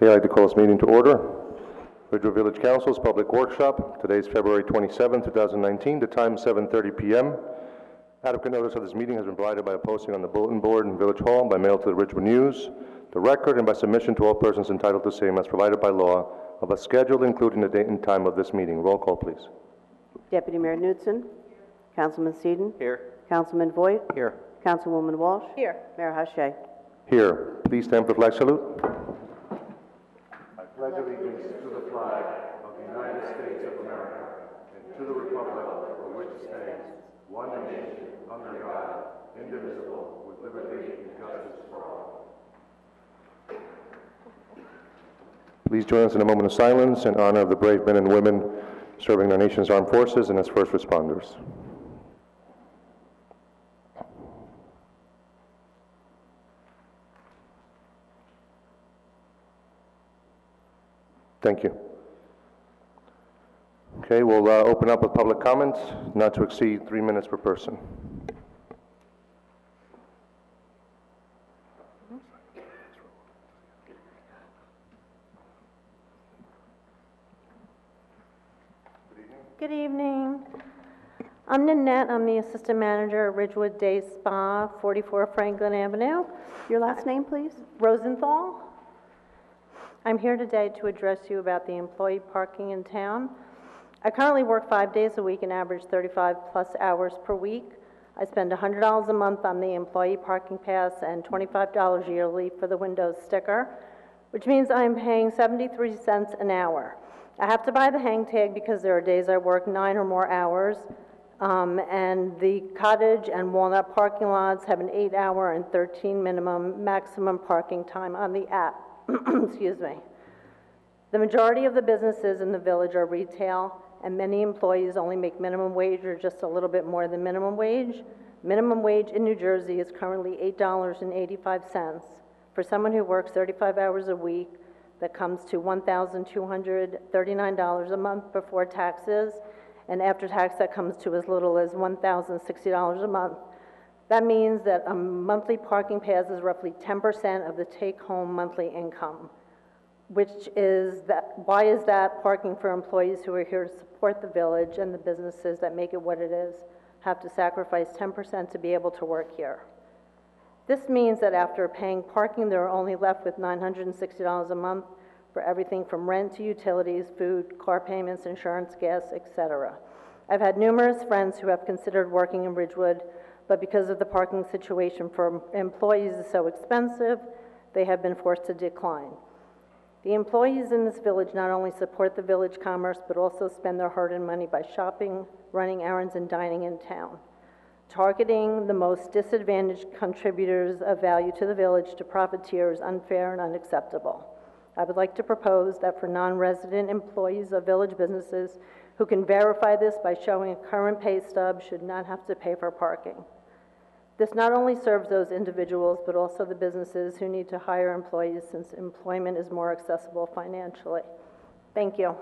Okay, I'd like to call this meeting to order. Ridgewood Village Council's Public Workshop. Today is February 27, 2019. The time is 7:30 p.m. Adequate notice of this meeting has been provided by a posting on the bulletin board in Village Hall, by mail to the Ridgewood News, the Record, and by submission to all persons entitled to same as provided by law of a schedule including the date and time of this meeting. Roll call, please. Deputy Mayor Knudsen. Councilman Seaton. Here. Councilman Voigt. Here. Councilwoman Walsh. Here. Mayor Hache. Here. Please stand for flag salute. I pledge allegiance to the flag of the United States of America and to the republic for which it stands, one nation, under God, indivisible, with liberty and justice for all. Please join us in a moment of silence in honor of the brave men and women serving our nation's armed forces and as first responders. Thank you. Okay, we'll open up with public comments, not to exceed 3 minutes per person. Good evening. I'm Nanette. I'm the assistant manager at Ridgewood Day Spa, 44 Franklin Avenue. Your last name, please? Rosenthal. I'm here today to address you about the employee parking in town. I currently work 5 days a week and average 35 plus hours per week. I spend $100 a month on the employee parking pass and $25 yearly for the Windows sticker, which means I'm paying 73 cents an hour. I have to buy the hang tag because there are days I work 9 or more hours, and the Cottage and Walnut parking lots have an 8-hour and 13 maximum parking time on the app. Excuse me. The majority of the businesses in the village are retail, and many employees only make minimum wage or just a little bit more than minimum wage. Minimum wage in New Jersey is currently $8.85. For someone who works 35 hours a week, that comes to $1,239 a month before taxes, and after tax that comes to as little as $1,060 a month. That means that a monthly parking pass is roughly 10% of the take-home monthly income, which is that, why is that? Parking for employees who are here to support the village and the businesses that make it what it is have to sacrifice 10% to be able to work here. This means that after paying parking, they're only left with $960 a month for everything from rent to utilities, food, car payments, insurance, gas, etc. I've had numerous friends who have considered working in Ridgewood, but because of the parking situation for employees is so expensive, they have been forced to decline. The employees in this village not only support the village commerce, but also spend their hard-earned money by shopping, running errands, and dining in town. Targeting the most disadvantaged contributors of value to the village to profiteer is unfair and unacceptable. I would like to propose that for non-resident employees of village businesses who can verify this by showing a current pay stub should not have to pay for parking. This not only serves those individuals, but also the businesses who need to hire employees since employment is more accessible financially. Thank you.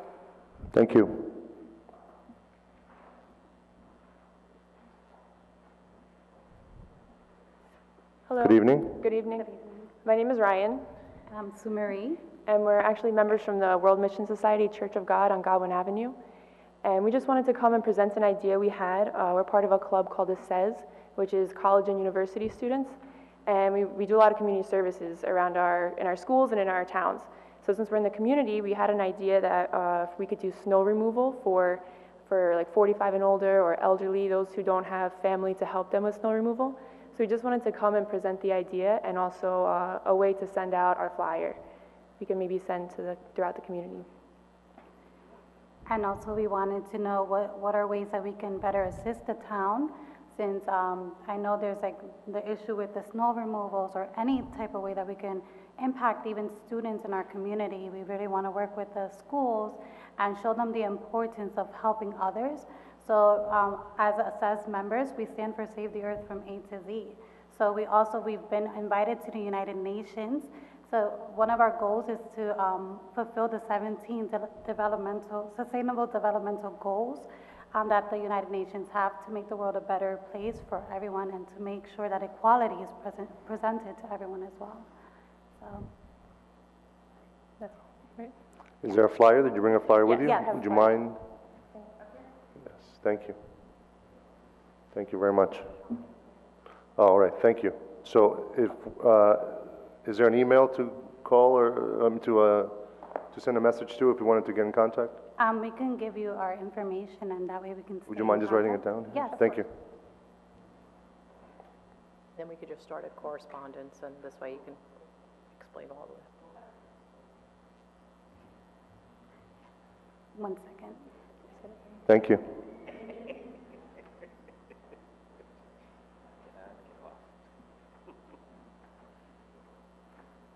Thank you. Hello. Good evening. Good evening. My name is Ryan. I'm Sue Marie. And we're actually members from the World Mission Society Church of God on Godwin Avenue. And we just wanted to come and present an idea we had. We're part of a club called the SES, which is college and university students. And we do a lot of community services around in our schools and in our towns. So since we're in the community, we had an idea that if we could do snow removal for like 45 and older or elderly, those who don't have family to help them with snow removal. So we just wanted to come and present the idea and also a way to send out our flyer. We can maybe send throughout the community. And also we wanted to know what are ways that we can better assist the town, since I know there's like the issue with the snow removals or any type of way that we can impact even students in our community. We really want to work with the schools and show them the importance of helping others. So as SES members, we stand for Save the Earth from A to Z. So we've been invited to the United Nations. So one of our goals is to fulfill the 17 sustainable developmental goals that the United Nations have to make the world a better place for everyone and to make sure that equality is presented to everyone as well. So that's Right. Is there a flyer? Did you bring a flyer with you? Yeah, I have a Would you flyer. mind? Yes, thank you. Thank you very much. All right, thank you. So if, is there an email to call or to send a message to if we wanted to get in contact? We can give you our information, and that way we can. Would stay you mind in just writing it contact. down? Yes. Thank you. Then we could just start a correspondence, and this way you can explain all of it. 1 second. Thank you.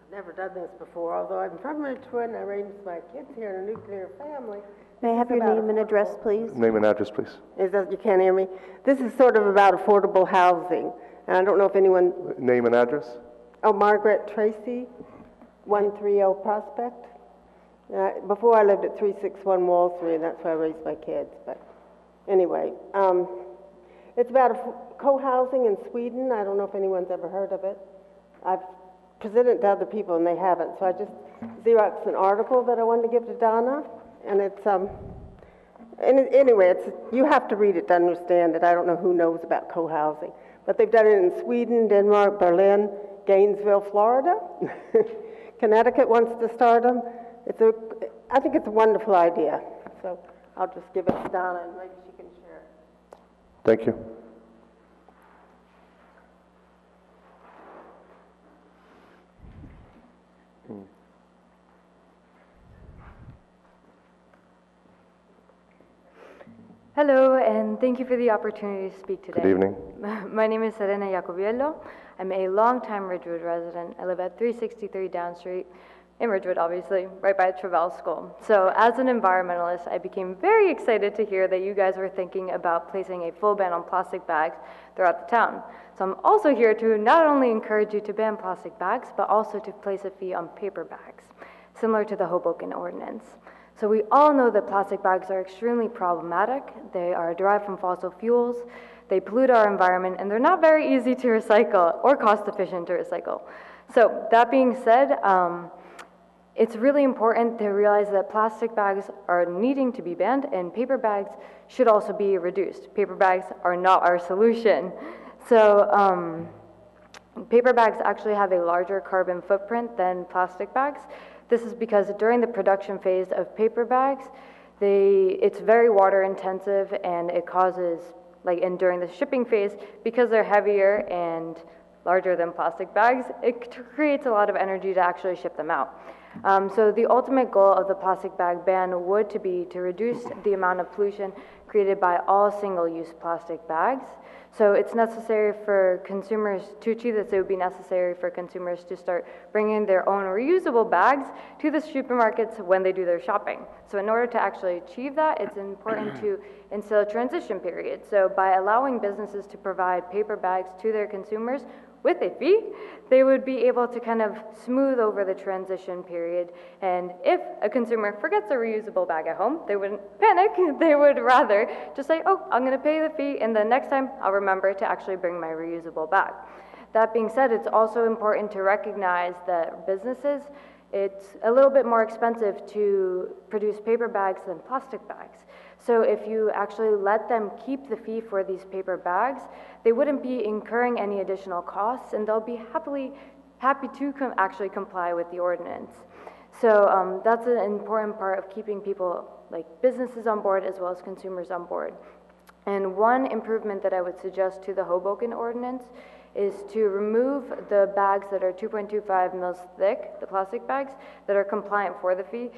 I've never done this before, although I'm from Ridgewood and I raised my kids here in a nuclear family. May I have your name and address, please? Name and address, please. Is that, you can't hear me? This is sort of about affordable housing, and I don't know if anyone, Name and address? oh, Margaret Tracy, 130 Prospect. Before I lived at 361 Wall Street, and that's where I raised my kids, but anyway. It's about co-housing in Sweden. I don't know if anyone's ever heard of it. I've presented it to other people and they haven't, so I just Xeroxed an article that I wanted to give to Donna, and it's, anyway, you have to read it to understand it. I don't know who knows about co-housing, but they've done it in Sweden, Denmark, Berlin, Gainesville, Florida. Connecticut wants to start them. I think it's a wonderful idea, so I'll just give it to Donna and maybe she can share it. Thank you. Hello, and thank you for the opportunity to speak today. Good evening. My name is Serena Jacobiello. I'm a longtime Ridgewood resident. I live at 363 Down Street, in Ridgewood, obviously, right by Travell School. So as an environmentalist, I became very excited to hear that you guys were thinking about placing a full ban on plastic bags throughout the town. So I'm also here to not only encourage you to ban plastic bags, but also to place a fee on paper bags, similar to the Hoboken ordinance. So we all know that plastic bags are extremely problematic. They are derived from fossil fuels, they pollute our environment, and they're not very easy to recycle or cost efficient to recycle. So that being said, it's really important to realize that plastic bags are needing to be banned and paper bags should also be reduced. Paper bags are not our solution. So paper bags actually have a larger carbon footprint than plastic bags. This is because during the production phase of paper bags, it's very water intensive and it causes, and during the shipping phase, because they're heavier and larger than plastic bags, it creates a lot of energy to actually ship them out. So the ultimate goal of the plastic bag ban would be to reduce the amount of pollution created by all single-use plastic bags. So it's necessary for consumers, to achieve this, it would be necessary for consumers to start bringing their own reusable bags to the supermarkets when they do their shopping. So in order to actually achieve that, it's important to instill a transition period. So by allowing businesses to provide paper bags to their consumers with a fee, they would be able to kind of smooth over the transition period. And if a consumer forgets a reusable bag at home, they wouldn't panic. They would rather just say, oh, I'm gonna pay the fee, and the next time I'll remember to actually bring my reusable bag. That being said, it's also important to recognize that businesses, it's a little bit more expensive to produce paper bags than plastic bags. So if you actually let them keep the fee for these paper bags, they wouldn't be incurring any additional costs, and they'll be happy to actually comply with the ordinance. So that's an important part of keeping people, like businesses on board as well as consumers on board. And one improvement that I would suggest to the Hoboken ordinance is to remove the bags that are 2.25 mils thick, the plastic bags, that are compliant for the fee.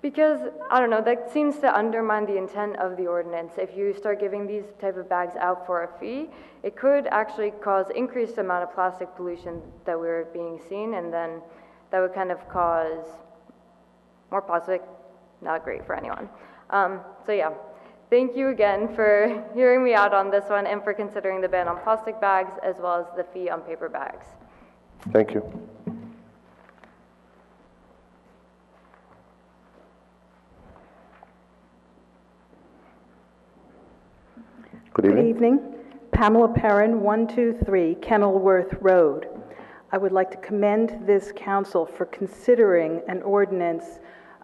Because, I don't know, that seems to undermine the intent of the ordinance. If you start giving these type of bags out for a fee, it could actually cause increased amount of plastic pollution that we're being seen, and then that would kind of cause more plastic, not great for anyone. So yeah, thank you again for hearing me out on this one and for considering the ban on plastic bags as well as the fee on paper bags. Thank you. Good Good evening. evening. Pamela Perrin, 123 Kenilworth Road. I would like to commend this council for considering an ordinance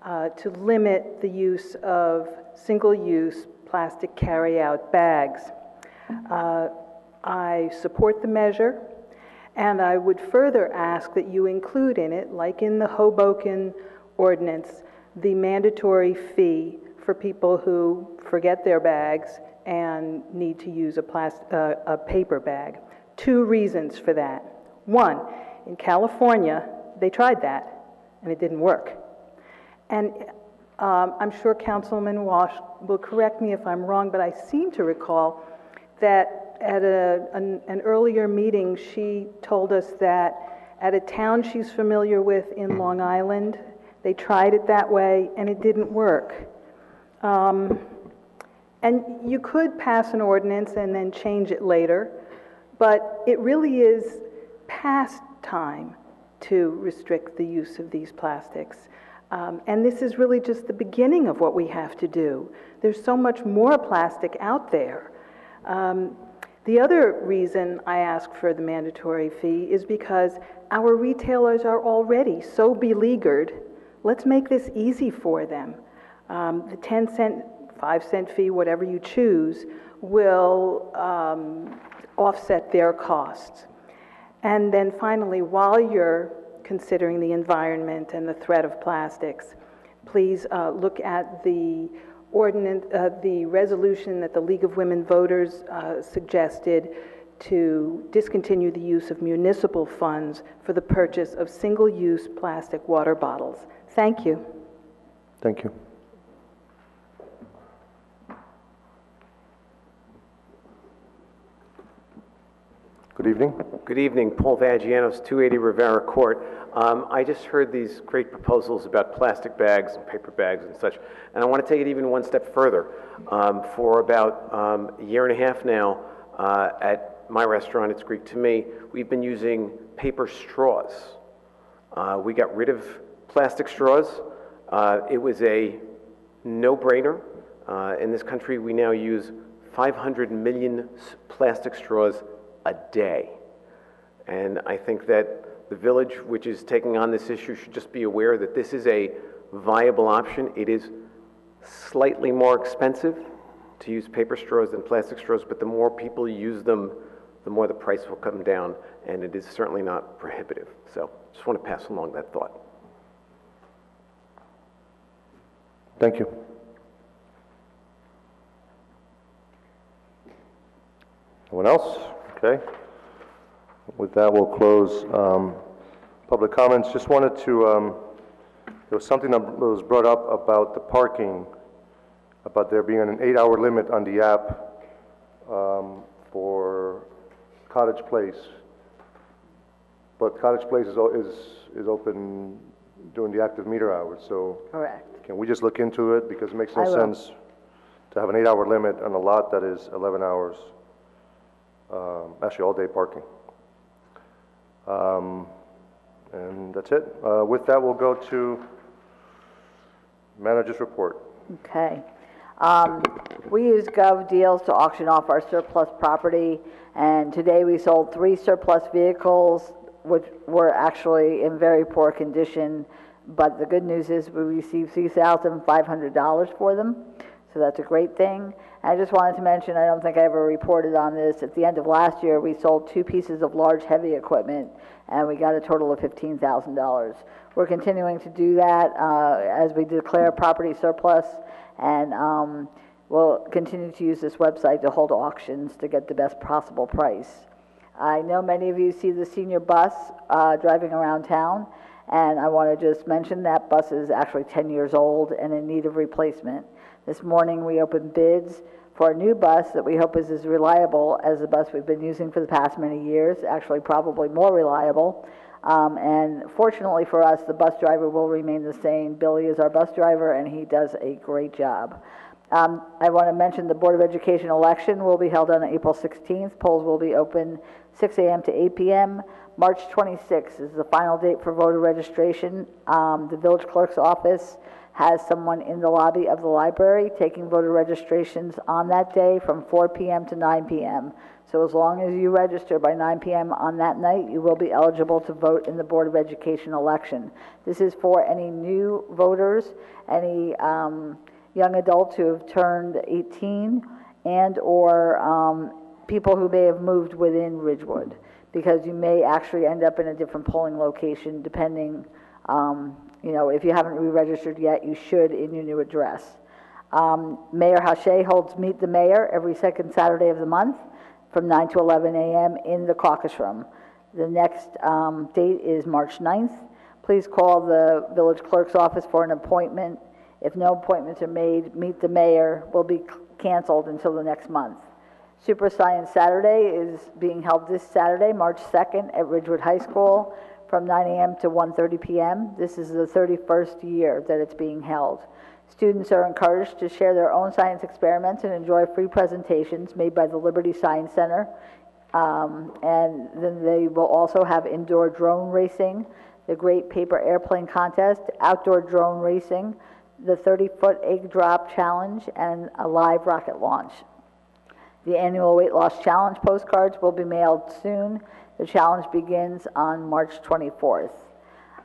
to limit the use of single-use plastic carry-out bags. I support the measure, and I would further ask that you include in it, like in the Hoboken ordinance, the mandatory fee for people who forget their bags and need to use a paper bag. Two reasons for that. One, in California, they tried that, and it didn't work. And I'm sure Councilman Walsh will correct me if I'm wrong, but I seem to recall that at an earlier meeting, she told us that at a town she's familiar with in Long Island, they tried it that way, and it didn't work. And you could pass an ordinance and then change it later, but it really is past time to restrict the use of these plastics. And this is really just the beginning of what we have to do. There's so much more plastic out there. The other reason I ask for the mandatory fee is because our retailers are already so beleaguered. Let's make this easy for them. The 10-cent, 5-cent fee, whatever you choose, will offset their costs. And then finally, while you're considering the environment and the threat of plastics, please look at the ordinance, the resolution that the League of Women Voters suggested to discontinue the use of municipal funds for the purchase of single-use plastic water bottles. Thank you. Thank you. Good evening. Good evening, Paul Vagianos, 280 Rivera Court. I just heard these great proposals about plastic bags and paper bags and such, and I want to take it even one step further. For about a year and a half now, at my restaurant, It's Greek to Me, we've been using paper straws. We got rid of plastic straws. It was a no-brainer. In this country, we now use 500 million plastic straws a day. And I think that the village, which is taking on this issue, should just be aware that this is a viable option. It is slightly more expensive to use paper straws than plastic straws, but the more people use them, the more the price will come down, and it is certainly not prohibitive. So just want to pass along that thought. Thank you. Anyone else? Okay. With that, we'll close public comments. Just wanted to, there was something that was brought up about the parking, about there being an 8-hour limit on the app for Cottage Place. But Cottage Place is open during the active meter hours, so. Correct. Can we just look into it? Because it makes no I will. sense to have an 8-hour limit on a lot that is 11 hours. Actually, all-day parking. And that's it. With that, we'll go to manager's report. Okay. We use Gov Deals to auction off our surplus property, and today we sold 3 surplus vehicles, which were actually in very poor condition, but the good news is we received $3,500 for them, so that's a great thing. And I just wanted to mention, I don't think I ever reported on this, at the end of last year, we sold 2 pieces of large heavy equipment, and we got a total of $15,000. We're continuing to do that as we declare property surplus, and we'll continue to use this website to hold auctions to get the best possible price. I know many of you see the senior bus driving around town, and I want to just mention that bus is actually 10 years old and in need of replacement. This morning we opened bids for a new bus that we hope is as reliable as the bus we've been using for the past many years, actually probably more reliable. And fortunately for us, the bus driver will remain the same. Billy is our bus driver, and he does a great job. I want to mention the Board of Education election will be held on April 16th. Polls will be open 6 a.m. to 8 p.m. March 26th is the final date for voter registration. The village clerk's office has someone in the lobby of the library taking voter registrations on that day from 4 p.m. to 9 p.m. So as long as you register by 9 p.m. on that night, you will be eligible to vote in the Board of Education election. This is for any new voters, any young adults who have turned 18, and or people who may have moved within Ridgewood, because you may actually end up in a different polling location depending, if you haven't re-registered yet, you should in your new address. Mayor Hache holds Meet the Mayor every second Saturday of the month from 9 to 11 a.m. in the caucus room. The next date is March 9th. Please call the village clerk's office for an appointment. If no appointments are made, Meet the Mayor will be canceled until the next month. Super Science Saturday is being held this Saturday, March 2nd, at Ridgewood High School from 9 a.m. to 1:30 p.m. This is the 31st year that it's being held. Students are encouraged to share their own science experiments and enjoy free presentations made by the Liberty Science Center. And then they will also have indoor drone racing, the Great Paper Airplane Contest, outdoor drone racing, the 30-foot egg drop challenge, and a live rocket launch. The annual weight loss challenge postcards will be mailed soon. The challenge begins on March 24th.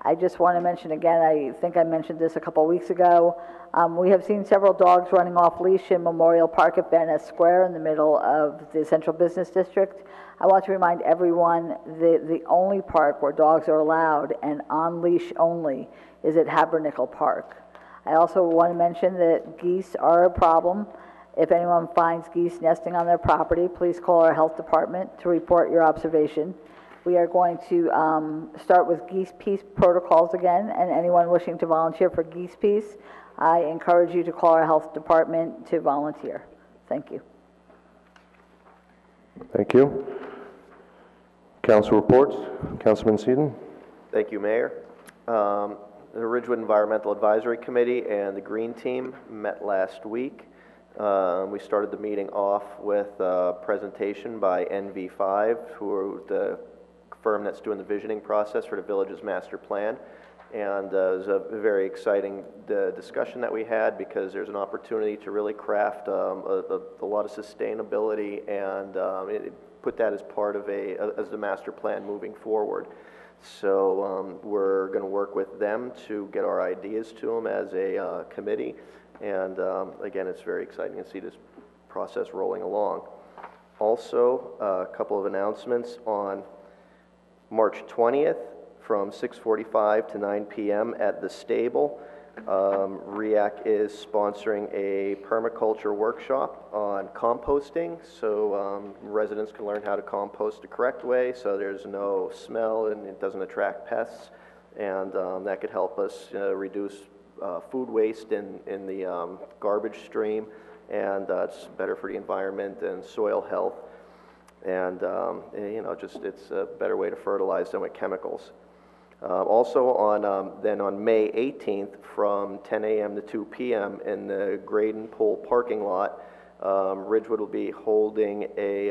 I just want to mention again, I think I mentioned this a couple weeks ago, we have seen several dogs running off leash in Memorial Park at Van Ness Square in the middle of the Central Business District. I want to remind everyone the only park where dogs are allowed and on leash only is at Habernickel Park. I also want to mention that geese are a problem. If anyone finds geese nesting on their property, please call our health department to report your observation. We are going to start with Geese Peace protocols again, and anyone wishing to volunteer for Geese Peace, I encourage you to call our health department to volunteer. Thank you. Thank you. Council reports. Councilman Seaton. Thank you, Mayor. The Ridgewood Environmental Advisory Committee and the Green Team met last week. We started the meeting off with a presentation by NV5, who are the firm that's doing the visioning process for the village's master plan. And it was a very exciting discussion that we had, because there's an opportunity to really craft a lot of sustainability and put that as part of as the master plan moving forward. So we're going to work with them to get our ideas to them as a committee. And again, it's very exciting to see this process rolling along. Also, a couple of announcements. On March 20th, from 6:45 to 9 p.m. at the stable, REAC is sponsoring a permaculture workshop on composting, so residents can learn how to compost the correct way so there's no smell and it doesn't attract pests, and that could help us reduce food waste in the garbage stream, and it's better for the environment and soil health, and it's a better way to fertilize than with chemicals. Also on May 18th from 10 a.m. to 2 p.m. in the Graydon Pool parking lot, Ridgewood will be holding a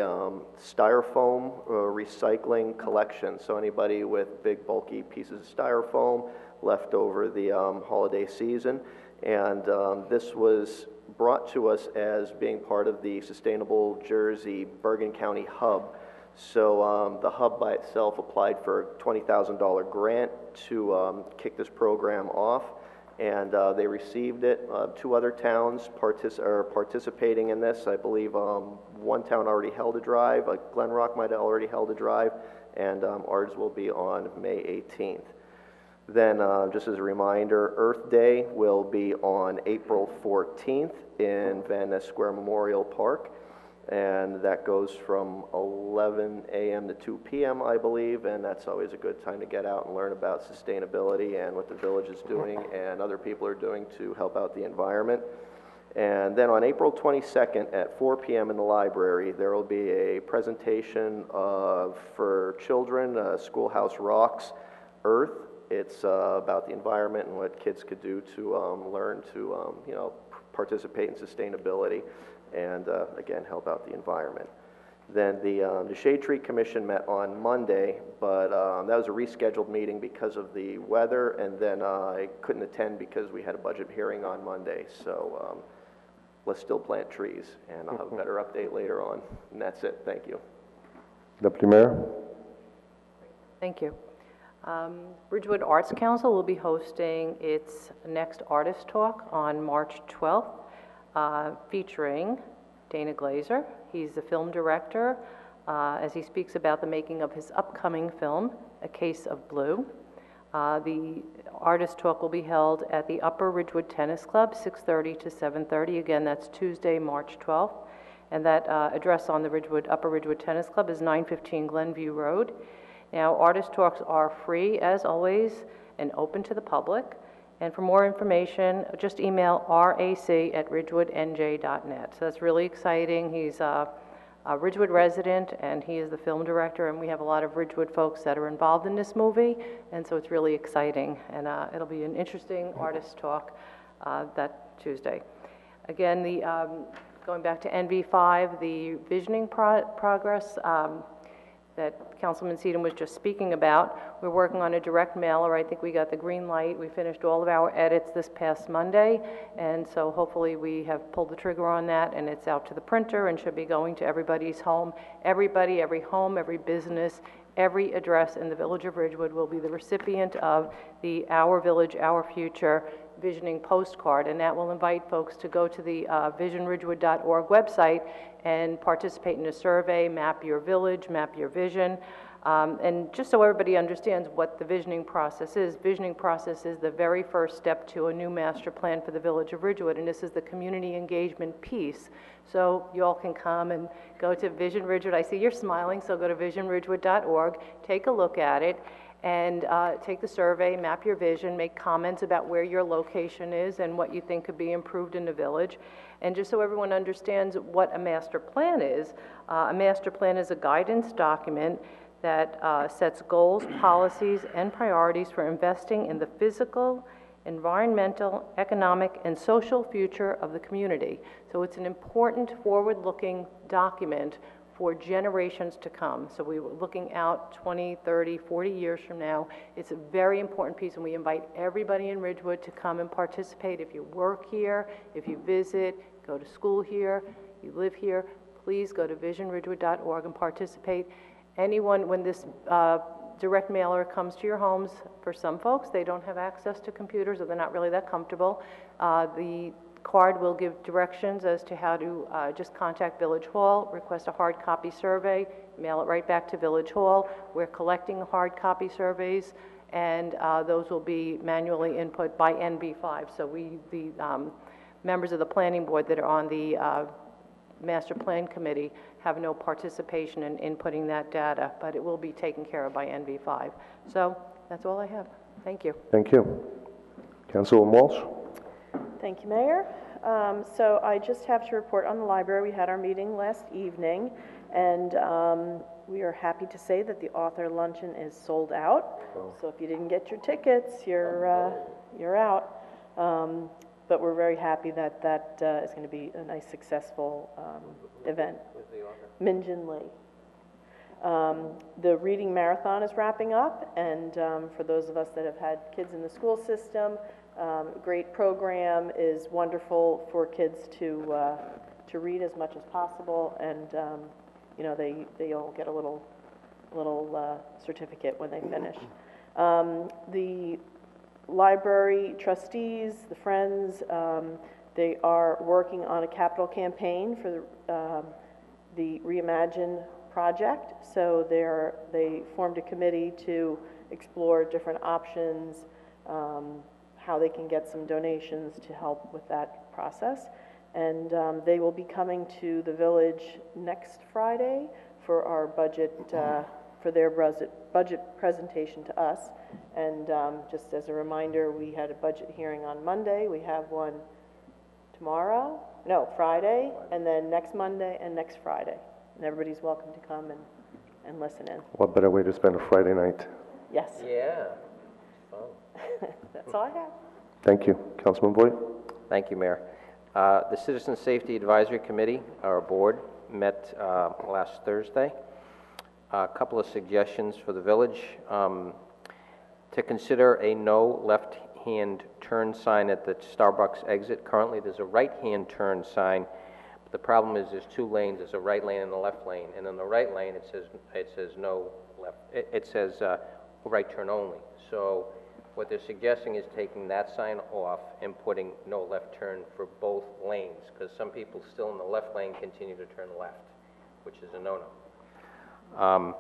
styrofoam recycling collection. So anybody with big bulky pieces of styrofoam left over the holiday season, and this was brought to us as being part of the Sustainable Jersey Bergen County Hub. So the hub by itself applied for a $20,000 grant to kick this program off, and they received it. Two other towns are participating in this. I believe one town already held a drive, Glen Rock might have already held a drive, and ours will be on May 18th. Then, just as a reminder, Earth Day will be on April 14th in Van Ness Square Memorial Park, and that goes from 11 a.m. to 2 p.m., I believe, and that's always a good time to get out and learn about sustainability and what the village is doing and other people are doing to help out the environment. And then on April 22nd at 4 p.m. in the library, there will be a presentation for children, Schoolhouse Rocks Earth. It's about the environment and what kids could do to learn to participate in sustainability and again help out the environment. Then the Shade Tree Commission met on Monday, but that was a rescheduled meeting because of the weather, and then I couldn't attend because we had a budget hearing on Monday. So let's still plant trees, and I'll have a better update later on. And that's it. Thank you. Deputy Mayor? Thank you. Ridgewood Arts Council will be hosting its next artist talk on March 12th, featuring Dana Glazer. He's the film director, as he speaks about the making of his upcoming film, A Case of Blue. The artist talk will be held at the Upper Ridgewood Tennis Club, 6:30 to 7:30. Again, that's Tuesday, March 12th. And that address on the Upper Ridgewood Tennis Club is 915 Glenview Road. Now, artist talks are free, as always, and open to the public. And for more information, just email rac@ridgewoodnj.net. So that's really exciting. He's a Ridgewood resident, and he is the film director, and we have a lot of Ridgewood folks that are involved in this movie, and so it's really exciting. And it'll be an interesting artist talk that Tuesday. Again, going back to NV5, the visioning progress that Councilman Sedum was just speaking about. We're working on a direct mailer. I think we got the green light. We finished all of our edits this past Monday, and so hopefully we have pulled the trigger on that, and it's out to the printer and should be going to everybody's home. Everybody, every home, every business, every address in the Village of Ridgewood will be the recipient of the Our Village, Our Future visioning postcard, and that will invite folks to go to the visionridgewood.org website and participate in a survey, map your village, map your vision. And just so everybody understands what the visioning process is the very first step to a new master plan for the Village of Ridgewood, and this is the community engagement piece. So you all can come and go to Vision Ridgewood. I see you're smiling, so go to visionridgewood.org, take a look at it, and take the survey, map your vision, make comments about where your location is and what you think could be improved in the village. And just so everyone understands what a master plan is a guidance document that sets goals, policies, and priorities for investing in the physical, environmental, economic, and social future of the community. So it's an important forward-looking document for generations to come. So we were looking out 20, 30, 40 years from now. It's a very important piece, and we invite everybody in Ridgewood to come and participate. If you work here, if you visit, go to school here, you live here, please go to visionridgewood.org and participate. Anyone, when this direct mailer comes to your homes, for some folks, they don't have access to computers or they're not really that comfortable. The card will give directions as to how to just contact Village Hall, request a hard copy survey, mail it right back to Village Hall. We're collecting hard copy surveys, and those will be manually input by NB5. So the members of the planning board that are on the master plan committee have no participation in inputting that data, but it will be taken care of by NV5. So that's all I have. Thank you. Thank you. Councilwoman Walsh? Thank you, Mayor. So I just have to report on the library. We had our meeting last evening, and we are happy to say that the author luncheon is sold out. So if you didn't get your tickets, you're out. But we're very happy that is going to be a nice, successful event. With the author? Minjin Lee. The reading marathon is wrapping up, and for those of us that have had kids in the school system, great program, is wonderful for kids to read as much as possible, and you know, they all get a little certificate when they finish. The library trustees, the Friends, they are working on a capital campaign for the Reimagine project. So they formed a committee to explore different options, how they can get some donations to help with that process. And they will be coming to the village next Friday for our budget, for their budget presentation to us. And just as a reminder, we had a budget hearing on Monday. We have one Friday, and then next Monday and next Friday. And everybody's welcome to come and listen in. What better way to spend a Friday night? Yes. Yeah. That's all I have. Thank you. Councilman Boyd? Thank you, Mayor. The Citizen Safety Advisory Committee, our board, met last Thursday. A couple of suggestions for the village. To consider a no left-hand turn sign at the Starbucks exit. Currently, there's a right-hand turn sign. But the problem is there's two lanes. There's a right lane and a left lane. And in the right lane, it says no left. It says right turn only. So what they're suggesting is taking that sign off and putting no left turn for both lanes, because some people still in the left lane continue to turn left, which is a no-no.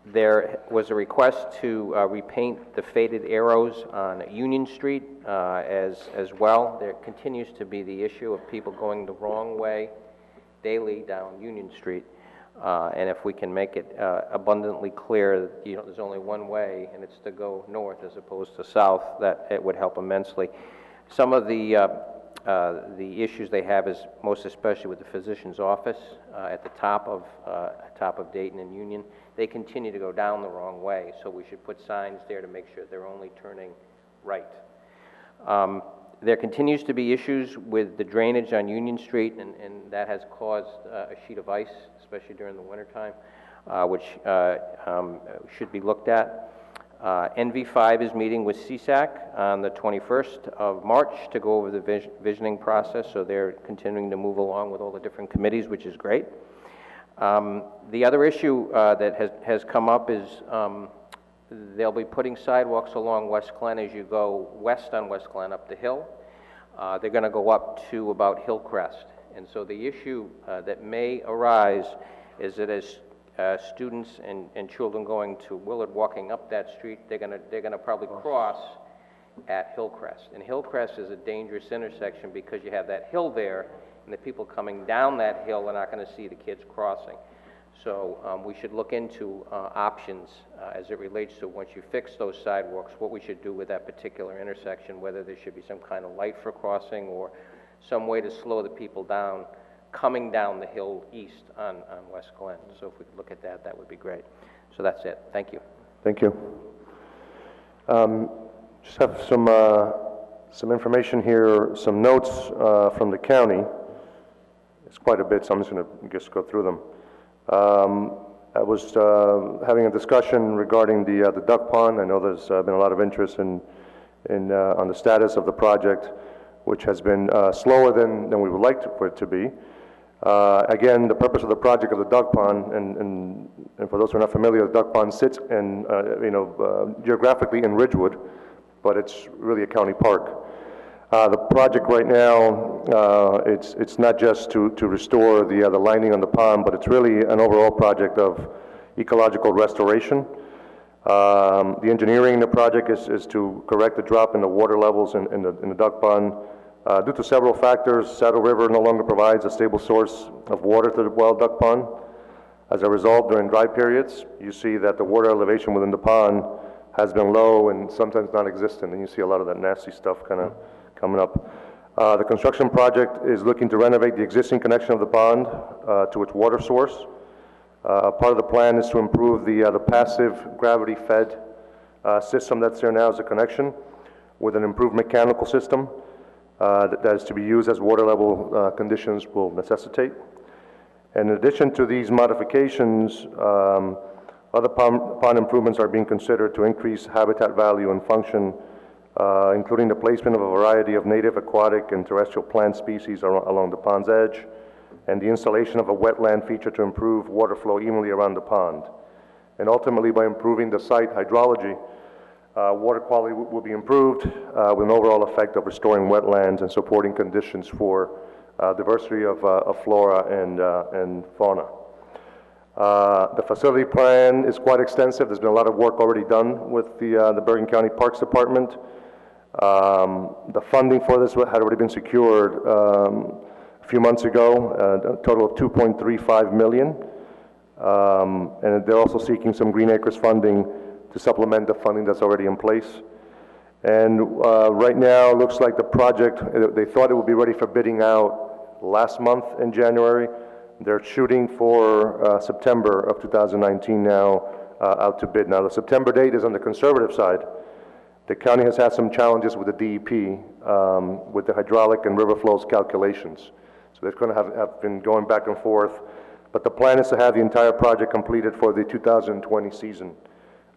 There was a request to repaint the faded arrows on Union Street as well. There continues to be the issue of people going the wrong way daily down Union Street. And if we can make it abundantly clear that, you know, there's only one way and it's to go north as opposed to south, that it would help immensely. Some of the issues they have is most especially with the physician's office at the top of Dayton and Union. They continue to go down the wrong way, so we should put signs there to make sure they're only turning right. There continues to be issues with the drainage on Union Street, and that has caused a sheet of ice, especially during the wintertime, which should be looked at. NV5 is meeting with CSAC on the 21st of March to go over the visioning process, so they're continuing to move along with all the different committees, which is great. The other issue that has come up is they'll be putting sidewalks along West Glen as you go west on West Glen up the hill. They're going to go up to about Hillcrest. And so the issue that may arise is that as students and children going to Willard walking up that street, they're going to probably cross at Hillcrest. And Hillcrest is a dangerous intersection because you have that hill there, and the people coming down that hill are not going to see the kids crossing. So we should look into options as it relates to, once you fix those sidewalks, what we should do with that particular intersection, whether there should be some kind of light for crossing or some way to slow the people down coming down the hill east on West Glen. So if we could look at that, that would be great. So that's it. Thank you. Thank you. Just have some information here, some notes from the county. It's quite a bit, so I'm just going to just go through them. I was having a discussion regarding the duck pond. I know there's been a lot of interest on the status of the project, which has been slower than we would like for it to be. Again, the purpose of the project of the duck pond, and for those who are not familiar, the duck pond sits in, geographically in Ridgewood, but it's really a county park. The project right now, it's not just to restore the lining on the pond, but it's really an overall project of ecological restoration. The engineering in the project is to correct the drop in the water levels in the duck pond. Due to several factors, Saddle River no longer provides a stable source of water to the wild duck pond. As a result, during dry periods, you see that the water elevation within the pond has been low and sometimes non-existent, and you see a lot of that nasty stuff kind of coming up. The construction project is looking to renovate the existing connection of the pond to its water source. Part of the plan is to improve the passive gravity-fed system that's there now as a connection with an improved mechanical system that is to be used as water level conditions will necessitate. In addition to these modifications, other pond improvements are being considered to increase habitat value and function, including the placement of a variety of native aquatic and terrestrial plant species along the pond's edge, and the installation of a wetland feature to improve water flow evenly around the pond. And ultimately, by improving the site hydrology, water quality will be improved with an overall effect of restoring wetlands and supporting conditions for diversity of flora and fauna. The facility plan is quite extensive. There's been a lot of work already done with the Bergen County Parks Department. The funding for this had already been secured a few months ago, a total of $2.35 million. And they're also seeking some Green Acres funding to supplement the funding that's already in place. And right now, it looks like the project, they thought it would be ready for bidding out last month in January. They're shooting for September of 2019 now out to bid. Now, the September date is on the conservative side. The county has had some challenges with the DEP with the hydraulic and river flows calculations. So they're going to have been going back and forth. But the plan is to have the entire project completed for the 2020 season.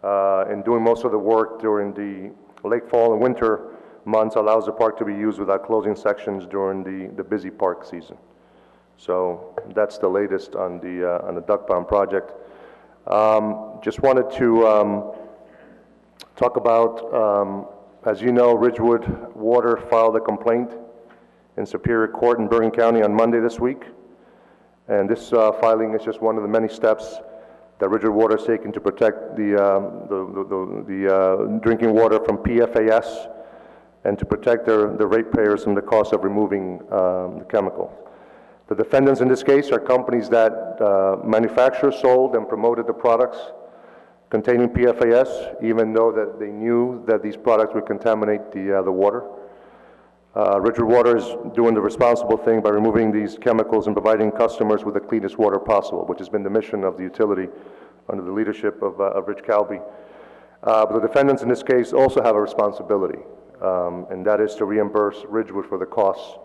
And doing most of the work during the late fall and winter months allows the park to be used without closing sections during the busy park season. So that's the latest on the duck pond project. Just wanted to talk about, as you know, Ridgewood Water filed a complaint in Superior Court in Bergen County on Monday this week. And this filing is just one of the many steps that Ridgewood Water is taking to protect the drinking water from PFAS and to protect the ratepayers from the cost of removing the chemical. The defendants in this case are companies that manufactured, sold, and promoted the products containing PFAS, even though that they knew that these products would contaminate the water. Ridgewood Water is doing the responsible thing by removing these chemicals and providing customers with the cleanest water possible, which has been the mission of the utility under the leadership of Rich Calby. But the defendants in this case also have a responsibility, and that is to reimburse Ridgewood for the costs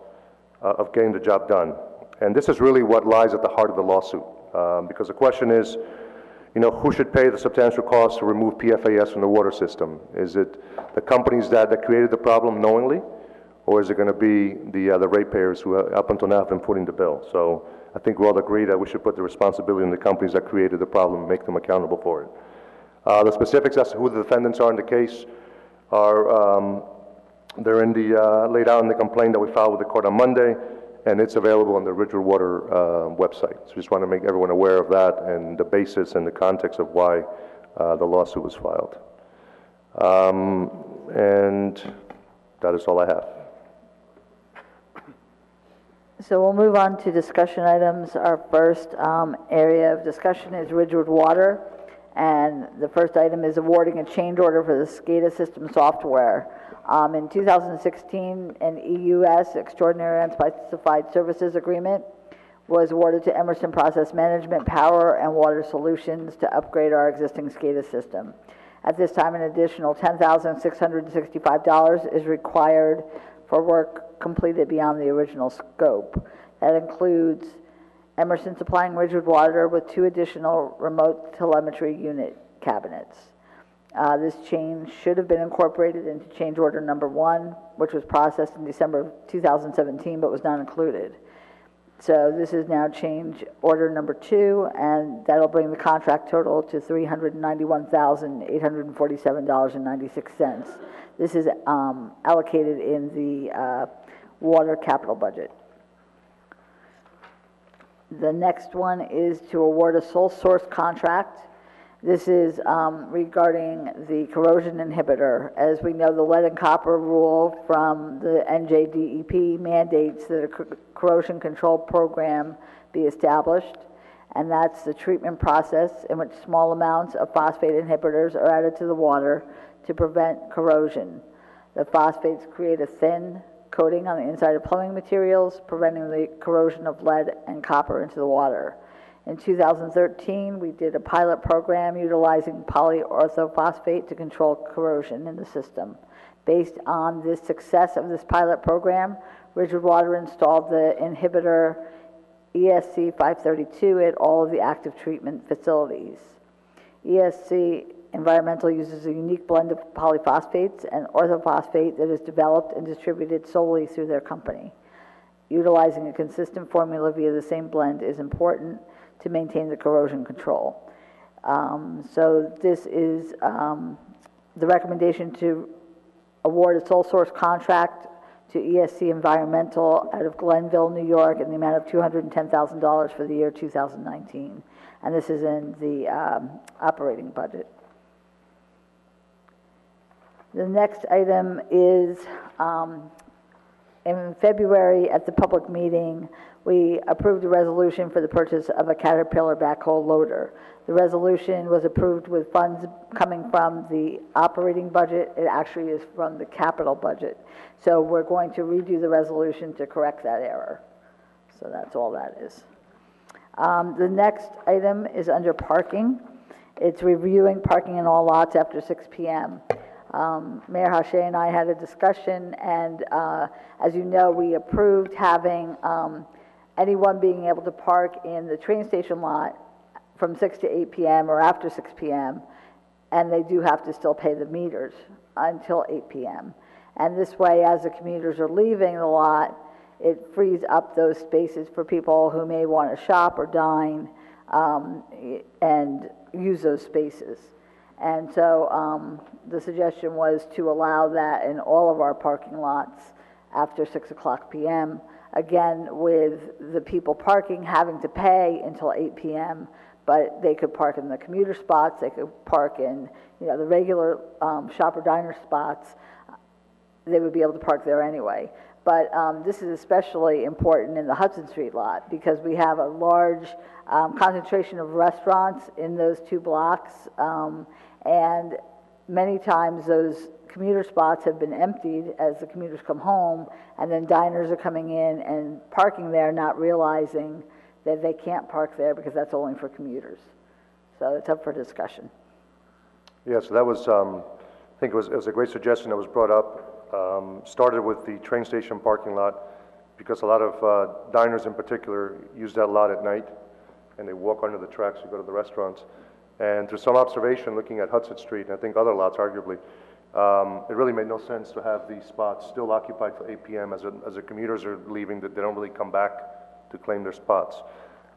of getting the job done. And this is really what lies at the heart of the lawsuit, because the question is, you know, who should pay the substantial cost to remove PFAS from the water system? Is it the companies that created the problem knowingly, or is it going to be the ratepayers who up until now have been footing the bill? So I think we all agree that we should put the responsibility on the companies that created the problem and make them accountable for it. The specifics as to who the defendants are in the case are, they're in the, laid out in the complaint that we filed with the court on Monday, and it's available on the Ridgewood Water website. So just want to make everyone aware of that and the basis and the context of why the lawsuit was filed. And that is all I have. So we'll move on to discussion items. Our first area of discussion is Ridgewood Water. And the first item is awarding a change order for the SCADA system software. In 2016, an EUS, Extraordinary Unspecified Services Agreement, was awarded to Emerson Process Management Power and Water Solutions to upgrade our existing SCADA system. At this time, an additional $10,665 is required for work completed beyond the original scope. That includes Emerson supplying Ridgewood Water with 2 additional remote telemetry unit cabinets. This change should have been incorporated into change order number 1, which was processed in December of 2017 but was not included. So this is now change order number 2, and that'll bring the contract total to $391,847.96. This is allocated in the water capital budget. The next one is to award a sole source contract. This is regarding the corrosion inhibitor. As we know, the lead and copper rule from the NJDEP mandates that a corrosion control program be established, and that's the treatment process in which small amounts of phosphate inhibitors are added to the water to prevent corrosion. The phosphates create a thin coating on the inside of plumbing materials, preventing the corrosion of lead and copper into the water. In 2013, we did a pilot program utilizing polyorthophosphate to control corrosion in the system. Based on the success of this pilot program, Ridgewood Water installed the inhibitor ESC 532 at all of the active treatment facilities. ESC Environmental uses a unique blend of polyphosphates and orthophosphate that is developed and distributed solely through their company. Utilizing a consistent formula via the same blend is important to maintain the corrosion control. So this is the recommendation to award a sole source contract to ESC Environmental out of Glenville, New York, in the amount of $210,000 for the year 2019. And this is in the operating budget. The next item is, in February at the public meeting, we approved a resolution for the purchase of a Caterpillar backhoe loader. The resolution was approved with funds coming from the operating budget. It actually is from the capital budget. So we're going to redo the resolution to correct that error. So that's all that is. The next item is under parking. It's reviewing parking in all lots after 6 p.m. Mayor Hache and I had a discussion, and as you know, we approved having anyone being able to park in the train station lot from 6 to 8 p.m. or after 6 p.m., and they do have to still pay the meters until 8 p.m. And this way, as the commuters are leaving the lot, it frees up those spaces for people who may want to shop or dine and use those spaces. And so the suggestion was to allow that in all of our parking lots after 6 o'clock p.m., again, with the people parking having to pay until 8 p.m., but they could park in the commuter spots, they could park in, the regular shopper diner spots. They would be able to park there anyway. But this is especially important in the Hudson Street lot because we have a large concentration of restaurants in those 2 blocks, and many times those commuter spots have been emptied as the commuters come home, and then diners are coming in and parking there, not realizing that they can't park there because that's only for commuters. So it's up for discussion. Yeah, so that was, I think it was a great suggestion that was brought up. Started with the train station parking lot because a lot of diners in particular use that lot at night and they walk under the tracks to go to the restaurants. And through some observation looking at Hudson Street, and I think other lots arguably, it really made no sense to have these spots still occupied till 8 p.m. as the commuters are leaving, that they don't really come back to claim their spots.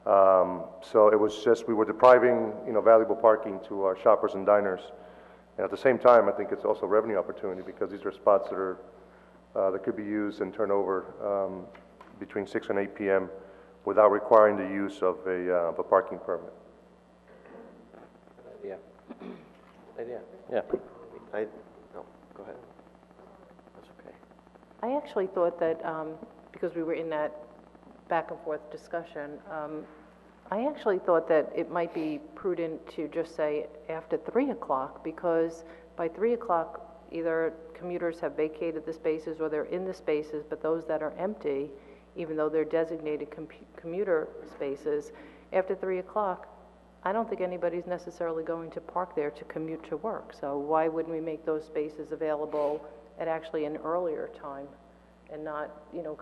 So it was just, we were depriving, valuable parking to our shoppers and diners. And at the same time, I think it's also a revenue opportunity because these are spots that are, that could be used and turned over between 6 and 8 p.m. without requiring the use of a parking permit. Yeah. Yeah. No, go ahead. That's okay. I actually thought that, because we were in that back and forth discussion, I actually thought that it might be prudent to just say after 3 o'clock, because by 3 o'clock, either commuters have vacated the spaces or they're in the spaces, but those that are empty, even though they're designated commuter spaces, after 3 o'clock, I don't think anybody's necessarily going to park there to commute to work. So why wouldn't we make those spaces available at actually an earlier time and not,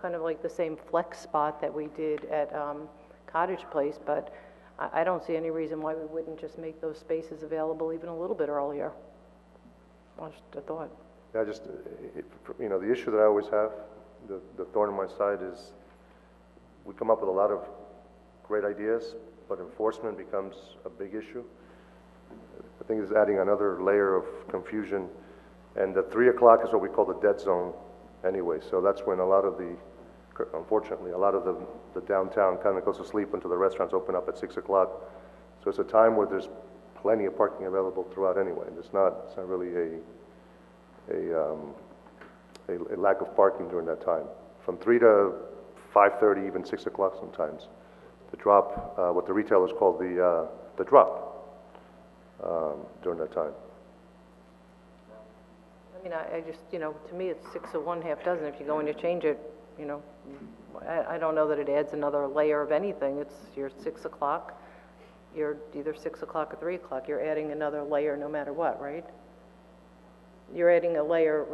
kind of like the same flex spot that we did at Cottage Place, but I don't see any reason why we wouldn't just make those spaces available even a little bit earlier. Just a thought. Yeah, just, the issue that I always have, the thorn in my side is we come up with a lot of great ideas, but enforcement becomes a big issue. I think it's adding another layer of confusion, and the 3 o'clock is what we call the dead zone anyway, so that's when a lot of unfortunately, a lot of the downtown kind of goes to sleep until the restaurants open up at 6 o'clock. So it's a time where there's plenty of parking available throughout anyway. It's not really a lack of parking during that time. From 3 to 5:30, even 6 o'clock sometimes. The drop, what the retailers call the drop during that time. I mean, I just, to me, it's 6 of one, half dozen. If you're going to change it, I don't know that it adds another layer of anything. It's your 6 o'clock, you're either 6 o'clock or 3 o'clock. You're adding another layer no matter what, right? You're adding a layer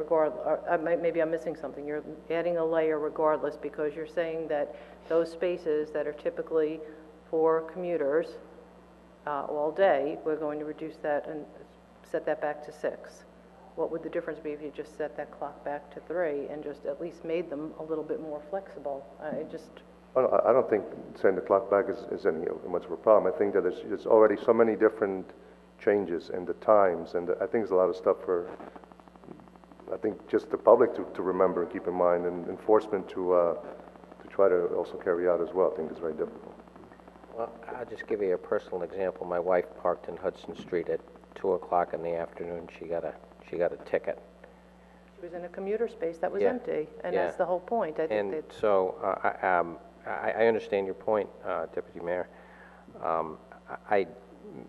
maybe I'm missing something. You're adding a layer regardless because you're saying that those spaces that are typically for commuters all day, we're going to reduce that and set that back to 6. What would the difference be if you just set that clock back to 3 and just at least made them a little bit more flexible? I don't think setting the clock back is any much of a problem. I think that there's already so many different changes in the times, and I think there's a lot of stuff for, I think, just the public to remember and keep in mind, and enforcement to try to also carry out as well. I think it's very difficult. Well, I'll just give you a personal example. My wife parked in Hudson Street at 2 o'clock in the afternoon. She got a ticket. She was in a commuter space that was Yeah. empty, and Yeah. that's the whole point. I think that So I understand your point, Deputy Mayor.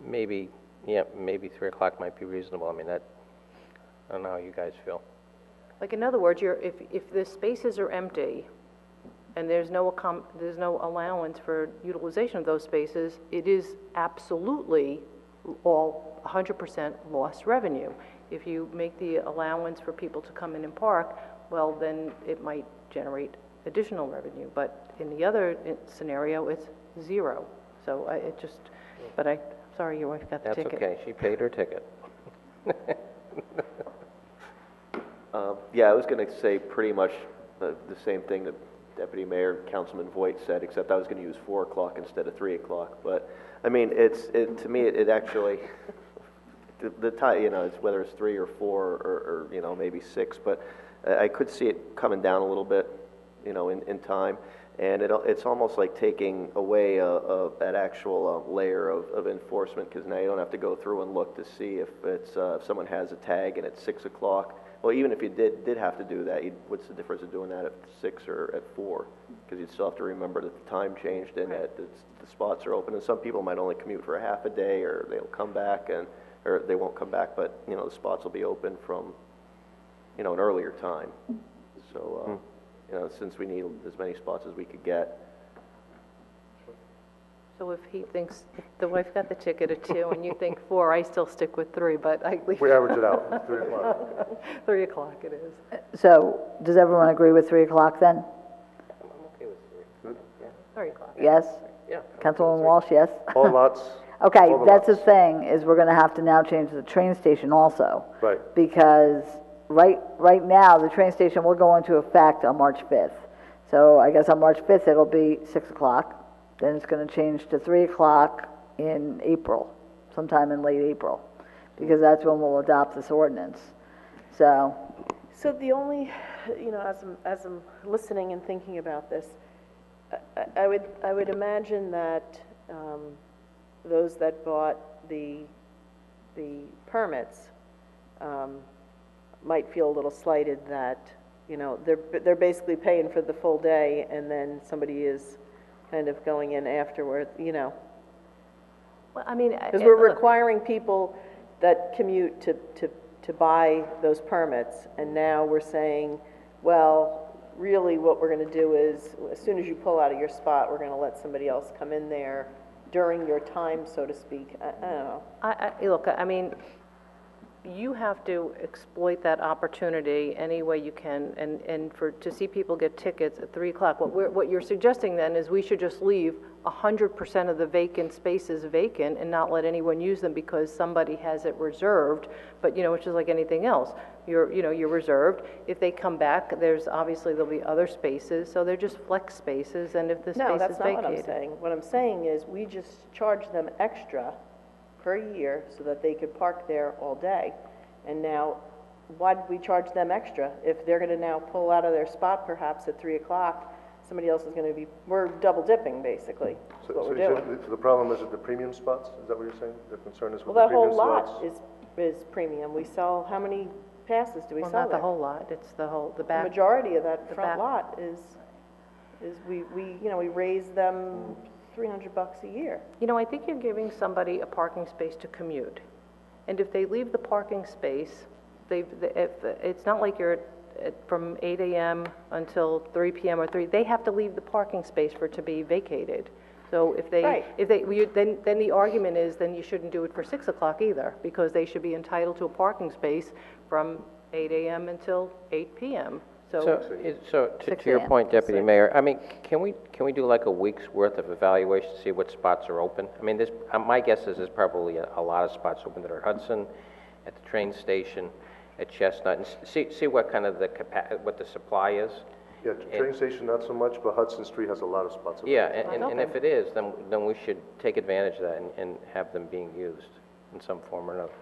Maybe 3 o'clock might be reasonable. I mean, I don't know how you guys feel. Like, in other words, if the spaces are empty and there's no allowance for utilization of those spaces, it is absolutely all 100% lost revenue. If you make the allowance for people to come in and park, well, then it might generate additional revenue. But in the other scenario, it's zero. So but I'm sorry, your wife got the That's ticket. okay, she paid her ticket. Yeah, I was going to say pretty much the same thing that Deputy Mayor Councilman Voigt said, except I was going to use 4 o'clock instead of 3 o'clock. But, I mean, to me, it actually, the time, you know, it's whether it's 3 or 4 or you know, maybe 6, but I could see it coming down a little bit, you know, in time. And it's almost like taking away an actual layer of enforcement, because now you don't have to go through and look to see if someone has a tag and it's 6 o'clock. Well, even if you did have to do that, what's the difference of doing that at 6 or at 4? Because you'd still have to remember that the time changed and that the spots are open. And some people might only commute for a half a day, or they'll come back, or they won't come back, but, you know, the spots will be open from, you know, an earlier time. So, you know, since we need as many spots as we could get. So if he thinks, if the wife got the ticket at 2 and you think 4, I still stick with 3, but I leave. We average it out, it's 3 o'clock. 3 o'clock it is. So, does everyone agree with 3 o'clock then? I'm okay with 3. 3 o'clock. Yes? Yeah. Councilwoman Walsh, yes? All lots. Okay, all the that's the lots. thing, is we're gonna have to now change the train station also. Right. Because right now, the train station will go into effect on March 5th. So I guess on March 5th, it'll be 6 o'clock. Then it's gonna change to 3 o'clock in April, sometime in late April, because that's when we'll adopt this ordinance. So, The only, you know, as I'm listening and thinking about this, I would imagine that those that bought the permits might feel a little slighted that, you know, they're basically paying for the full day, and then somebody is kind of going in afterward, you know. Well, I mean, Because we're requiring people that commute to buy those permits, and now we're saying, well, really what we're gonna do is, as soon as you pull out of your spot, we're gonna let somebody else come in there during your time, so to speak. I don't know. Look, I mean, you have to exploit that opportunity any way you can, and to see people get tickets at 3 o'clock. What you're suggesting then is we should just leave 100% of the vacant spaces vacant and not let anyone use them because somebody has it reserved, but, you know, which is like anything else. You're reserved. If they come back, there'll be other spaces, so they're just flex spaces, and if the space is vacated. No, that's not what I'm saying. What I'm saying is, we just charge them extra per year so that they could park there all day. And now, why did we charge them extra? If they're gonna now pull out of their spot perhaps at 3 o'clock, somebody else is gonna be, we're double dipping, basically, is what we're doing. So the problem is at the premium spots, is that what you're saying? The concern is with Well, the that whole premium lot slots? is premium. We sell, how many passes do we Well, sell not there? the whole lot, it's the The back. majority of that the front back. lot is we raise them $300 a year. You know, I think you're giving somebody a parking space to commute. And if they leave the parking space, it's not like you're from 8 a.m. until 3 p.m. or 3, they have to leave the parking space for it to be vacated. So if they, Right. then the argument is, then you shouldn't do it for 6 o'clock either, because they should be entitled to a parking space from 8 a.m. until 8 p.m. So to 6 your a.m. point, Deputy Mayor, I mean, can we do like a week's worth of evaluation to see what spots are open? I mean, my guess is there's probably a lot of spots open that are Hudson, at the train station, at Chestnut, and see what kind of what the supply is. Yeah, train station not so much, but Hudson Street has a lot of spots. Yeah, and if it is, then we should take advantage of that and have them being used in some form or another.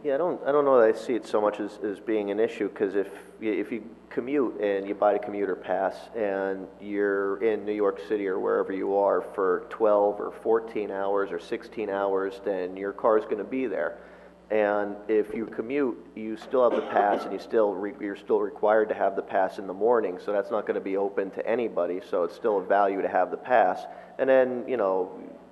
Yeah, I don't know that I see it so much as being an issue, because if you commute and you buy a commuter pass and you're in New York City or wherever you are for 12 or 14 hours or 16 hours, then your car's going to be there. And if you commute, you still have the pass, and you're still required to have the pass in the morning, so that's not going to be open to anybody, so it's still a value to have the pass. And then, you know,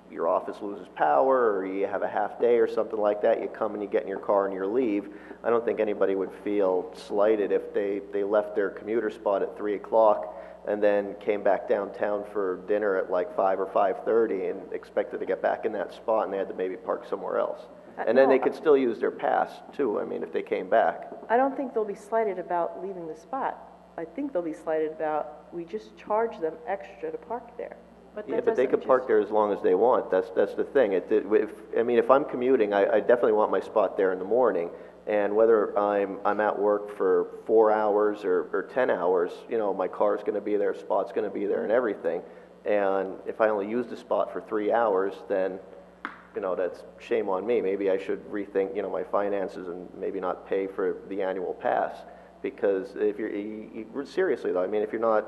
your office loses power, or you have a half day or something like that, you come and you get in your car and you leave. I don't think anybody would feel slighted if they left their commuter spot at 3 o'clock and then came back downtown for dinner at like 5 or 5:30 and expected to get back in that spot, and they had to maybe park somewhere else. And then they could still use their pass too, I mean, if they came back. I don't think they'll be slighted about leaving the spot. I think they'll be slighted about, we just charge them extra to park there. Yeah, but they could park there as long as they want. That's the thing. If I'm commuting, I definitely want my spot there in the morning. And whether I'm at work for 4 hours or 10 hours, you know, my car's going to be there, spot's going to be there, and everything. And if I only use the spot for 3 hours, then, you know, that's shame on me. Maybe I should rethink, you know, my finances and maybe not pay for the annual pass. Because if seriously though, I mean, if you're not,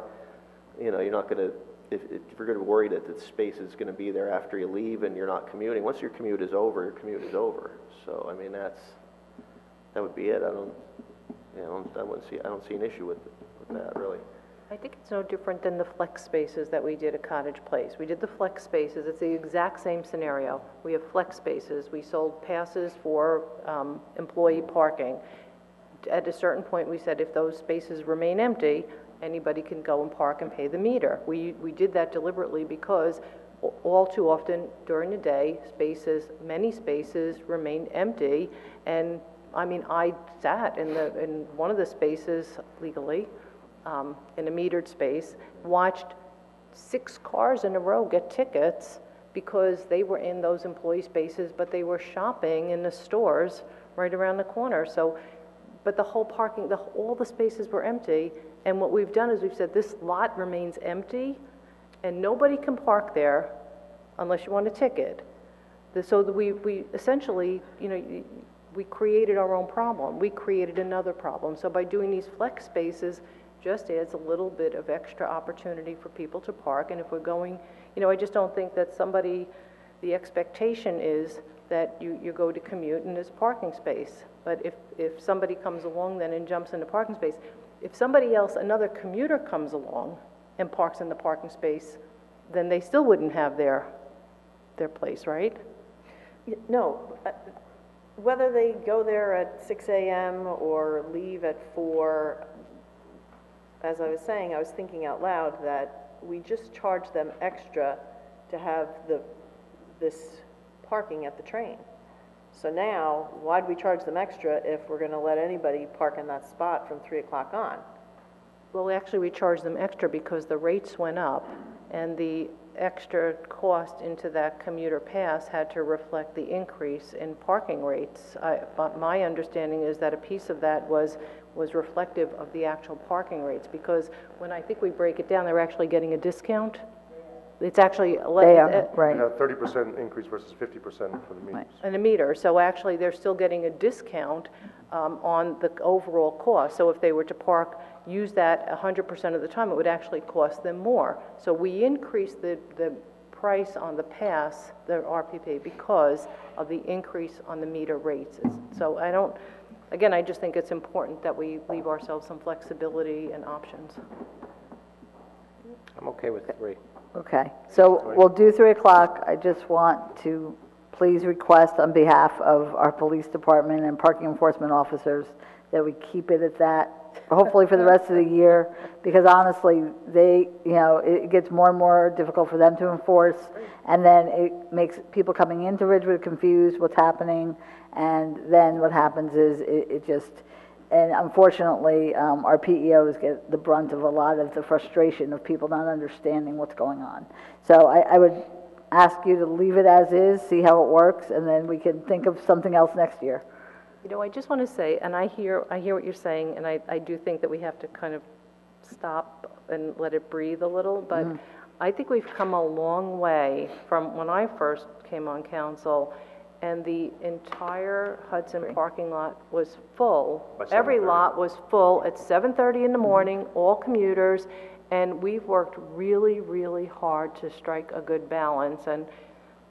you know, you're not going to. If you're going to worry that the space is going to be there after you leave and you're not commuting, once your commute is over, your commute is over. So I mean that would be it. I don't see an issue with that really. I think it's no different than the flex spaces that we did at Cottage Place. We did the flex spaces. It's the exact same scenario. We have flex spaces. We sold passes for employee parking. At a certain point, we said if those spaces remain empty, anybody can go and park and pay the meter. We did that deliberately because all too often during the day, many spaces remained empty. And I mean, I sat in one of the spaces legally, in a metered space, watched 6 cars in a row get tickets because they were in those employee spaces, but they were shopping in the stores right around the corner. So, but the whole parking, all the spaces were empty. And what we've done is we've said this lot remains empty and nobody can park there unless you want a ticket. So we essentially, you know, we created our own problem. We created another problem. So by doing these flex spaces, just adds a little bit of extra opportunity for people to park. And if we're going, you know, I just don't think that the expectation is that you go to commute and there's parking space. But if somebody comes along then and jumps in the parking space, if somebody else, another commuter comes along and parks in the parking space, then they still wouldn't have their place, right? No, whether they go there at 6 a.m. or leave at 4, as I was saying, I was thinking out loud that we just charge them extra to have this parking at the train. So now, why'd we charge them extra if we're going to let anybody park in that spot from 3 o'clock on? Well, actually, we charged them extra because the rates went up, and the extra cost into that commuter pass had to reflect the increase in parking rates. But my understanding is that a piece of that was reflective of the actual parking rates, because when I think we break it down, they're actually getting a discount. It's actually They are, right. 30% increase versus 50% for the meters. And a meter, so actually they're still getting a discount on the overall cost. So if they were to use that 100% of the time, it would actually cost them more. So we increased the price on the pass, the RPP, because of the increase on the meter rates. So I just think it's important that we leave ourselves some flexibility and options. I'm okay with 3. Okay, so we'll do 3 o'clock. I just want to please request on behalf of our police department and parking enforcement officers that we keep it at that, hopefully for the rest of the year, because honestly, it gets more and more difficult for them to enforce, and then it makes people coming into Ridgewood confused what's happening, and then what happens is and unfortunately, our PEOs get the brunt of a lot of the frustration of people not understanding what's going on. So I would ask you to leave it as is, see how it works, and then we can think of something else next year. You know, I just want to say, and I hear what you're saying, and I do think that we have to kind of stop and let it breathe a little, but I think we've come a long way from when I first came on council, and the entire Hudson parking lot was full. Every lot was full at 7:30 in the morning, all commuters, and we've worked really, really hard to strike a good balance, and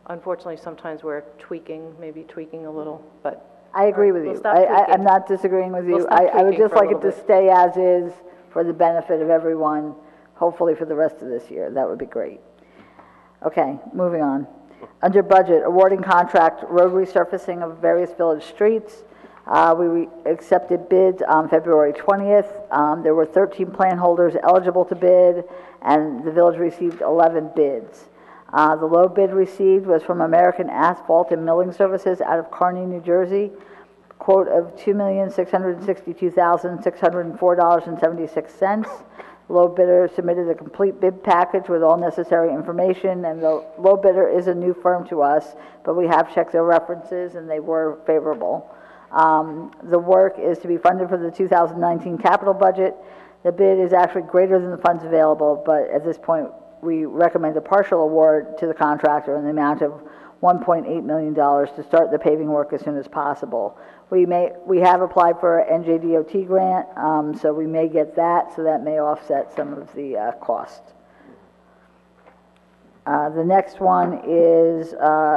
unfortunately, sometimes we're maybe tweaking a little, but... I agree with you. I'm not disagreeing with you. I would just like it to stay as is for the benefit of everyone, hopefully for the rest of this year. That would be great. Okay, moving on. Under budget, awarding contract road resurfacing of various village streets. We accepted bids on February 20th. There were 13 plan holders eligible to bid, and the village received 11 bids. The low bid received was from American Asphalt and Milling Services out of Kearney, New Jersey, quote of $2,662,604.76. Low bidder submitted a complete bid package with all necessary information, and the low bidder is a new firm to us, but we have checked their references and they were favorable. The work is to be funded for the 2019 capital budget. The bid is actually greater than the funds available, but at this point, we recommend a partial award to the contractor in the amount of $1.8 million to start the paving work as soon as possible. We have applied for an NJDOT grant, so we may get that, so that may offset some of the cost. The next one is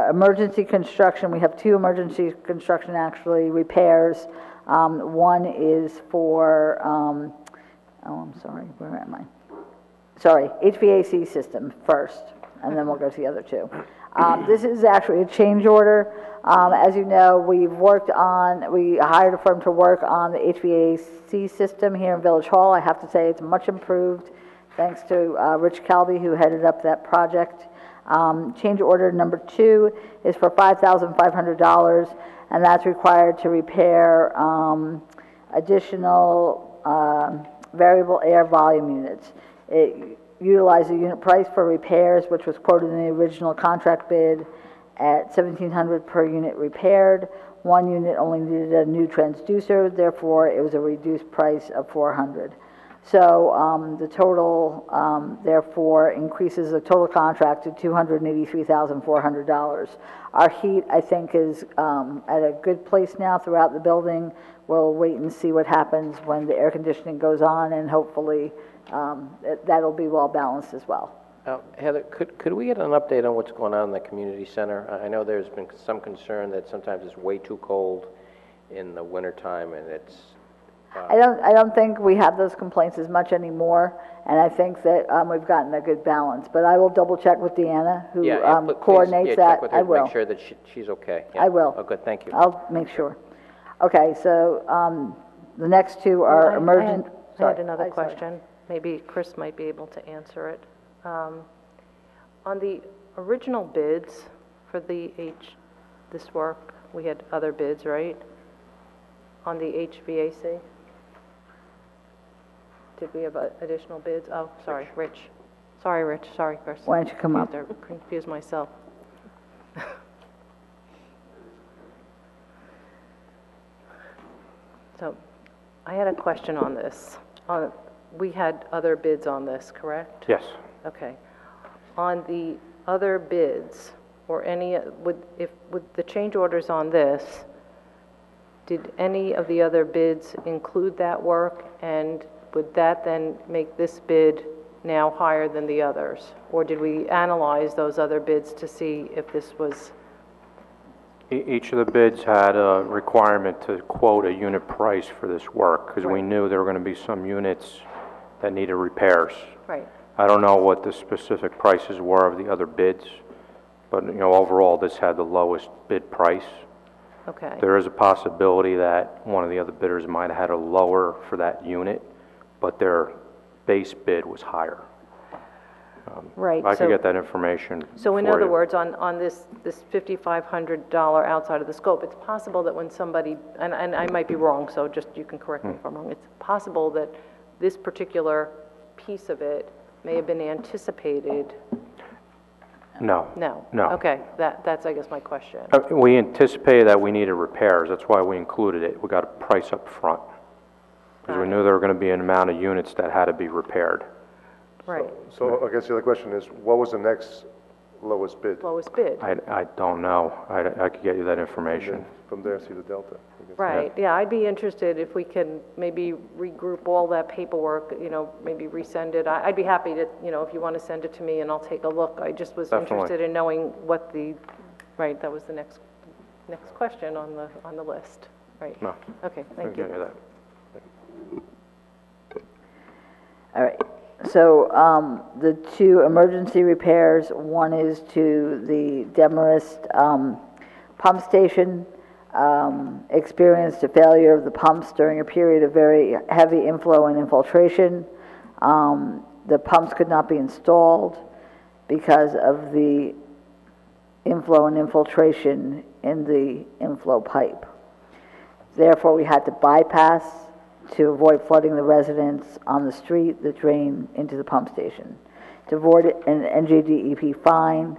emergency construction. We have two emergency construction, actually, repairs. One is for, oh, I'm sorry, where am I? Sorry, HVAC system first, and then we'll go to the other two. This is actually a change order. As you know, we hired a firm to work on the HVAC system here in Village Hall. I have to say it's much improved, thanks to Rich Calby, who headed up that project. Change order number 2 is for $5,500, and that's required to repair additional variable air volume units. It utilized a unit price for repairs, which was quoted in the original contract bid at $1,700 per unit repaired. One unit only needed a new transducer, therefore it was a reduced price of $400. So the total, therefore, increases the total contract to $283,400. Our heat, I think, is at a good place now throughout the building. We'll wait and see what happens when the air conditioning goes on, and hopefully that'll be well balanced as well. Heather, could we get an update on what's going on in the community center? I know there's been some concern that sometimes it's way too cold in the wintertime, and it's... I don't think we have those complaints as much anymore, and I think that we've gotten a good balance. But I will double check with Deanna, who coordinates that. Check with her I will. Make sure that she's okay. Yeah. I will. Oh, good, thank you. I'll make sure. Okay, so the next two are emergent. I had another question. Maybe Chris might be able to answer it. On the original bids for this work, we had other bids, right? On the HVAC? Did we have additional bids? Oh, sorry, Rich. Sorry, Rich. Sorry, Chris. Why don't you come up? I confused myself. So, I had a question on this. We had other bids on this, correct? Yes. Okay. On the other bids, or any, with the change orders on this, did any of the other bids include that work, and would that then make this bid now higher than the others? Or did we analyze those other bids to see if this was... Each of the bids had a requirement to quote a unit price for this work, because we knew there were going to be some units that needed repairs. Right. I don't know what the specific prices were of the other bids, but overall this had the lowest bid price. Okay. There is a possibility that one of the other bidders might have had a lower for that unit, but their base bid was higher. Right. I could get that information. So in other words, on this $5,500 outside of the scope, it's possible that when somebody, and I might be wrong, so just you can correct me if I'm wrong, it's possible that this particular piece of it may have been anticipated. No. No? No. Okay, that's, I guess, my question. We anticipated that we needed repairs. That's why we included it. We got a price up front, because we knew there were going to be an amount of units that had to be repaired. Right. So I guess the other question is, what was the next lowest bid? Lowest bid. I don't know. I could get you that information. From there, see the delta. I guess. Right, yeah, I'd be interested if we can maybe regroup all that paperwork, maybe resend it. I'd be happy to, if you want to send it to me and I'll take a look. I just was interested in knowing what right, that was the next question on the list, right? No. Okay, thank you. I can get you that. All right. So the two emergency repairs, one is to the Demarest pump station, experienced a failure of the pumps during a period of very heavy inflow and infiltration. The pumps could not be installed because of the inflow and infiltration in the inflow pipe. Therefore, we had to bypass to avoid flooding the residents on the street that drain into the pump station. To avoid an NJDEP fine,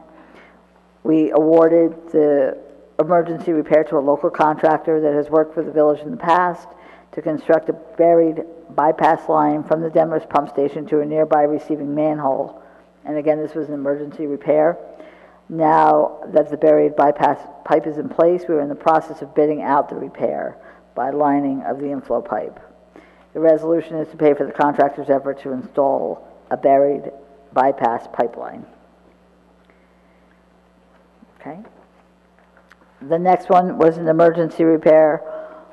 we awarded the emergency repair to a local contractor that has worked for the village in the past to construct a buried bypass line from the Demers pump station to a nearby receiving manhole. And again, this was an emergency repair. Now that the buried bypass pipe is in place, we are in the process of bidding out the repair by lining of the inflow pipe. The resolution is to pay for the contractor's effort to install a buried bypass pipeline. Okay. The next one was an emergency repair,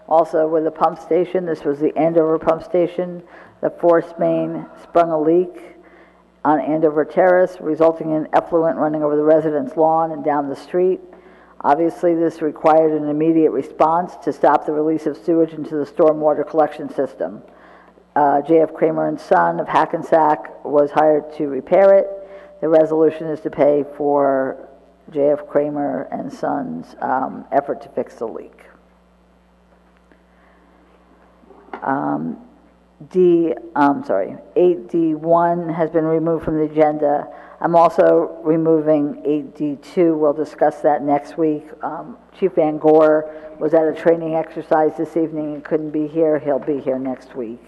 also with a pump station. This was the Andover pump station. The force main sprung a leak on Andover Terrace, resulting in effluent running over the residents' lawn and down the street. Obviously, this required an immediate response to stop the release of sewage into the stormwater collection system. J.F. Kramer and Son of Hackensack was hired to repair it. The resolution is to pay for J.F. Kramer and Son's effort to fix the leak. 8D1 has been removed from the agenda. I'm also removing 8D2. We'll discuss that next week. Chief Van Gore was at a training exercise this evening and couldn't be here. He'll be here next week.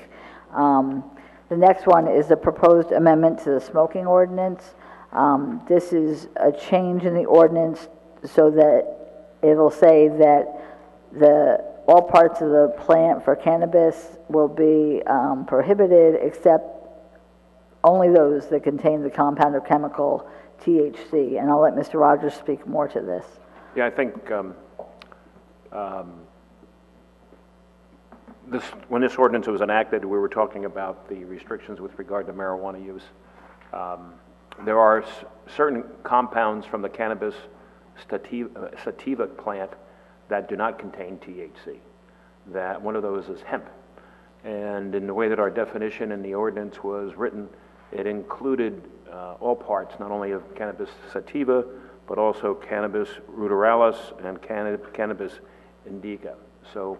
The next one is the proposed amendment to the smoking ordinance. This is a change in the ordinance so that it'll say that all parts of the plant for cannabis will be prohibited except only those that contain the compound or chemical THC. And I'll let Mr. Rogers speak more to this. Yeah, I think when this ordinance was enacted, we were talking about the restrictions with regard to marijuana use. There are certain compounds from the cannabis sativa plant that do not contain THC. That one of those is hemp. And in the way that our definition in the ordinance was written, it included all parts, not only of cannabis sativa, but also cannabis ruderalis and cannabis indica. So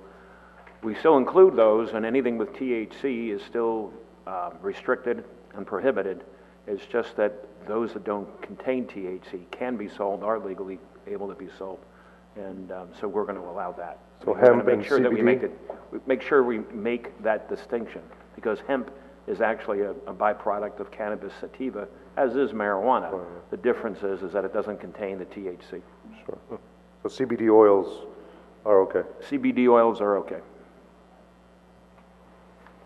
we still include those, and anything with THC is still restricted and prohibited. It's just that those that don't contain THC can be sold, are legally able to be sold. And so we're going to allow that. So we're going hemp to and make sure that we CBD? make sure we make that distinction, because hemp is actually a byproduct of cannabis sativa, as is marijuana. The difference is that it doesn't contain the THC. Sure. So CBD oils are okay? CBD oils are okay.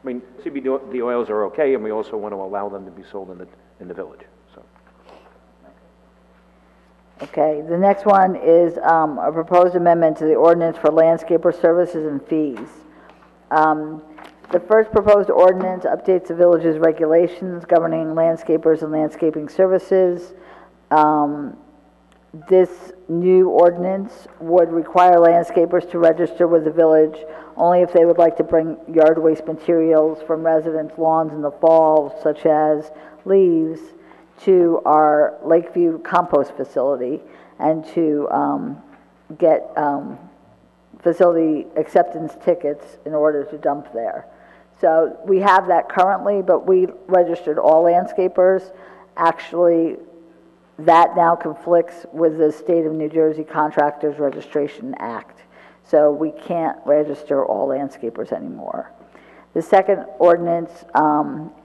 I mean, CBD oils are okay, and we also want to allow them to be sold in the village. So. Okay, the next one is a proposed amendment to the ordinance for landscaper services and fees. The first proposed ordinance updates the village's regulations governing landscapers and landscaping services. This new ordinance would require landscapers to register with the village only if they would like to bring yard waste materials from residents' lawns in the fall, such as leaves, to our Lakeview compost facility and to get facility acceptance tickets in order to dump there. So we have that currently, but we registered all landscapers. Actually, that now conflicts with the State of New Jersey Contractors Registration Act. So we can't register all landscapers anymore. The second ordinance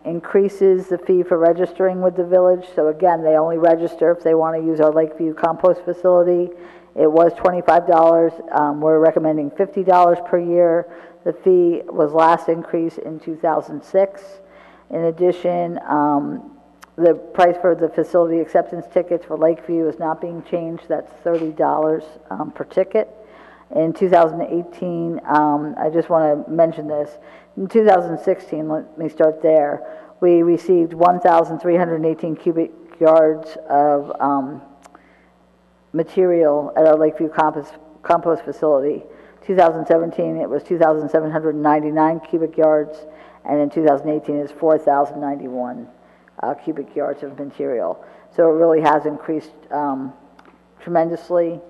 increases the fee for registering with the village. So again, they only register if they want to use our Lakeview compost facility. It was $25. We're recommending $50 per year. The fee was last increased in 2006. In addition, the price for the facility acceptance tickets for Lakeview is not being changed. That's $30 per ticket. In 2018, I just want to mention this. In 2016, let me start there, we received 1,318 cubic yards of material at our Lakeview compost facility. 2017, it was 2,799 cubic yards, and in 2018, it's 4,091 cubic yards of material. So it really has increased tremendously.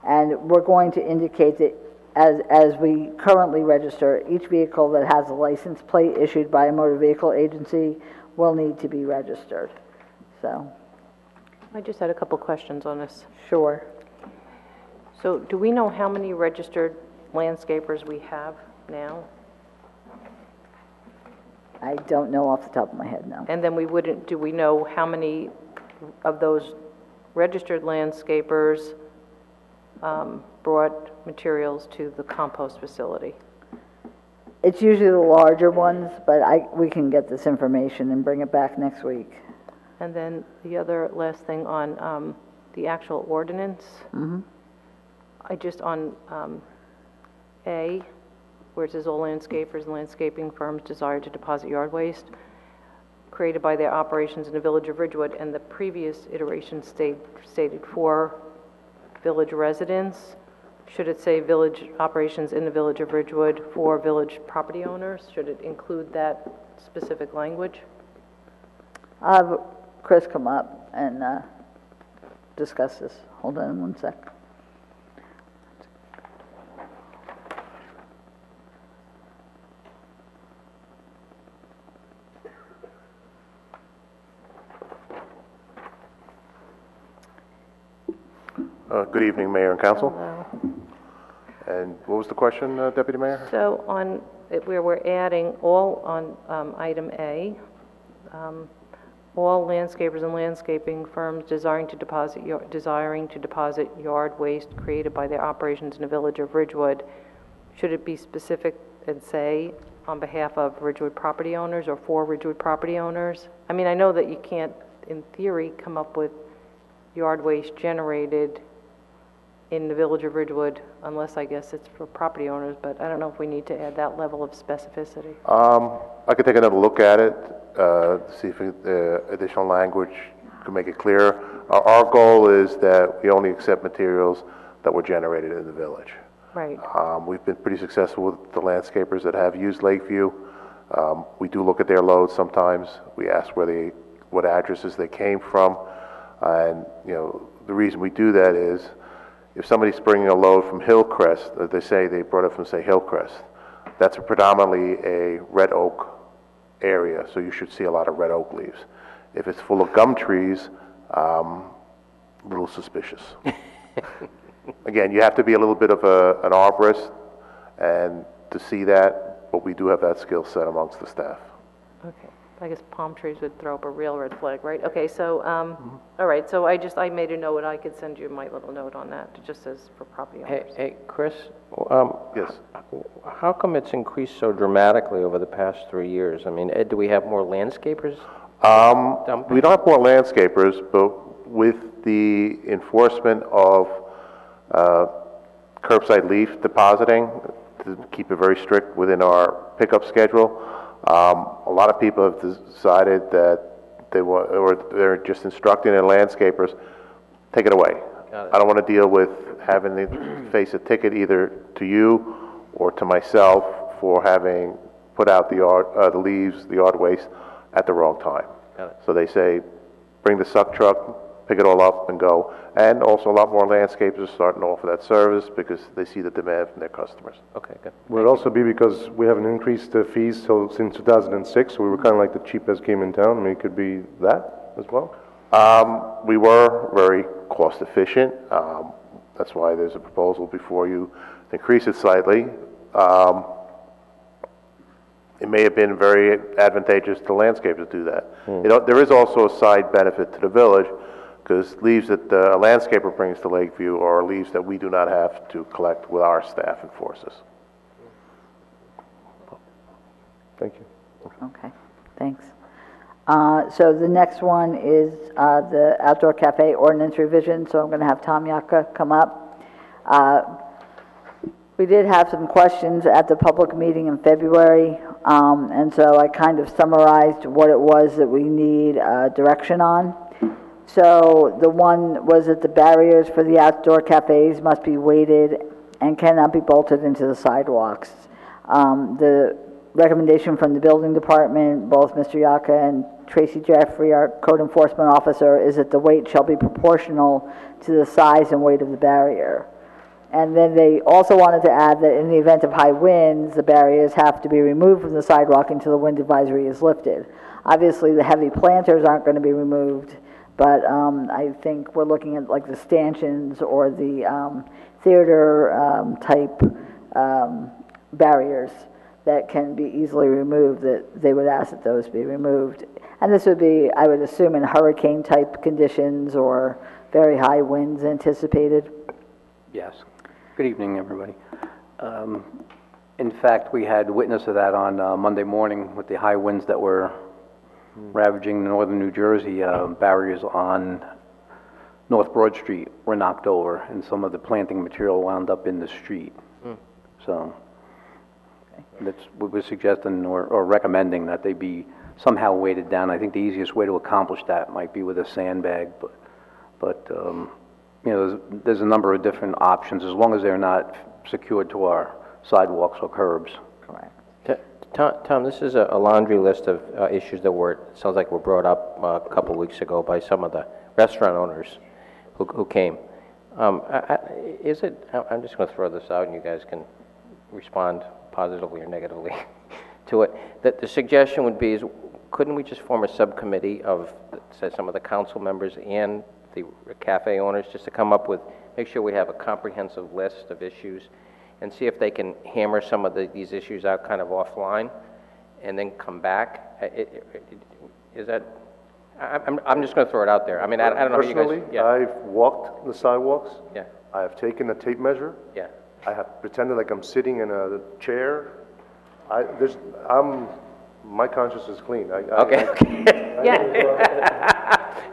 And we're going to indicate that as we currently register, each vehicle that has a license plate issued by a motor vehicle agency will need to be registered. So, I just had a couple questions on this. sure. So do we know how many registered landscapers we have now? I don't know off the top of my head, no. And then do we know how many of those registered landscapers brought materials to the compost facility? It's usually the larger ones, but we can get this information and bring it back next week. And then the other last thing on the actual ordinance. I just on A, where it says all landscapers and landscaping firms desire to deposit yard waste created by their operations in the village of Ridgewood, and the previous iteration stated for village residents. Should it say village operations in the village of Ridgewood for village property owners? Should it include that specific language? I'll have Chris come up and discuss this. Hold on one sec. Good evening, Mayor and Council. Hello. And what was the question, Deputy Mayor? So on, where we're adding all on item A, all landscapers and landscaping firms desiring to deposit yard waste created by their operations in the village of Ridgewood, should it be specific and say on behalf of Ridgewood property owners or for Ridgewood property owners? I mean, I know that you can't, in theory, come up with yard waste generated in the village of Ridgewood unless, I guess, it's for property owners, but I don't know if we need to add that level of specificity. I could take another look at it, to see if additional language can make it clearer. Our goal is that we only accept materials that were generated in the village. Right. We've been pretty successful with the landscapers that have used Lakeview. We do look at their loads sometimes. We ask what addresses they came from. And, you know, the reason we do that is if somebody's bringing a load from Hillcrest, they say they brought it from, say, Hillcrest, that's predominantly a red oak area, so you should see a lot of red oak leaves. If it's full of gum trees, a little suspicious. Again, you have to be a little bit of an arborist and to see that, but we do have that skill set amongst the staff. Okay. I guess palm trees would throw up a real red flag, right? Okay, so, all right, so I made a note, I could send you my little note on that, it just says for property owners. Hey, Chris? Yes. How come it's increased so dramatically over the past 3 years? I mean, Ed, do we have more landscapers? We don't have more landscapers, but with the enforcement of curbside leaf depositing, to keep it very strict within our pickup schedule, a lot of people have decided that they're just instructing their landscapers, take it away. I don't want to deal with having to face a ticket either to you or to myself for having put out the leaves, the yard waste at the wrong time. So they say, bring the suck truck, pick it all up and go. And also a lot more landscapers are starting to offer that service because they see the demand from their customers. Okay, good. Would it also be because we haven't increased the fees since 2006, so we were kind of like the cheapest game in town? I mean, it could be that as well? We were very cost efficient. That's why there's a proposal before you to increase it slightly. It may have been very advantageous to landscapers to do that. There is also a side benefit to the village, because leaves that a landscaper brings to Lakeview are leaves that we do not have to collect with our staff and forces. Thank you. Okay, thanks. So the next one is the outdoor cafe ordinance revision, so I'm going to have Tom Yaka come up. We did have some questions at the public meeting in February, and so I kind of summarized what it was that we need direction on. So the one was that the barriers for the outdoor cafes must be weighted and cannot be bolted into the sidewalks. The recommendation from the building department, both Mr. Yaka and Tracy Jeffrey, our code enforcement officer, is that the weight shall be proportional to the size and weight of the barrier. And then they also wanted to add that in the event of high winds, the barriers have to be removed from the sidewalk until the wind advisory is lifted. Obviously, the heavy planters aren't going to be removed, but I think we're looking at like the stanchions or the theater type barriers that can be easily removed, that they would ask that those be removed. And this would be, I would assume, in hurricane type conditions or very high winds anticipated. Yes. Good evening, everybody. In fact, we had witness of that on Monday morning with the high winds that were ravaging northern New Jersey. Barriers on North Broad Street were knocked over, and some of the planting material wound up in the street. So that's what we're suggesting or recommending, that they be somehow weighted down. I think the easiest way to accomplish that might be with a sandbag, but you know, there's a number of different options, as long as they're not secured to our sidewalks or curbs. Correct. Tom, this is a laundry list of issues that sounds like were brought up a couple weeks ago by some of the restaurant owners who came. I'm just going to throw this out, and you guys can respond positively or negatively to it. That the suggestion would be, couldn't we just form a subcommittee of, say, some of the council members and the cafe owners, just to come up with, make sure we have a comprehensive list of issues, and see if they can hammer some of these issues out kind of offline, and then come back? Is that, I'm just going to throw it out there. I mean, I don't know how you guys... Personally, I've walked the sidewalks. Yeah. I have taken a tape measure. Yeah. I have pretended like I'm sitting in a chair. My conscience is clean. Okay.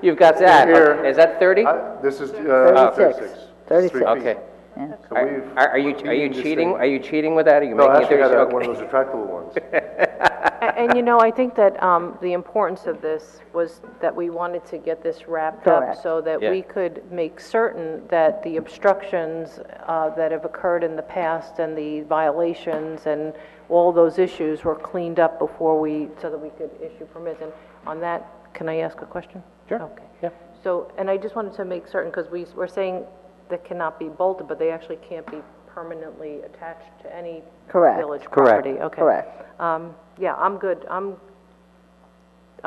You've got that. Here. Is that 30? This is 36. 36. Okay. Yeah. So Are you cheating? Are you cheating with that? Are you No, making I actually it 30? had one of those retractable ones. And you know, I think that the importance of this was that we wanted to get this wrapped up Correct. so that we could make certain that the obstructions that have occurred in the past and the violations and all those issues were cleaned up before so that we could issue permits. And on that, can I ask a question? Sure. Okay. Yeah. So, and I just wanted to make certain, because we're saying that cannot be bolted, but they actually can't be permanently attached to any Correct. village Correct. property. Okay. Correct. Yeah, I'm good. I'm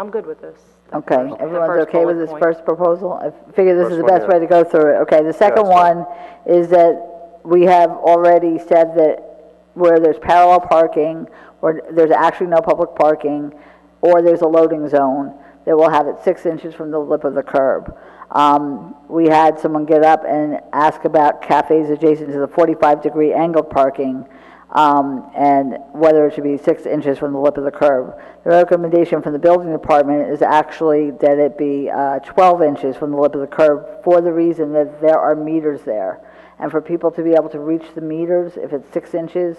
good with this. Okay, The everyone's first okay with bullet this point. first proposal? I figure this is the First one, best yeah. way to go through it. Okay, the second that's fine. one is that we have already said that where there's parallel parking, or there's actually no public parking, or there's a loading zone, that we'll have it 6 inches from the lip of the curb. We had someone get up and ask about cafes adjacent to the 45-degree angled parking, and whether it should be 6 inches from the lip of the curb. The recommendation from the building department is actually that it be 12 inches from the lip of the curb, for the reason that there are meters there. And for people to be able to reach the meters, if it's 6 inches,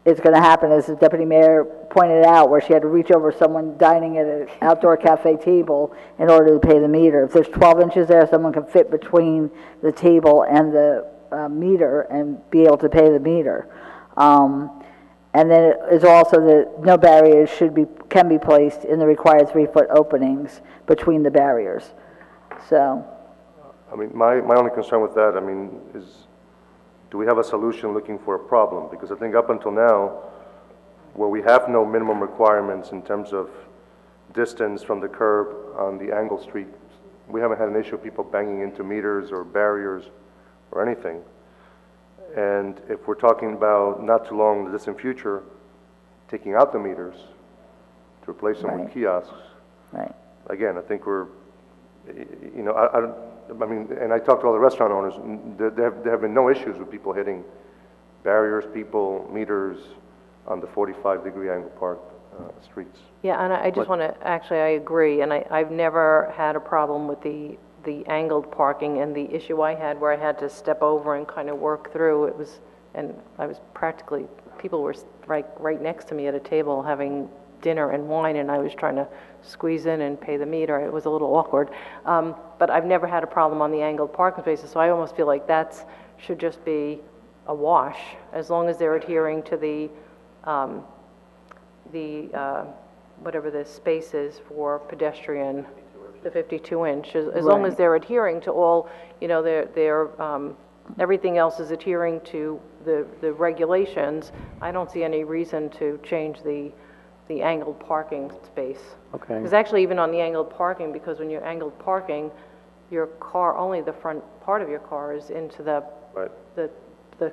it's going to happen, as the deputy mayor pointed out, where she had to reach over someone dining at an outdoor cafe table in order to pay the meter. If there's 12 inches there, someone can fit between the table and the meter and be able to pay the meter. And then it is also that no barriers can be placed in the required 3-foot openings between the barriers. So, I mean, my only concern with that, I mean, is do we have a solution looking for a problem? Because I think up until now, where we have no minimum requirements in terms of distance from the curb on the angle street, we haven't had an issue of people banging into meters or barriers or anything. And if we're talking about not too long in the distant future, taking out the meters to replace them with kiosks, right. again, I think we're, you know, I mean, and I talked to all the restaurant owners, there have been no issues with people hitting barriers, meters on the 45-degree angle park streets. Yeah, and I just want to, actually, I agree, and I've never had a problem with the angled parking, and the issue I had where I had to step over and kind of work through, and I was practically, people were right next to me at a table having dinner and wine, and I was trying to squeeze in and pay the meter. It was a little awkward. But I've never had a problem on the angled parking spaces, so I almost feel like that should just be a wash, as long as they're adhering to the whatever the space is for pedestrian, the 52 inch, as long as they're adhering to all, you know, their everything else is adhering to the regulations, I don't see any reason to change the angled parking space. Okay. Because actually, even on the angled parking, because when you're angled parking, your car, only the front part of your car is into the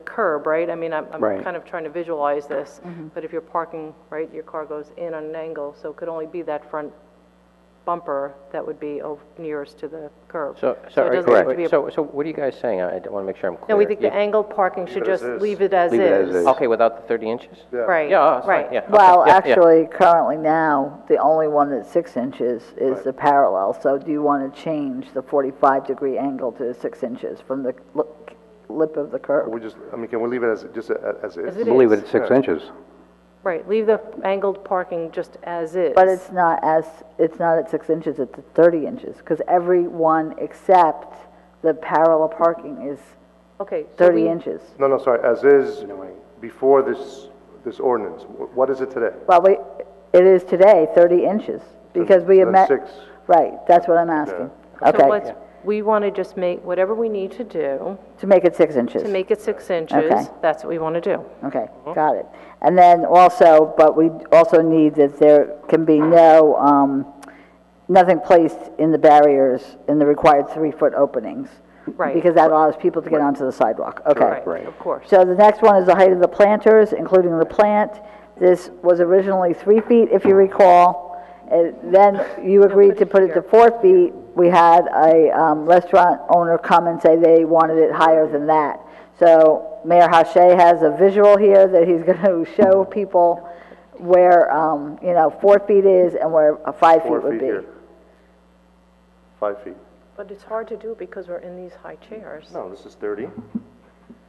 curb, right? I mean, I'm Right. kind of trying to visualize this, but if you're parking, right, your car goes in on an angle, so it could only be that front bumper that would be nearest to the curb. So, it doesn't have to be a- so what are you guys saying? I want to make sure I'm clear. No, we think You- the angled parking should it as just is. leave it as Leave it as is. is. Okay, without the 30 inches? Right, Yeah, that's fine, right. yeah. okay, Well, yeah, yeah. actually, currently now, the only one that's 6 inches is the parallel. So do you want to change the 45-degree angle to 6 inches from the lip of the curb? Can we leave it as, just as As is? it Believe is. it at 6 inches. Right, leave the angled parking just as is. But it's not at 6 inches, it's at 30 inches, because every one except the parallel parking is Okay, so 30 we- inches. No, sorry, as is before this ordinance. What is it today? Well, it is today 30 inches, because we So have that's met. 6. Right, that's what I'm asking. So Okay, we want to just make whatever we need to do to make it 6 inches. to make it 6 inches. Okay. That's what we want to do. Okay, got it. And then also, but we also need that there can be nothing placed in the barriers in the required 3-foot openings. Right. Because that allows people to get onto the sidewalk. Okay. Right, of course. So the next one is the height of the planters, including the plant. This was originally 3 feet, if you recall. Then you agreed to put it to 4 feet. We had a restaurant owner come and say they wanted it higher than that. So Mayor Hache has a visual here that he's going to show people where, 4 feet is and where 5 feet 4 would feet be. here. 5 feet. But it's hard to do because we're in these high chairs. No, this is 30.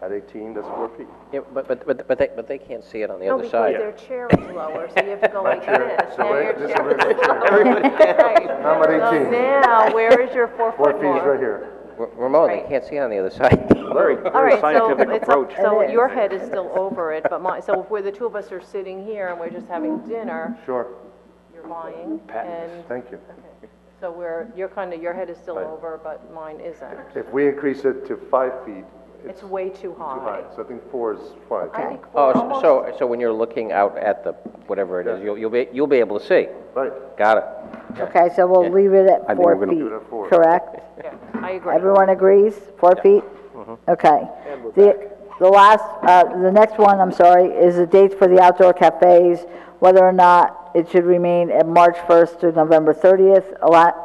At 18, that's 4 feet. Yeah, but they can't see it on the No, other because side. their chair is lower, so you have to go like this. So Now your this is chair where is my chair. Everybody can. Right. Now I'm at So 18. now, where is your 4 4 foot feet is mark? right here. Ramon, they Right. can't see it on the other side. Very, All very right, so scientific it's up, approach. so It is. your head is still over it, but so if we're the two of us are sitting here and we're just having dinner, Sure. you're lying, and, Thank you. okay. So your head is still over, but mine isn't. If we increase it to 5 feet, It's way too too high. high. So I think 4 is fine. I think we're Oh, almost, so when you're looking out at the, whatever it is, you'll be able to see. Right. Got it. Okay, so we'll leave it at I think 4 we're gonna feet, leave it at 4. correct? yeah, I agree. Everyone agrees, 4 feet? Okay. The next one, I'm sorry, is the dates for the outdoor cafes, whether or not it should remain at March 1st to November 30th.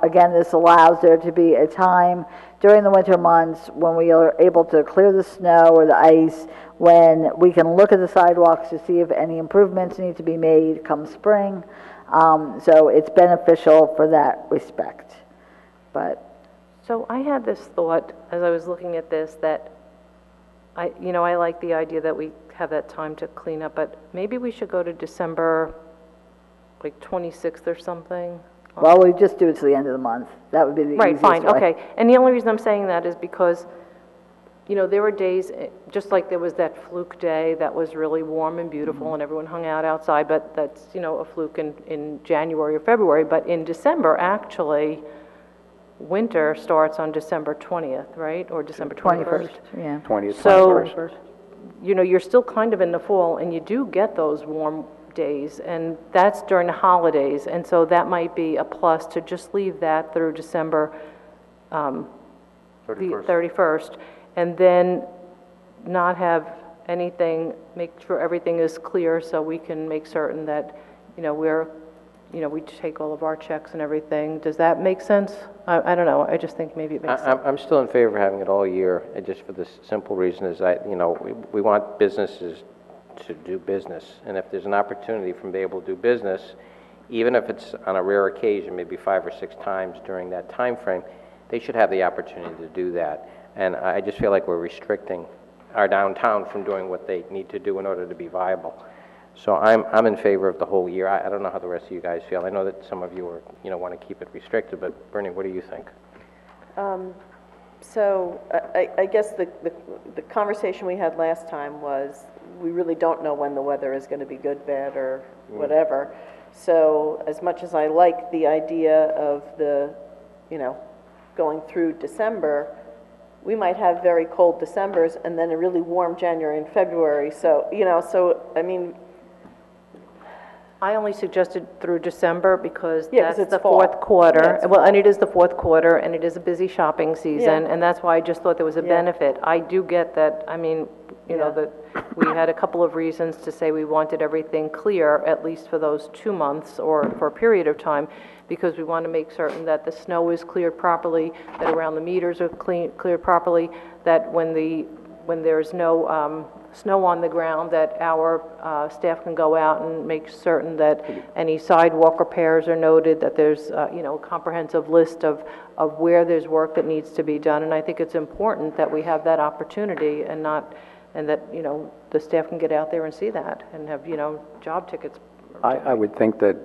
Again, this allows there to be a time during the winter months when we are able to clear the snow or the ice, when we can look at the sidewalks to see if any improvements need to be made come spring. So it's beneficial for that respect. But So I had this thought, as I was looking at this, that I like the idea that we have that time to clean up, but maybe we should go to December, like 26th or something. well, we just do it to the end of the month. That would be the Right, easiest fine, way. okay. And the only reason I'm saying that is because, there were days, just like there was that fluke day that was really warm and beautiful and everyone hung out outside, but that's, a fluke in January or February. But in December, actually, winter starts on December 20th, right? Or December 21st. 21st, yeah. 20th, So- 21st. You're still kind of in the fall, and you do get those warm days, and that's during the holidays, and so that might be a plus to just leave that through December the 31st, and then not have anything, make sure everything is clear so we can make certain that, we take all of our checks and everything. Does that make sense? I don't know, I just think maybe it makes sense. I'm still in favor of having it all year, and just for this simple reason is we want businesses to do business. And if there's an opportunity for them to be able to do business, even if it's on a rare occasion, maybe 5 or 6 times during that time frame, they should have the opportunity to do that. And I just feel like we're restricting our downtown from doing what they need to do in order to be viable. So I'm in favor of the whole year. I don't know how the rest of you guys feel. I know that some of you are, want to keep it restricted, but Bernie, what do you think? So I guess the conversation we had last time was, we really don't know when the weather is going to be good, bad, or whatever. So as much as I like the idea of going through December, we might have very cold Decembers and then a really warm January and February, so, you know, so, I mean, I only suggested through December because Yeah, 'cause that's it's the fall. fourth quarter. Yeah, it's Well, and fall. it is the fourth quarter, and it is a busy shopping season, Yeah. and that's why I just thought there was a Yeah. benefit. I do get that, I mean, you know, Yeah. that we had a couple of reasons to say we wanted everything clear, at least for those 2 months or for a period of time, because we want to make certain that the snow is cleared properly, that around the meters are cleared properly, that when there's no snow on the ground, that our staff can go out and make certain that any sidewalk repairs are noted, that there's, you know, a comprehensive list of where there's work that needs to be done. And I think it's important that we have that opportunity and that, you know, the staff can get out there and see that and have, you know, job tickets. I would think that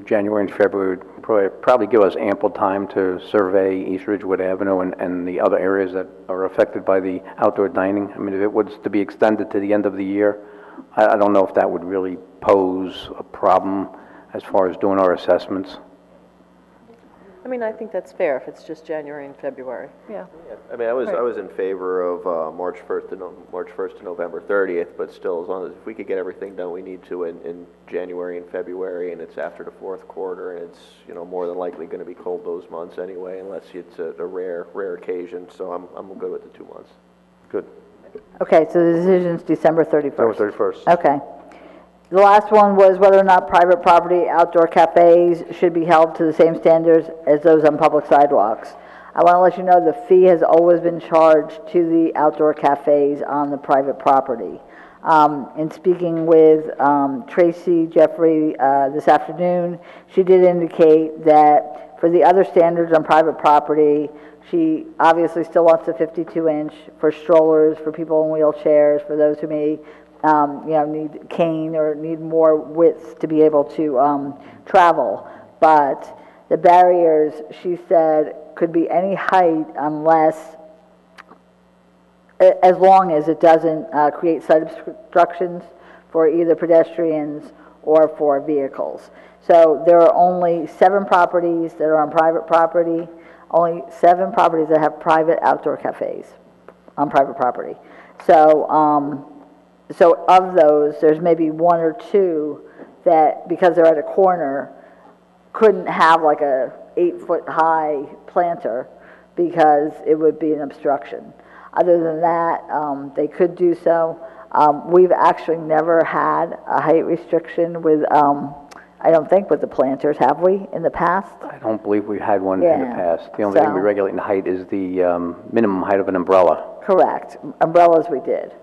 January and February would probably give us ample time to survey East Ridgewood Avenue and the other areas that are affected by the outdoor dining. I mean, if it was to be extended to the end of the year, I don't know if that would really pose a problem as far as doing our assessments. I mean, I think that's fair if it's just January and February. Yeah. I mean, I was in favor of March 1st to November 30th, but still, as long as if we could get everything done we need to in January and February, and it's after the fourth quarter, and it's, you know, more than likely going to be cold those months anyway, unless it's a rare occasion. So I'm good with the 2 months. Good. Okay, so the decision's December 31st. December 31st. Okay. The last one was whether or not private property outdoor cafes should be held to the same standards as those on public sidewalks. I want to let you know the fee has always been charged to the outdoor cafes on the private property. In speaking with Tracy Jeffrey this afternoon, she did indicate that for the other standards on private property, she obviously still wants the 52-inch for strollers, for people in wheelchairs, for those who may you know, need cane or need more width to be able to travel. But the barriers, she said, could be any height unless, as long as it doesn't create site obstructions for either pedestrians or for vehicles. So there are only 7 properties that are on private property, only 7 properties that have private outdoor cafes on private property. So, so of those, there's maybe 1 or 2 that, because they're at a corner, couldn't have like a 8-foot-high planter because it would be an obstruction. Other than that, they could do so. We've actually never had a height restriction with, I don't think with the planters, have we, in the past? I don't believe we've had one in the Yeah. past. The only thing we So- regulate in height is the minimum height of an umbrella. Correct. Umbrellas we did.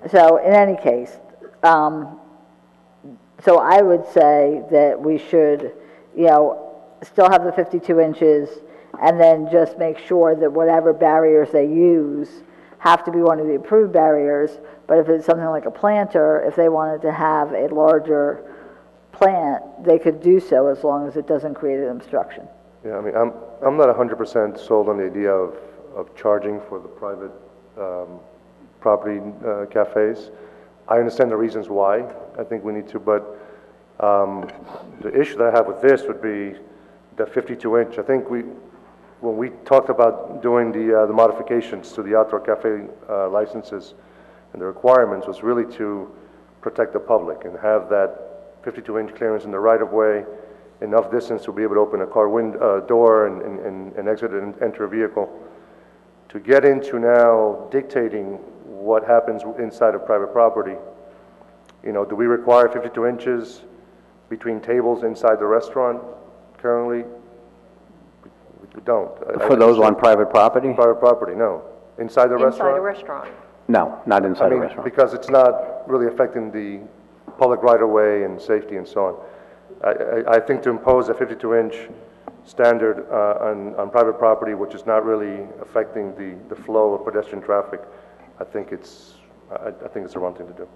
So in any case, so I would say that we should, you know, still have the 52 inches and then just make sure that whatever barriers they use have to be one of the approved barriers. But if it's something like a planter, if they wanted to have a larger plant, they could do so as long as it doesn't create an obstruction. Yeah, I mean, I'm not 100% sold on the idea of charging for the private property cafes. I understand the reasons why. I think we need to, but the issue that I have with this would be the 52-inch. I think when we talked about doing the modifications to the outdoor cafe licenses and the requirements, was really to protect the public and have that 52-inch clearance in the right-of-way, enough distance to be able to open a car door and exit and enter a vehicle. To get into now dictating what happens inside of private property, you know, do we require 52 inches between tables inside the restaurant currently? We don't. For those on private property? Private property, no. Inside the restaurant? Inside a restaurant. No, not inside I mean, a restaurant. because it's not really affecting the public right-of-way and safety and so on. I think to impose a 52-inch standard on private property, which is not really affecting the flow of pedestrian traffic, I think it's the wrong thing to do.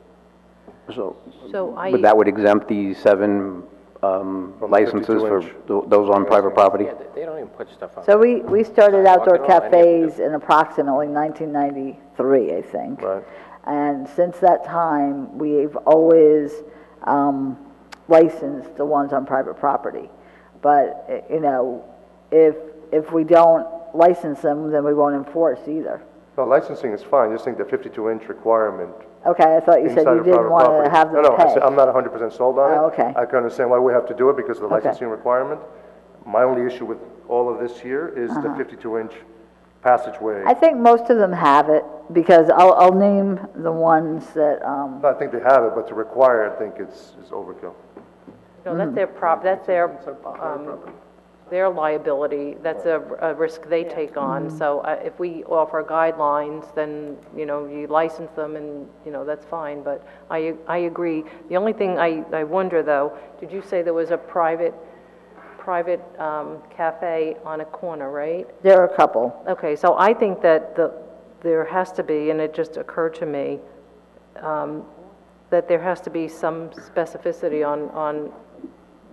So So that would exempt the 7 licenses for 52-inch. those on private property? Yeah, they don't even put stuff up. So we started outdoor Walk it on, any of cafes in approximately 1993, I think. Right. And since that time, we've always licensed the ones on private property. But, you know, if we don't license them, then we won't enforce either. No, licensing is fine, just think the 52-inch requirement Okay, I thought you said inside you of didn't private want to property. have them No, I pay. said, I'm not 100% sold on it. Oh, okay. I can understand why we have to do it because of the Okay. licensing requirement. My only issue with all of this here is the 52-inch passageway. I think most of them have it, because I'll name the ones that, I think they have it, but to require, it, I think is overkill. No, that's their liability, that's a risk they take on. So if we offer guidelines, then, you know, you license them and, you know, that's fine, but I agree. The only thing I wonder though, did you say there was a private cafe on a corner, right? there are a couple. Okay, so I think that there has to be, and it just occurred to me, that there has to be some specificity on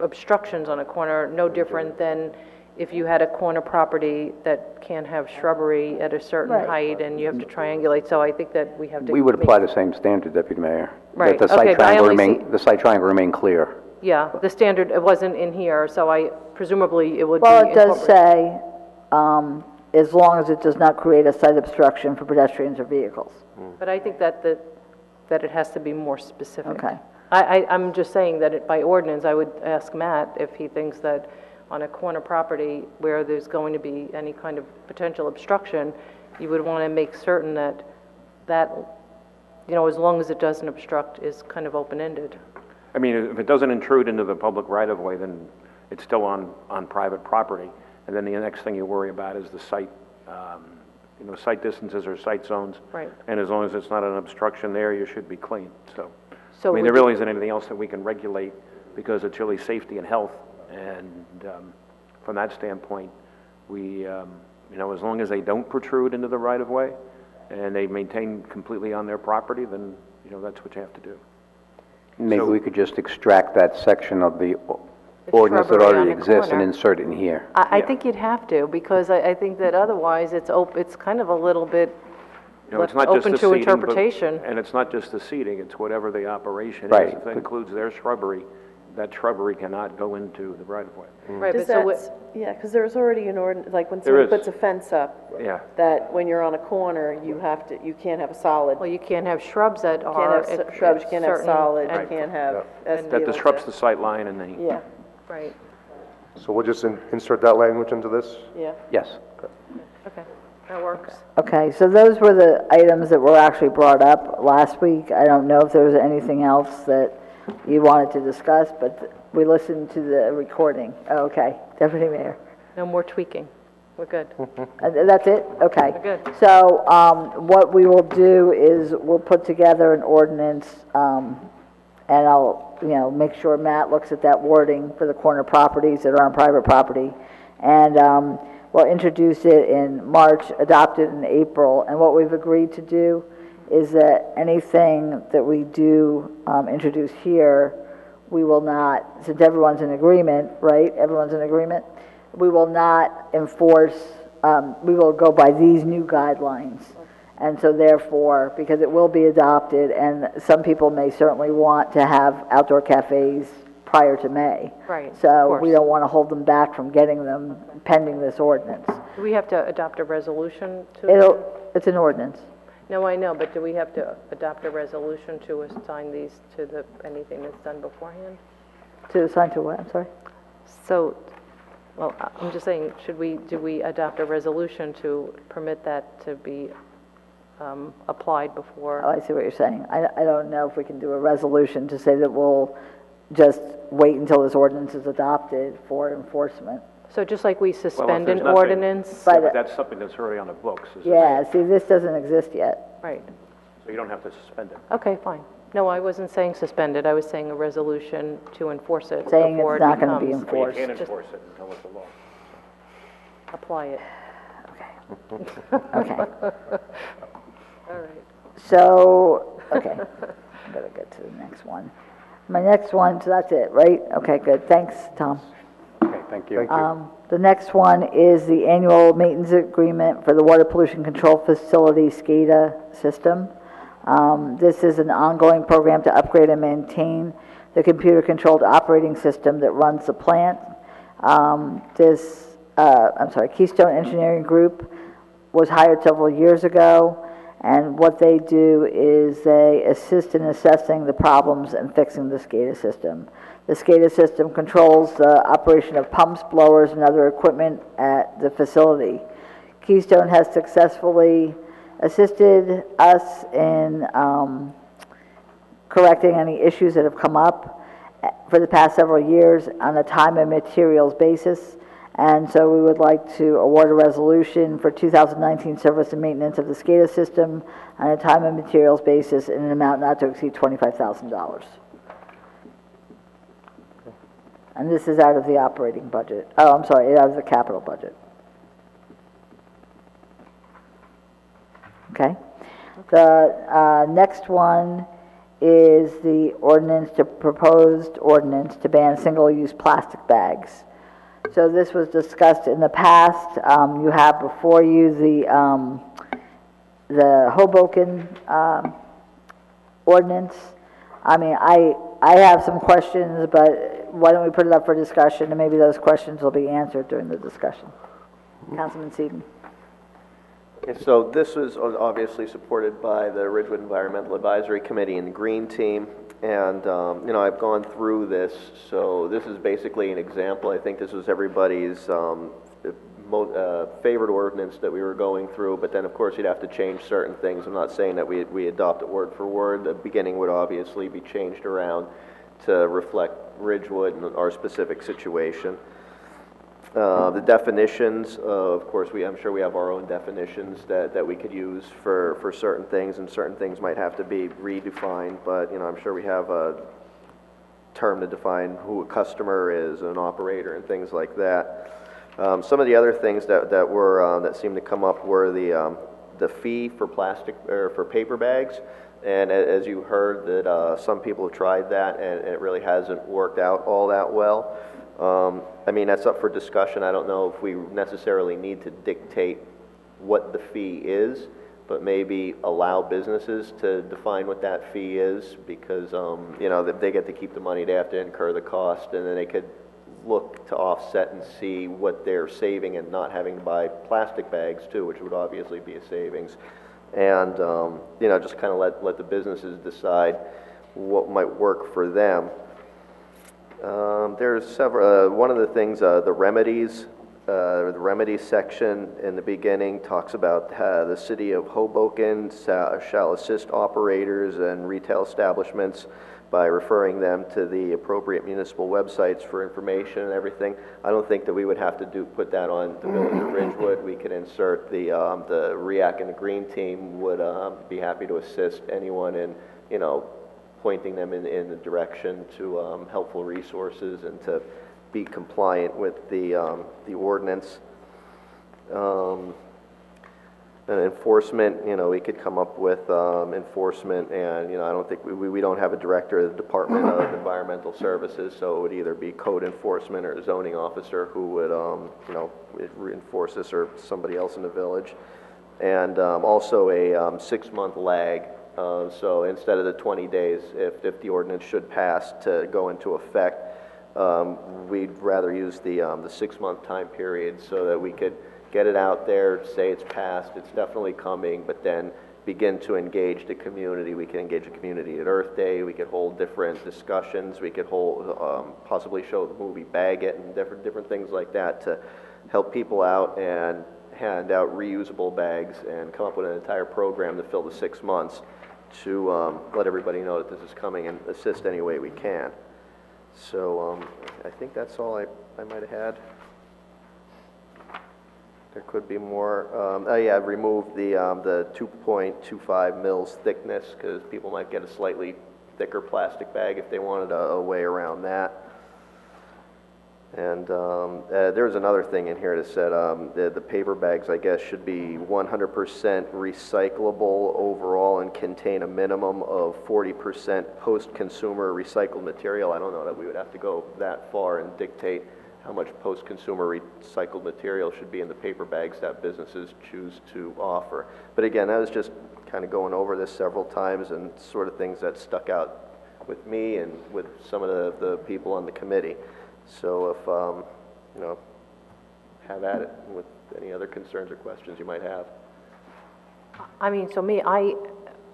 obstructions on a corner, no different than if you had a corner property that can't have shrubbery at a certain Right. height and you have to triangulate, so I think that we have to. We would apply the same standard, Deputy Mayor. Right, That the okay, site but I triangle only remain, the site triangle remain clear. Yeah, the standard, it wasn't in here, so presumably it would be Well, it does incorporated. say, as long as it does not create a site obstruction for pedestrians or vehicles. But I think that it has to be more specific. Okay. I'm just saying that by ordinance, I would ask Matt if he thinks that on a corner property where there's going to be any kind of potential obstruction, you would want to make certain that, you know, as long as it doesn't obstruct, is kind of open-ended. I mean, if it doesn't intrude into the public right-of-way, then it's still on private property. And then the next thing you worry about is the site, you know, site distances or site zones. Right. And as long as it's not an obstruction there, you should be clean, so. So I mean, would there you- really isn't anything else that we can regulate because it's really safety and health. And from that standpoint, we, you know, as long as they don't protrude into the right-of-way and they maintain completely on their property, then, you know, that's what you have to do. Maybe So- we could just extract that section of the ordinance that shrubbery already on the exists and corner. insert it in here. I think you'd have to, because I think that otherwise it's kind of a little bit You know, it's left not just open the to seating, but- interpretation. And it's not just the seating, it's whatever the operation is. Right. If that includes their shrubbery, that shrubbery cannot go into the right-of-way. Right, Does but so that, yeah, because there's already an ordinance, like when There somebody is. puts a fence up, Yeah. that when you're on a corner, you can't have a solid, well, you can't have shrubs that can't are have at shrubs, you can't have certain- solid, you and- can't have SB That like disrupts that. the sight line and the, Yeah, Right, So we'll just insert that language into this? yeah. Yes. okay, that works. Okay, so those were the items that were actually brought up last week. I don't know if there was anything else that you wanted to discuss, but we listened to the recording. Oh, okay, Deputy Mayor. No more tweaking, we're good. That's it? Okay. We're good. So, what we will do is we'll put together an ordinance, and I'll, you know, make sure Matt looks at that wording for the corner properties that are on private property. And, we'll introduce it in March, adopt it in April. And what we've agreed to do is that anything that we do, introduce here, we will not, since everyone's in agreement, right? Everyone's in agreement? We will not enforce, we will go by these new guidelines. And so therefore, because it will be adopted, and some people may certainly want to have outdoor cafes prior to May. Right, of So course. we don't want to hold them back from getting them pending this ordinance. Do we have to adopt a resolution to? It's an ordinance. No, I know, but do we have to adopt a resolution to assign these to anything that's done beforehand? To assign to what, I'm sorry? So, well, I'm just saying, do we adopt a resolution to permit that to be applied before? Oh, I see what you're saying. I don't know if we can do a resolution to say that we'll just wait until this ordinance is adopted for enforcement. So just like we well, if suspend there's an nothing- ordinance? Yeah, But- but that's something that's already on the books. is it? Yeah, see, this doesn't exist yet. Right, So you don't have to suspend it. okay, fine. No, I wasn't saying suspended, I was saying a resolution to enforce it Saying before it's it not gonna be becomes- But you enforced. can't Just- enforce it until it's a law. Apply it. Okay. All right. So, okay, I'm gonna get to the next one. My next one, so that's it, right? Okay, good, thanks, Tom. Okay, thank you. The next one is the annual maintenance agreement for the Water Pollution Control Facility SCADA system. This is an ongoing program to upgrade and maintain the computer-controlled operating system that runs the plant. Keystone Engineering Group was hired several years ago, and what they do is they assist in assessing the problems and fixing the SCADA system. The SCADA system controls the operation of pumps, blowers, and other equipment at the facility. Keystone has successfully assisted us in correcting any issues that have come up for the past several years on a time and materials basis. And so we would like to award a resolution for 2019 service and maintenance of the SCADA system on a time and materials basis in an amount not to exceed $25,000. And this is out of the operating budget. Oh, I'm sorry, out of the capital budget. Okay. The next one is the proposed ordinance to ban single-use plastic bags. So this was discussed in the past. You have before you the Hoboken ordinance. I mean, I have some questions, but why don't we put it up for discussion, and maybe those questions will be answered during the discussion. Councilman Seaton. So this was obviously supported by the Ridgewood Environmental Advisory Committee and the Green Team, and you know, I've gone through this, so this is basically an example. I think this was everybody's favorite ordinance that we were going through, but then of course you'd have to change certain things. I'm not saying that we adopt it word for word. The beginning would obviously be changed around to reflect Ridgewood and our specific situation. The definitions, of course, I'm sure we have our own definitions that we could use for certain things, and certain things might have to be redefined, but you know, I'm sure we have a term to define who a customer is, an operator, and things like that. Some of the other things that seemed to come up were the fee for plastic or for paper bags, and as you heard that some people have tried that and it really hasn't worked out all that well. I mean, that's up for discussion. I don't know if we necessarily need to dictate what the fee is, but maybe allow businesses to define what that fee is, because you know, they get to keep the money, they have to incur the cost, and then they could look to offset and see what they're saving and not having to buy plastic bags too, which would obviously be a savings. And you know, just kind of let the businesses decide what might work for them. There's several, one of the things, the remedies section in the beginning talks about the city of Hoboken shall assist operators and retail establishments by referring them to the appropriate municipal websites for information and everything. I don't think that we would have to put that on the Village of Ridgewood. We could insert the REAC and the Green Team would be happy to assist anyone in, you know, pointing them in the direction to helpful resources and to be compliant with the ordinance. And enforcement, you know, we could come up with enforcement, and you know, I don't think we don't have a director of the Department of Environmental Services, so it would either be code enforcement or a zoning officer who would you know, enforce this, or somebody else in the village. And also a 6-month lag. So instead of the 20 days, if the ordinance should pass to go into effect, we'd rather use the 6-month time period so that we could get it out there, say it's passed, it's definitely coming, but then begin to engage the community. We can engage the community at Earth Day, we could hold different discussions, we could hold, possibly show the movie Bag It and different things like that to help people out and hand out reusable bags and come up with an entire program to fill the 6 months to let everybody know that this is coming and assist any way we can. So I think that's all I might have had. There could be more. Oh yeah, I've removed the 2.25 mils thickness, because people might get a slightly thicker plastic bag if they wanted a way around that. And there's another thing in here that said the paper bags, I guess, should be 100% recyclable overall and contain a minimum of 40% post-consumer recycled material. I don't know that we would have to go that far and dictate how much post-consumer recycled material should be in the paper bags that businesses choose to offer. But again, I was just kind of going over this several times, and sort of things that stuck out with me and with some of the people on the committee. So if, you know, have at it with any other concerns or questions you might have. I mean, so me, I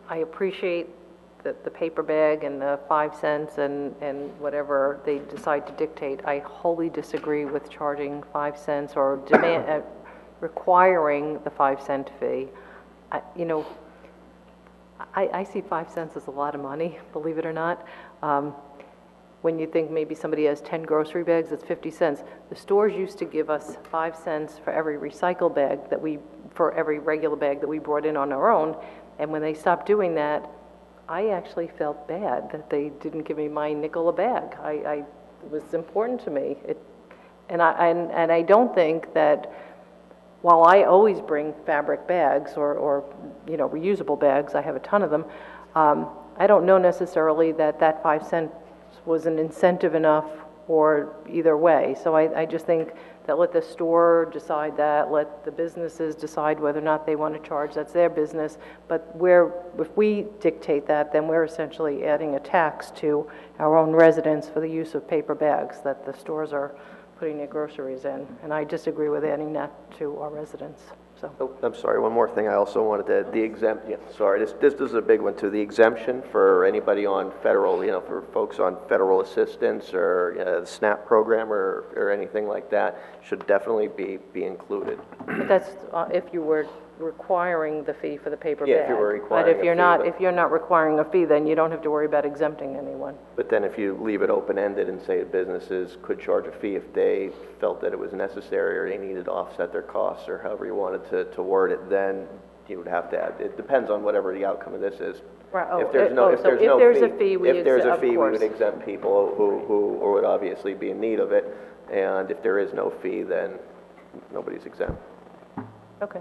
appreciate the paper bag and the 5 cents and whatever they decide to dictate. I wholly disagree with charging 5 cents or requiring the 5-cent fee. You know, I see 5 cents as a lot of money, believe it or not. When you think maybe somebody has 10 grocery bags, it's 50 cents. The stores used to give us 5 cents for every recycle bag for every regular bag that we brought in on our own. And when they stopped doing that, I actually felt bad that they didn't give me my nickel a bag. It was important to me. And I don't think that, while I always bring fabric bags or you know, reusable bags, I have a ton of them, I don't know necessarily that 5 cents was an incentive enough or either way. So I just think that let the store decide that, let the businesses decide whether or not they want to charge, that's their business. But if we dictate that, then we're essentially adding a tax to our own residents for the use of paper bags that the stores are putting their groceries in. And I disagree with adding that to our residents. So. Oh, I'm sorry, one more thing I also wanted to, this is a big one too, the exemption for anybody on federal, you know, for folks on federal assistance or the SNAP program or anything like that should definitely be included. But that's if you were requiring the fee for the paper Yeah, bag. if you were requiring But if you're a fee, if you're not requiring a fee, then you don't have to worry about exempting anyone. But then if you leave it open-ended and say businesses could charge a fee if they felt that it was necessary or they needed to offset their costs or however you wanted to word it, then you would have to add, it depends on whatever the outcome of this is. Right. If there's a fee, we course. would exempt people who would obviously be in need of it. And if there is no fee, then nobody's exempt. Okay.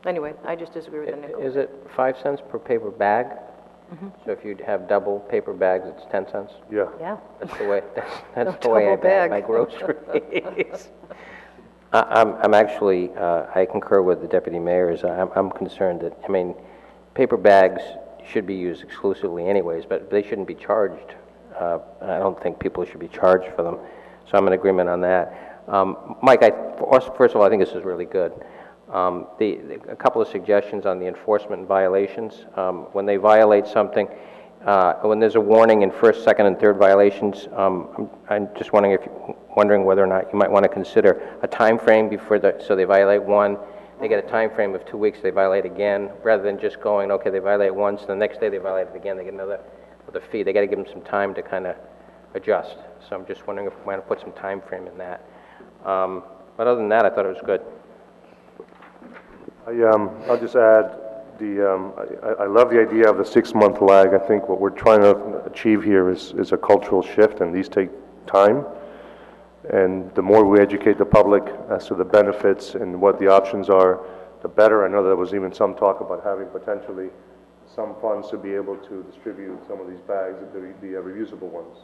Anyway, I just disagree with the nickel. Is it 5 cents per paper bag? Mm-hmm. So if you'd have double paper bags, it's 10 cents? Yeah. Yeah. That's the way, that's the way I buy my groceries. I'm actually, I concur with the deputy mayor. I'm concerned that, I mean, paper bags should be used exclusively anyways, but they shouldn't be charged. I don't think people should be charged for them. So I'm in agreement on that. Mike, first of all, I think this is really good. A couple of suggestions on the enforcement violations. When they violate something, when there's a warning in first, second, and third violations, I'm just wondering whether or not you might want to consider a time frame so they violate one, they get a time frame of 2 weeks, they violate again, rather than just going, okay, they violate once, the next day they violate it again, they get another fee. They got to give them some time to kind of adjust. So I'm just wondering if we want to put some time frame in that. But other than that, I thought it was good. I'll just add, I love the idea of the 6-month lag. I think what we're trying to achieve here is a cultural shift, and these take time. And the more we educate the public as to the benefits and what the options are, the better. I know there was even some talk about having potentially some funds to be able to distribute some of these bags, the reusable ones,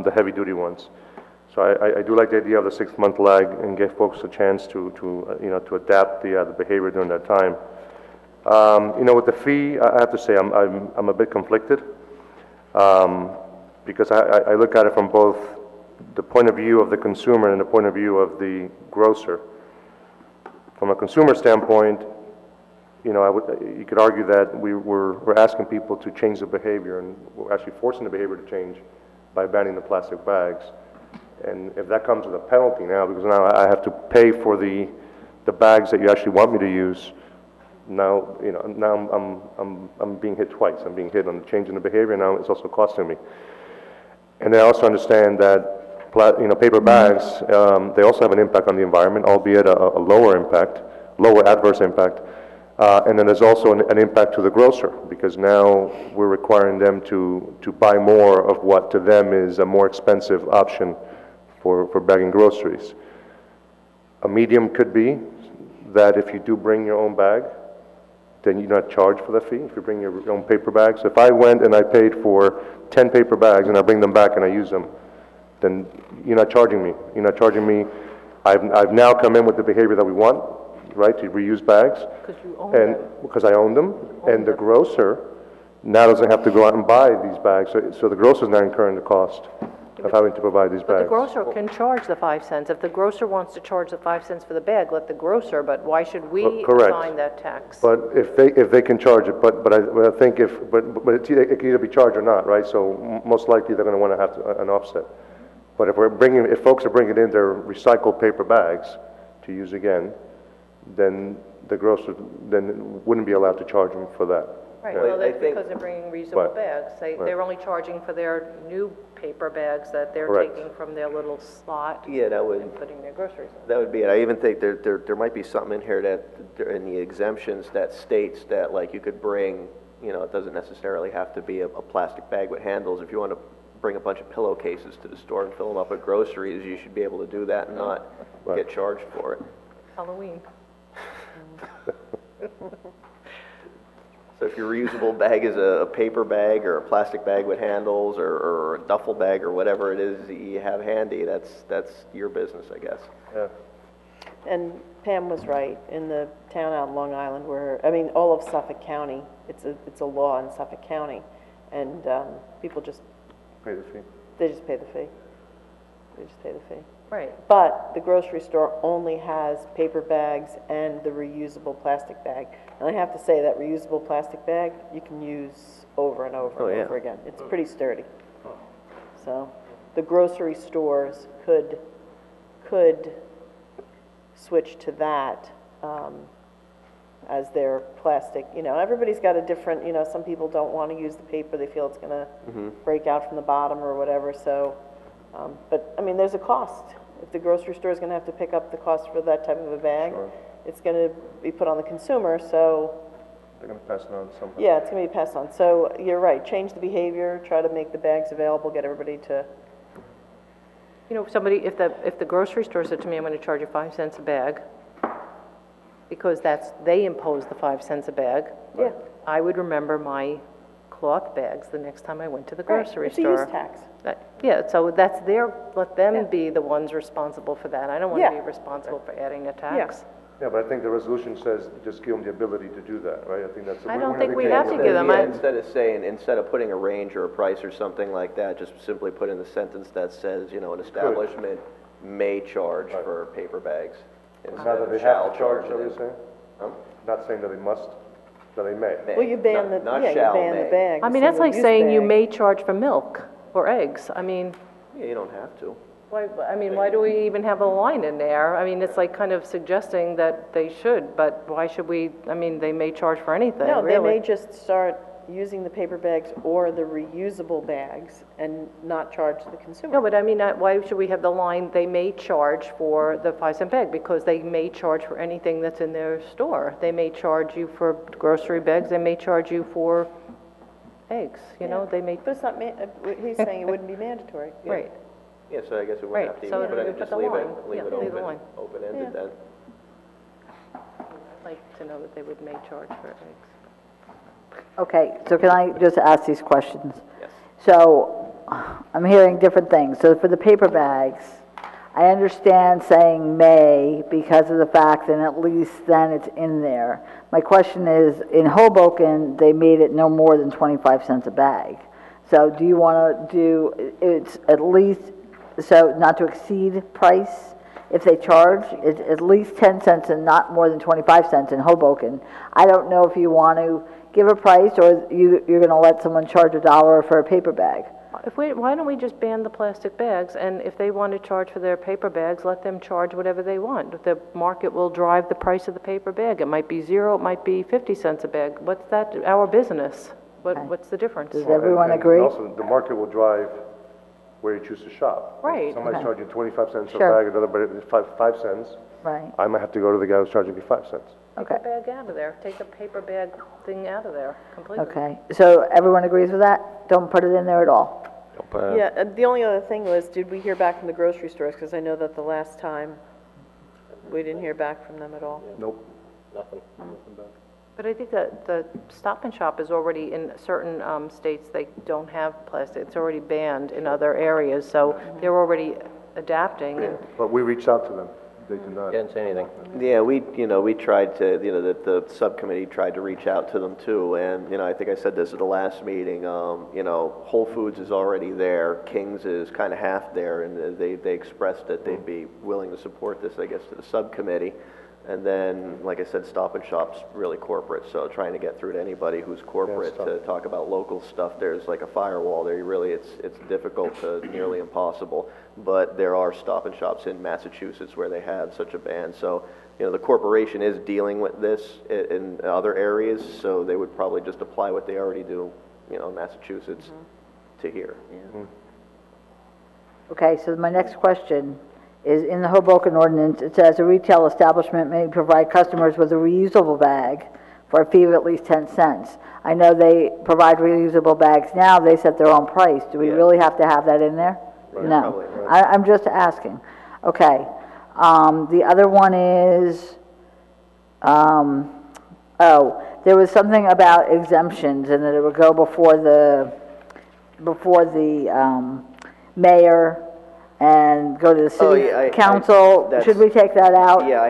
the heavy-duty ones. So I do like the idea of the 6-month lag and give folks a chance to adapt the behavior during that time. With the fee, I have to say I'm a bit conflicted because I look at it from both the point of view of the consumer and the point of view of the grocer. From a consumer standpoint, you could argue that we're asking people to change the behavior, and we're actually forcing the behavior to change by banning the plastic bags. And if that comes with a penalty now, because now I have to pay for the bags that you actually want me to use, now I'm being hit twice. I'm being hit on changing the behavior. Now it's also costing me. And I also understand that paper bags, they also have an impact on the environment, albeit a lower adverse impact. And then there's also an impact to the grocer, because now we're requiring them to buy more of what to them is a more expensive option for bagging groceries. A medium could be that if you do bring your own bag, then you're not charged for the fee if you bring your own paper bags. If I went and I paid for 10 paper bags and I bring them back and I use them, then you're not charging me. You're not charging me. I've now come in with the behavior that we want, right, to reuse bags. Because you own them. Because I own them. And the grocer now doesn't have to go out and buy these bags. So the grocer's not incurring the cost of having to provide these But the bags. grocer can charge the 5 cents. If the grocer wants to charge the 5 cents for the bag, let the grocer, but why should we Correct. assign that tax? But if they can charge it, but I think but it can either be charged or not, right? So most likely they're gonna wanna have an offset. But if folks are bringing in their recycled paper bags to use again, then the grocer then wouldn't be allowed to charge them for that. Right, Yeah. well, that's I think- because they're bringing reusable Right. bags. They're only charging for their new paper bags that they're Correct. taking from their little slot Yeah, that would, and putting their groceries in. that would be it. I even think there might be something in here that, in the exemptions that states that, like, you could bring, you know, it doesn't necessarily have to be a plastic bag with handles. If you want to bring a bunch of pillowcases to the store and fill them up with groceries, you should be able to do that and not get charged for it. Halloween. So if your reusable bag is a paper bag or a plastic bag with handles or a duffel bag or whatever it is that you have handy, that's your business, I guess. Yeah. And Pam was right, in the town out in Long Island where, I mean, all of Suffolk County, it's a law in Suffolk County, and people just, Pay the fee. they just pay the fee. They just pay the fee. Right. But the grocery store only has paper bags and the reusable plastic bag. And I have to say, that reusable plastic bag, you can use over and over and over again. It's pretty sturdy. So, the grocery stores could switch to that as their plastic, you know, everybody's got a different, you know, some people don't want to use the paper, they feel it's gonna break out from the bottom or whatever, so, but, I mean, there's a cost. If the grocery store is gonna have to pick up the cost for that type of a bag, it's gonna be put on the consumer, so, They're gonna pass it on somehow. yeah, it's gonna be passed on. So, you're right, change the behavior, try to make the bags available, get everybody to, You know, if the grocery store said to me, I'm gonna charge you 5 cents a bag, because they impose the 5 cents a bag. yeah. I would remember my cloth bags the next time I went to the Right, grocery it's a store. use tax. Yeah, so that's let them Yeah. be the ones responsible for that. I don't want Yeah. to be responsible for adding a tax. Yeah, but I think the resolution says just give them the ability to do that, right? I think that's. I don't we're think not we taking have to away- give them. Yeah, instead of putting a range or a price or something like that, just simply put in the sentence that says, you know, an establishment may charge for paper bags. Not Instead that of they shall have to charge, it are you is. saying? Huh? Not saying that they must, that they may. May. Well, you ban the, Not yeah, you shall, ban the may. bag. I the mean, that's like single-use saying you bag. may charge for milk or eggs. I mean, Yeah, you don't have to. why do we even have a line in there? I mean, it's like kind of suggesting that they should, but why should we, I mean, they may charge for anything, No, they really. may just start using the paper bags or the reusable bags and not charge the consumer. No, but I mean, why should we have the line, they may charge for the 5 cent bag? Because they may charge for anything that's in their store. They may charge you for grocery bags, they may charge you for eggs, you know, they may, But it's not, he's saying it wouldn't be mandatory. right. Yeah, so I guess it Right, wouldn't have to so even put we any, put just the leave it, line. leave Yeah, it leave the open, line. open-ended Yeah. then. I'd like to know that they would may charge for eggs. Okay, so can I just ask these questions? Yes. So, I'm hearing different things. So for the paper bags, I understand saying may because of the fact that at least then it's in there. My question is, in Hoboken, they made it no more than 25 cents a bag. So do you want to do, it's at least, so not to exceed price? If they charge, it's at least 10 cents and not more than 25 cents in Hoboken. I don't know if you want to give a price or you're going to let someone charge $1 for a paper bag. Why don't we just ban the plastic bags, and if they want to charge for their paper bags, let them charge whatever they want. The market will drive the price of the paper bag. It might be 0, it might be 50 cents a bag. What's that, our business? What's the difference? Does everyone And agree? also, the market will drive where you choose to shop. Right. If somebody's Okay. charging 25 cents a Sure. bag, another, but it's 5 cents, Right, I might have to go to the guy who's charging me 5 cents. Take the bag out of there. Take the paper bag thing out of there completely. okay. So everyone agrees with that? Don't put it in there at all? Yeah, the only other thing was, did we hear back from the grocery stores? Because I know that the last time, we didn't hear back from them at all. Nope. Nothing. But I think that the Stop and Shop is already, in certain states, they don't have plastic. It's already banned in other areas, so they're already adapting. And But we reached out to them. They did not. Didn't say anything. Yeah, we tried to, the subcommittee tried to reach out to them too, and, I think I said this at the last meeting, Whole Foods is already there, King's is kind of half there, and they expressed that they'd be willing to support this, I guess, to the subcommittee. And then, like I said, Stop and Shop's really corporate, so trying to get through to anybody who's corporate to talk about local stuff, there's like a firewall there. It's difficult to nearly impossible. But there are Stop and Shops in Massachusetts where they had such a ban. So, the corporation is dealing with this in other areas, so they would probably just apply what they already do, in Massachusetts to here. Okay, so my next question is, in the Hoboken ordinance, it says a retail establishment may provide customers with a reusable bag for a fee of at least 10 cents. I know they provide reusable bags now, they set their own price. Do we really have to have that in there? Right, No. probably, right. I'm just asking. Okay. The other one is, there was something about exemptions and that it would go before the mayor and go to the city council. Should we take that out? Yeah, I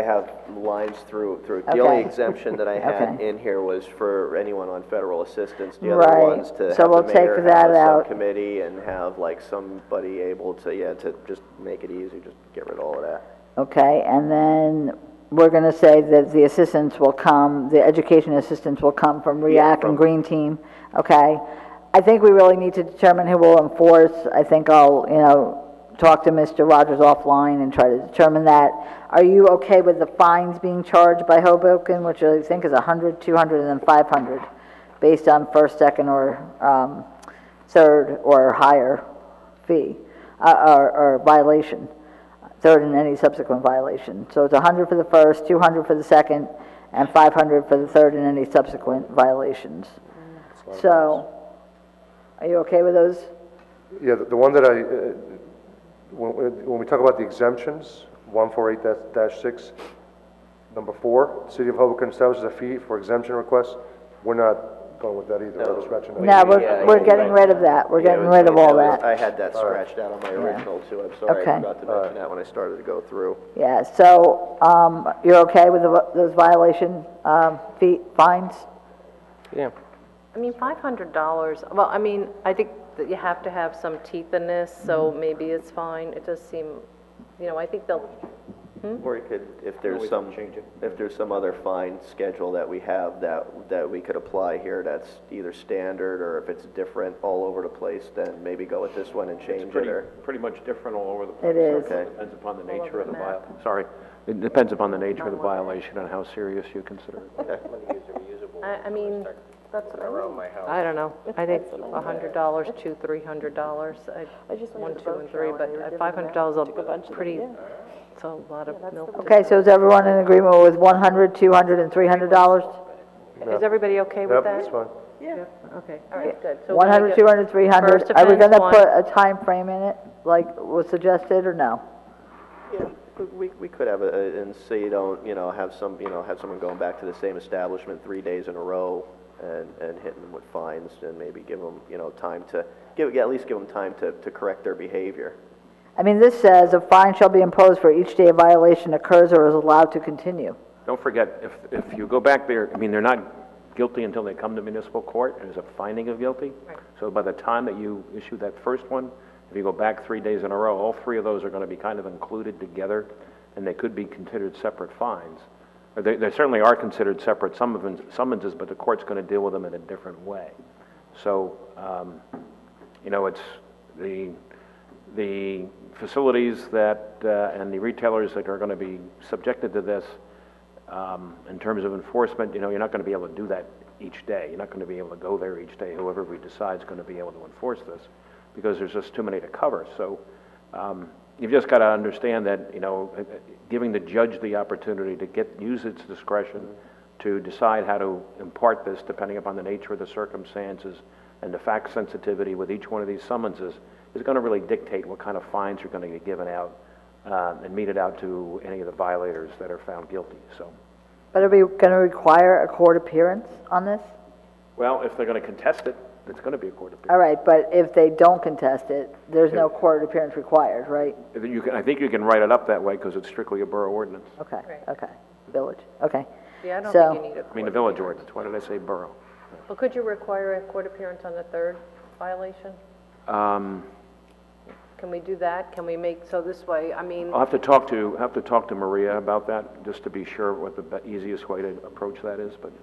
have lines through. The only exemption that I had in here was for anyone on federal assistance. The other ones to have the mayor have a subcommittee and have like somebody able to, to just make it easy, just get rid of all of that. Okay, and then we're going to say that the assistance will come, the education assistance will come from REAC and Green Team. Okay. I think we really need to determine who will enforce. I think I'll, talk to Mr. Rogers offline and try to determine that. Are you okay with the fines being charged by Hoboken, which I think is 100, 200, and then 500, based on first, second, or third or higher fee, or violation, third and any subsequent violation. So it's 100 for the first, 200 for the second, and 500 for the third and any subsequent violations. So, are you okay with those? Yeah, the one that when we talk about the exemptions, 148-6, number 4, City of Hoboken establishes a fee for exemption requests. We're not going with that either. We're scratching that. No, we're getting rid of that. We're getting rid of all that. I had that scratched out on my original too. I'm sorry, I forgot to mention that when I started to go through. Yeah, so, you're okay with those violation, fines? Yeah. I mean, $500, well, I mean, I think that you have to have some teeth in this, so maybe it's fine. It does seem, I think they'll, Or you could, if there's some other fine schedule that we have that we could apply here that's either standard or if it's different all over the place, then maybe go with this one and change it or. Pretty much different all over the place. It is. Okay. It depends upon the nature of the it depends upon the nature of the violation and how serious you consider it. Okay. I mean, that's what I don't know. I think $100, $200, $300, one, two, and three, but $500 is pretty, it's a lot of milk. Okay, so is everyone in agreement with $100, $200, and $300? Is everybody okay with that? That's fine. Yeah. Okay, all right, good. So 100, 200, 300. first Are we offense, going to one. put a time frame in it, like was suggested, or no? Yeah, we could have and say you don't, have someone going back to the same establishment 3 days in a row and hitting them with fines and maybe give them, time to, at least give them time to correct their behavior. I mean, this says a fine shall be imposed for each day a violation occurs or is allowed to continue. Don't forget, if you go back there, I mean, they're not guilty until they come to municipal court, and there's a finding of guilty. Right. So by the time that you issue that first one, if you go back 3 days in a row, all three of those are going to be kind of included together, and they could be considered separate fines. They certainly are considered separate summonses, but the court's going to deal with them in a different way. So, it's the facilities that, and the retailers that are going to be subjected to this, in terms of enforcement, you're not going to be able to do that each day. You're not going to be able to go there each day. Whoever we decide is going to be able to enforce this, because there's just too many to cover. So you've just got to understand that, giving the judge the opportunity to use its discretion to decide how to impart this, depending upon the nature of the circumstances and the fact sensitivity with each one of these summonses, is going to really dictate what kind of fines are going to get given out and meted out to any of the violators that are found guilty. So. But are we going to require a court appearance on this? Well, if they're going to contest it, it's gonna be a court appearance. All right, but if they don't contest it, there's no court appearance required, right? I think you can write it up that way, because it's strictly a borough ordinance. Okay, okay, village, okay. Yeah, I don't So- think you need a I mean, the court village appearance. ordinance, why did I say borough? Well, could you require a court appearance on the third violation? Can we do that? Can we make, so this way, I mean, I'll have to talk to Maria about that, just to be sure what the easiest way to approach that is, but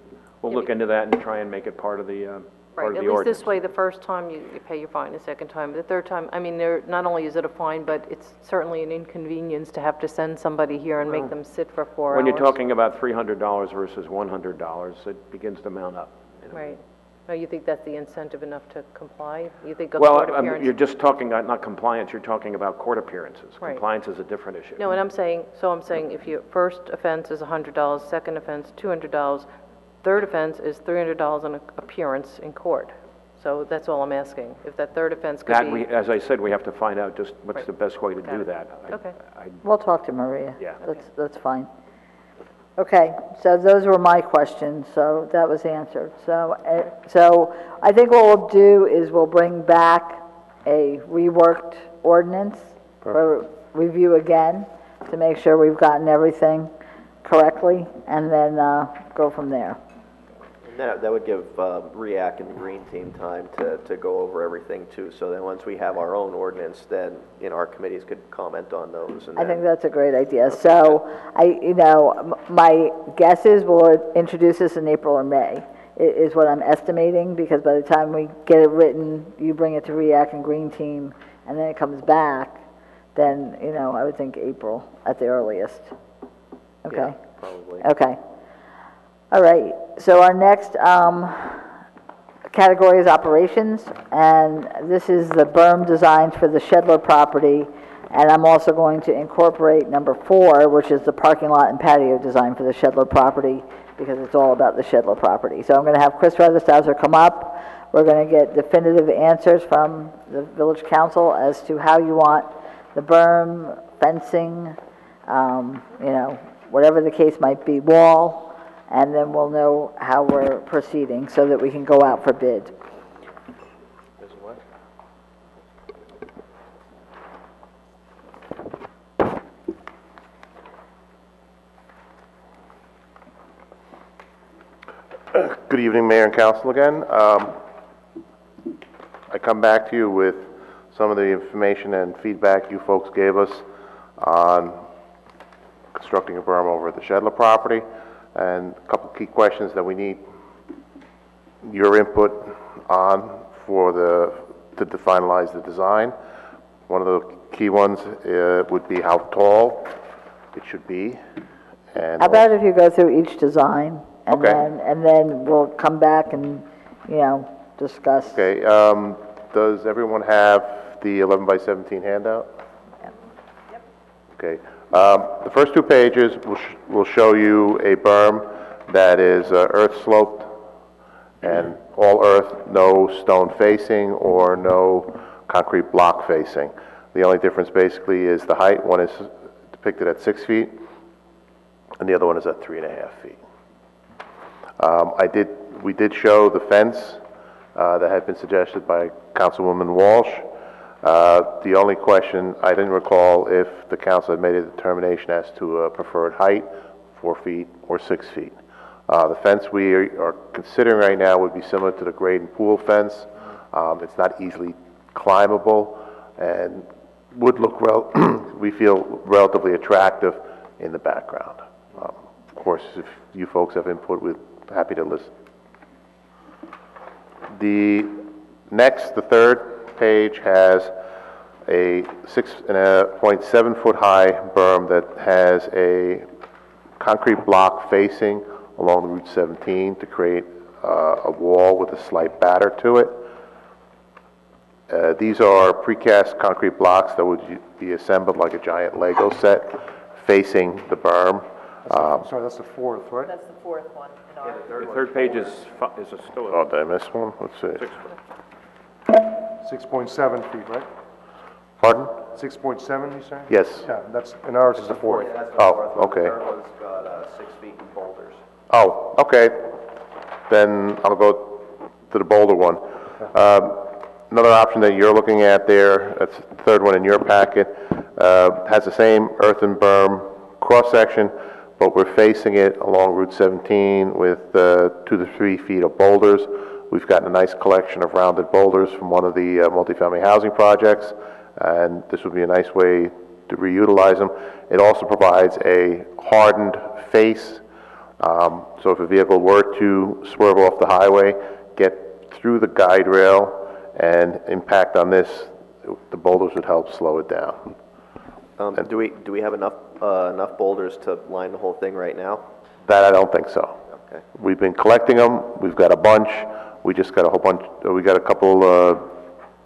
we'll look into that and try and make it part of the, part right, of the at least ordinance. this way, the first time you pay your fine, the second time, the third time, I mean, not only is it a fine, but it's certainly an inconvenience to have to send somebody here and make them sit for 4 hours. When you're talking about $300 versus $100, it begins to mount up. You know? Right. No, you think that's the incentive enough to comply? You think a Well, court appearance? you're just talking, not compliance, you're talking about court appearances. Right. Compliance is a different issue. No, and I'm saying if your first offense is $100, second offense $200, third offense is $300 on an appearance in court. So that's all I'm asking. If that third offense could be... As I said, we have to find out just what's Right. the best way to Got do it. that. Okay. We'll talk to Maria. Yeah. That's fine. Okay, so those were my questions, so that was answered. So I think what we'll do is we'll bring back a reworked ordinance for review again to make sure we've gotten everything correctly, and then go from there. That would give REAC and the Green Team time to go over everything too. So then once we have our own ordinance, then, our committees could comment on those. And I think that's a great idea. So my guess is we'll introduce this in April or May, is what I'm estimating, because by the time we get it written, you bring it to REAC and Green Team, and then it comes back, then, I would think April at the earliest. Okay? Yeah, probably. Okay. All right, so our next category is operations, and this is the berm designs for the Shedler property, and I'm also going to incorporate number 4, which is the parking lot and patio design for the Shedler property, because it's all about the Shedler property. So I'm going to have Chris Rutherstauser come up. We're going to get definitive answers from the village council as to how you want the berm, fencing, whatever the case might be, wall, and then we'll know how we're proceeding so that we can go out for bid. Good evening, Mayor and Council again. I come back to you with some of the information and feedback you folks gave us on constructing a berm over at the Shedler property, and a couple key questions that we need your input on to finalize the design. One of the key ones would be how tall it should be. And How about if you go through each design, and Okay. then we'll come back and, discuss. Okay, does everyone have the 11 by 17 handout? Okay, the first 2 pages will show you a berm that is earth sloped and all earth, no stone facing or no concrete block facing. The only difference basically is the height. One is depicted at 6 feet and the other one is at 3.5 feet. We did show the fence that had been suggested by Councilwoman Walsh. The only question, I didn't recall if the council had made a determination as to a preferred height, 4 feet or 6 feet. The fence we are considering right now would be similar to the grade and pool fence. It's not easily climbable and would look, we feel, relatively attractive in the background. Of course, if you folks have input, we're happy to listen. The third page has a 6.7 foot high berm that has a concrete block facing along Route 17 to create a wall with a slight batter to it. These are precast concrete blocks that would be assembled like a giant Lego set facing the berm. Sorry, that's the 4th, right? That's the 4th one in our... The third page is still... Oh, did I miss one? Let's see. 6.7 feet, right? Pardon? 6.7, you say? Yes. Yeah, that's, and ours is the 4th. Oh, okay. The third one's got 6 feet in boulders. Oh, okay. Then I'll go to the boulder one. Another option that you're looking at there, that's the third one in your packet, has the same earthen berm cross-section, but we're facing it along Route 17 with 2 to 3 feet of boulders. We've gotten a nice collection of rounded boulders from one of the multifamily housing projects, and this would be a nice way to reutilize them. It also provides a hardened face, so if a vehicle were to swerve off the highway, get through the guide rail and impact on this, the boulders would help slow it down. Do we have enough boulders to line the whole thing right now? That I don't think so. Okay. We've been collecting them, we've got a bunch, we just got a whole bunch, we got a couple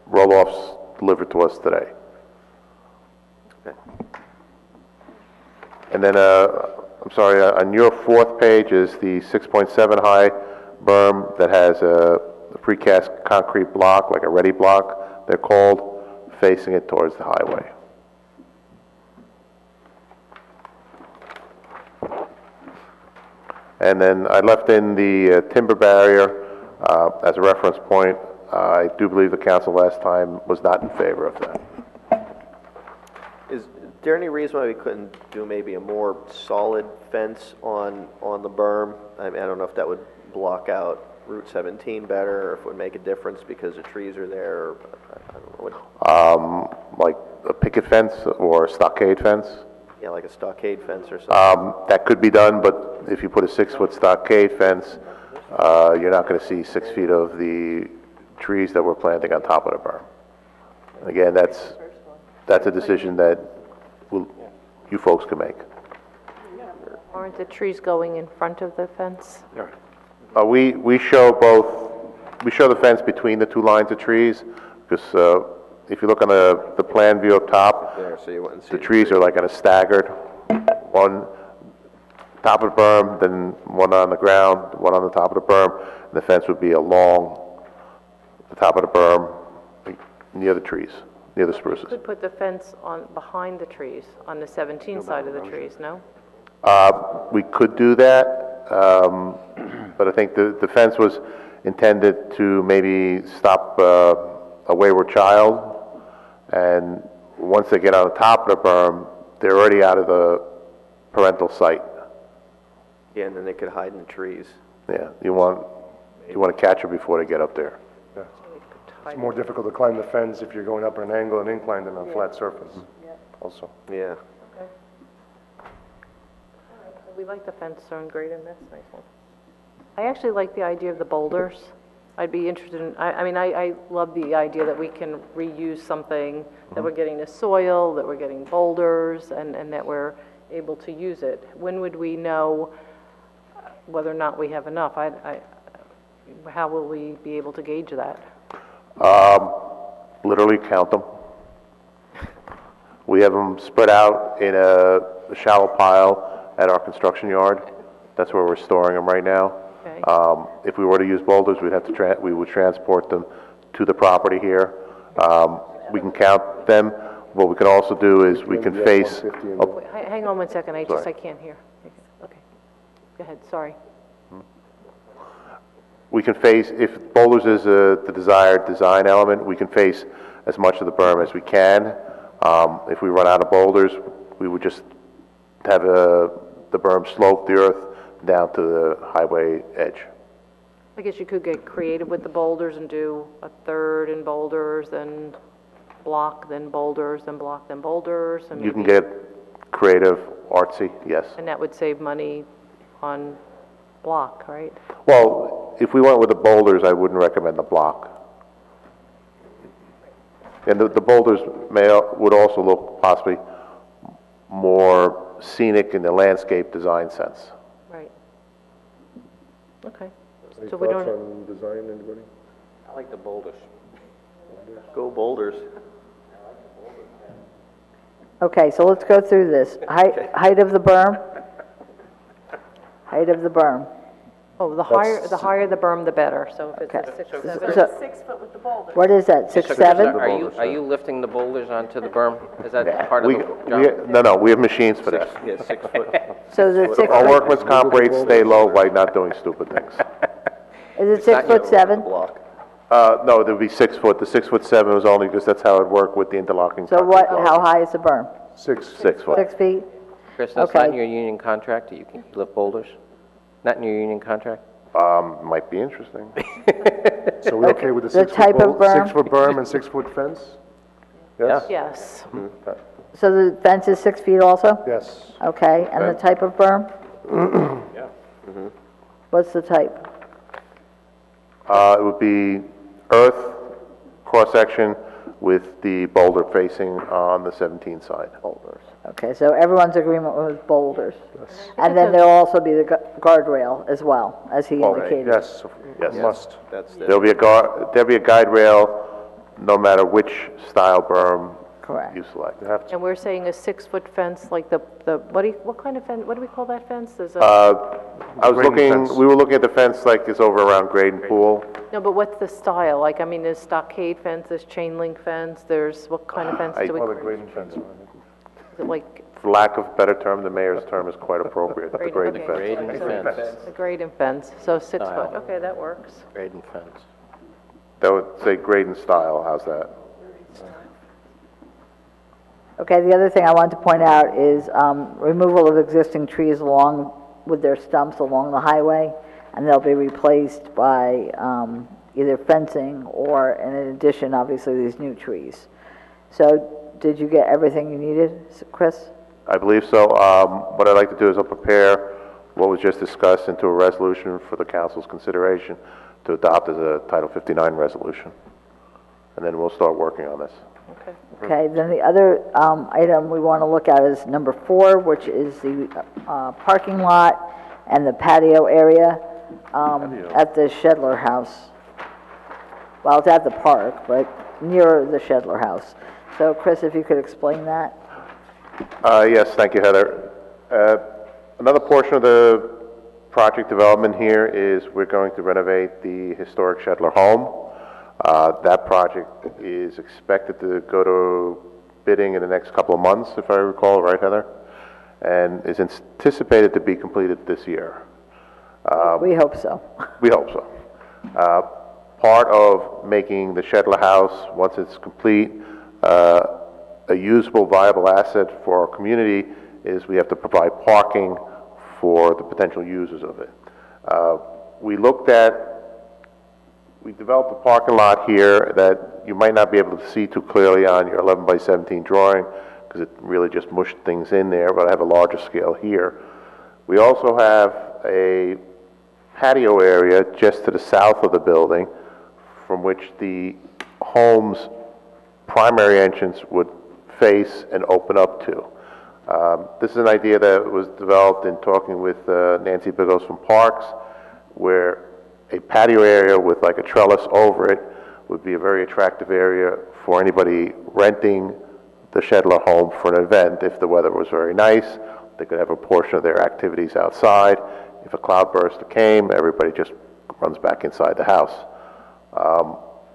roll-offs delivered to us today. Okay. And then, I'm sorry, on your fourth page is the 6.7 high berm that has a precast concrete block, like a ready block, they're called, facing it towards the highway. And then I left in the timber barrier as a reference point. I do believe the council last time was not in favor of that. Is there any reason why we couldn't do maybe a more solid fence on the berm? I mean, I don't know if that would block out Route 17 better, or if it would make a difference because the trees are there, or I don't know what. Like a picket fence or a stockade fence? Yeah, like a stockade fence or something. That could be done, but if you put a 6-foot stockade fence, you're not going to see 6 feet of the trees that we're planting on top of the berm. Again, that's a decision that you folks can make. Aren't the trees going in front of the fence? We show the fence between the 2 lines of trees, because if you look on the plan view up top, the trees are like on a staggered, one top of the berm, then one on the ground, one on the top of the berm, and the fence would be along the top of the berm, near the trees, near the spruces. You could put the fence behind the trees, on the 17 side of the trees, no? We could do that, but I think the fence was intended to maybe stop a wayward child, and once they get on the top of the berm, they're already out of the parental sight. Yeah, and then they could hide in the trees. Yeah, you want to catch them before they get up there. Yeah. It's more difficult to climb the fence if you're going up at an angle and incline than on a flat surface, also. Yeah. Okay. We like the fence, so great, and that's a nice one. I actually like the idea of the boulders. I'd be interested in, I love the idea that we can reuse something, that we're getting the soil, that we're getting boulders, and that we're able to use it. When would we know whether or not we have enough? How will we be able to gauge that? Literally count them. We have them spread out in a shallow pile at our construction yard. That's where we're storing them right now. Okay. If we were to use boulders, we would transport them to the property here. We can count them. What we can also do is we can face. Wait, hang on one second. I can't hear. Okay. Go ahead. Sorry. We can face, if boulders is the desired design element, we can face as much of the berm as we can. If we run out of boulders, we would just have the berm slope the earth down to the highway edge. I guess you could get creative with the boulders and do a third in boulders, then block, then boulders, then block, then boulders. And you can get creative, artsy, yes. And that would save money on block, right? Well, if we went with the boulders, I wouldn't recommend the block. And the boulders would also look possibly more scenic in the landscape design sense. Right. Okay. Any So we thoughts don't. on design, anybody? I like the boulders. Go boulders. Okay, so let's go through this. Height of the berm? Height of the berm. Oh, the higher the berm, the better. So if it's Okay. a 6, 7. So- 6 foot with the boulders. What is that, 6'7"? Are you lifting the boulders onto the berm? Is that part of the job? No, we have machines for that. Yeah, 6 foot. So the 6 Our foot, workman's comp rates stay low by not doing stupid things. is it 6'7"? Block. No, there would be 6 foot. The 6'7" was only because that's how it worked with the interlocking. So concrete what, wall. how high is the berm? 6 foot. 6 feet? Chris, that's not in Okay. your union contract, that you can lift boulders? Not in your union contract? Might be interesting. So we're okay with the The 6 type foot, of berm? 6 foot berm and 6 foot fence? Yes? Yes. So the fence is 6 feet also? Yes. Okay, and the type of berm? Yeah. What's the type? It would be earth cross-section with the boulder facing on the 17 side. Boulders. Okay, so everyone's agreement was boulders. And then there'll also be the guardrail as well, as he indicated. Yes, Yes. must. That's the. There'll be a guide rail, no matter which style berm Correct. you select. And we're saying a 6-foot fence, like what kind of fence, what do we call that fence? There's a, Grading fence. We were looking at the fence like it's over around Graden Pool. no, but what's the style? Like, I mean, there's stockade fence, there's chain link fence, there's, what kind of fence do we? Call it grading fence. Is it like For lack of a better term, the mayor's term is quite appropriate, the grading okay. fence. Grading fence. a grading fence, so 6 Style. foot, okay, that works. Grading fence. That would say Graden style, how's that? Okay, the other thing I wanted to point out is removal of existing trees along with their stumps along the highway, and they'll be replaced by either fencing or, in addition, obviously, these new trees. So, did you get everything you needed, Chris? I believe so. What I'd like to do is I'll prepare what was just discussed into a resolution for the council's consideration to adopt as a Title 59 resolution. And then we'll start working on this. Okay. Okay, then the other item we want to look at is number 4, which is the parking lot and the patio area at the Shedler House. Well, it's at the park, but near the Shedler House. So, Chris, if you could explain that? Yes, thank you, Heather. Another portion of the project development here is we're going to renovate the historic Shedler home. That project is expected to go to bidding in the next couple of months, if I recall, right, Heather? And is anticipated to be completed this year. We hope so. We hope so. Part of making the Shedler house, once it's complete, a usable, viable asset for our community is we have to provide parking for the potential users of it. We developed a parking lot here that you might not be able to see too clearly on your 11 by 17 drawing because it really just mushed things in there, but I have a larger scale here. We also have a patio area just to the south of the building from which the home's primary entrance would face and open up to. This is an idea that was developed in talking with Nancy Bigos from Parks, where a patio area with like a trellis over it would be a very attractive area for anybody renting the Shedler home for an event. If the weather was very nice, they could have a portion of their activities outside. If a cloudburst came, everybody just runs back inside the house.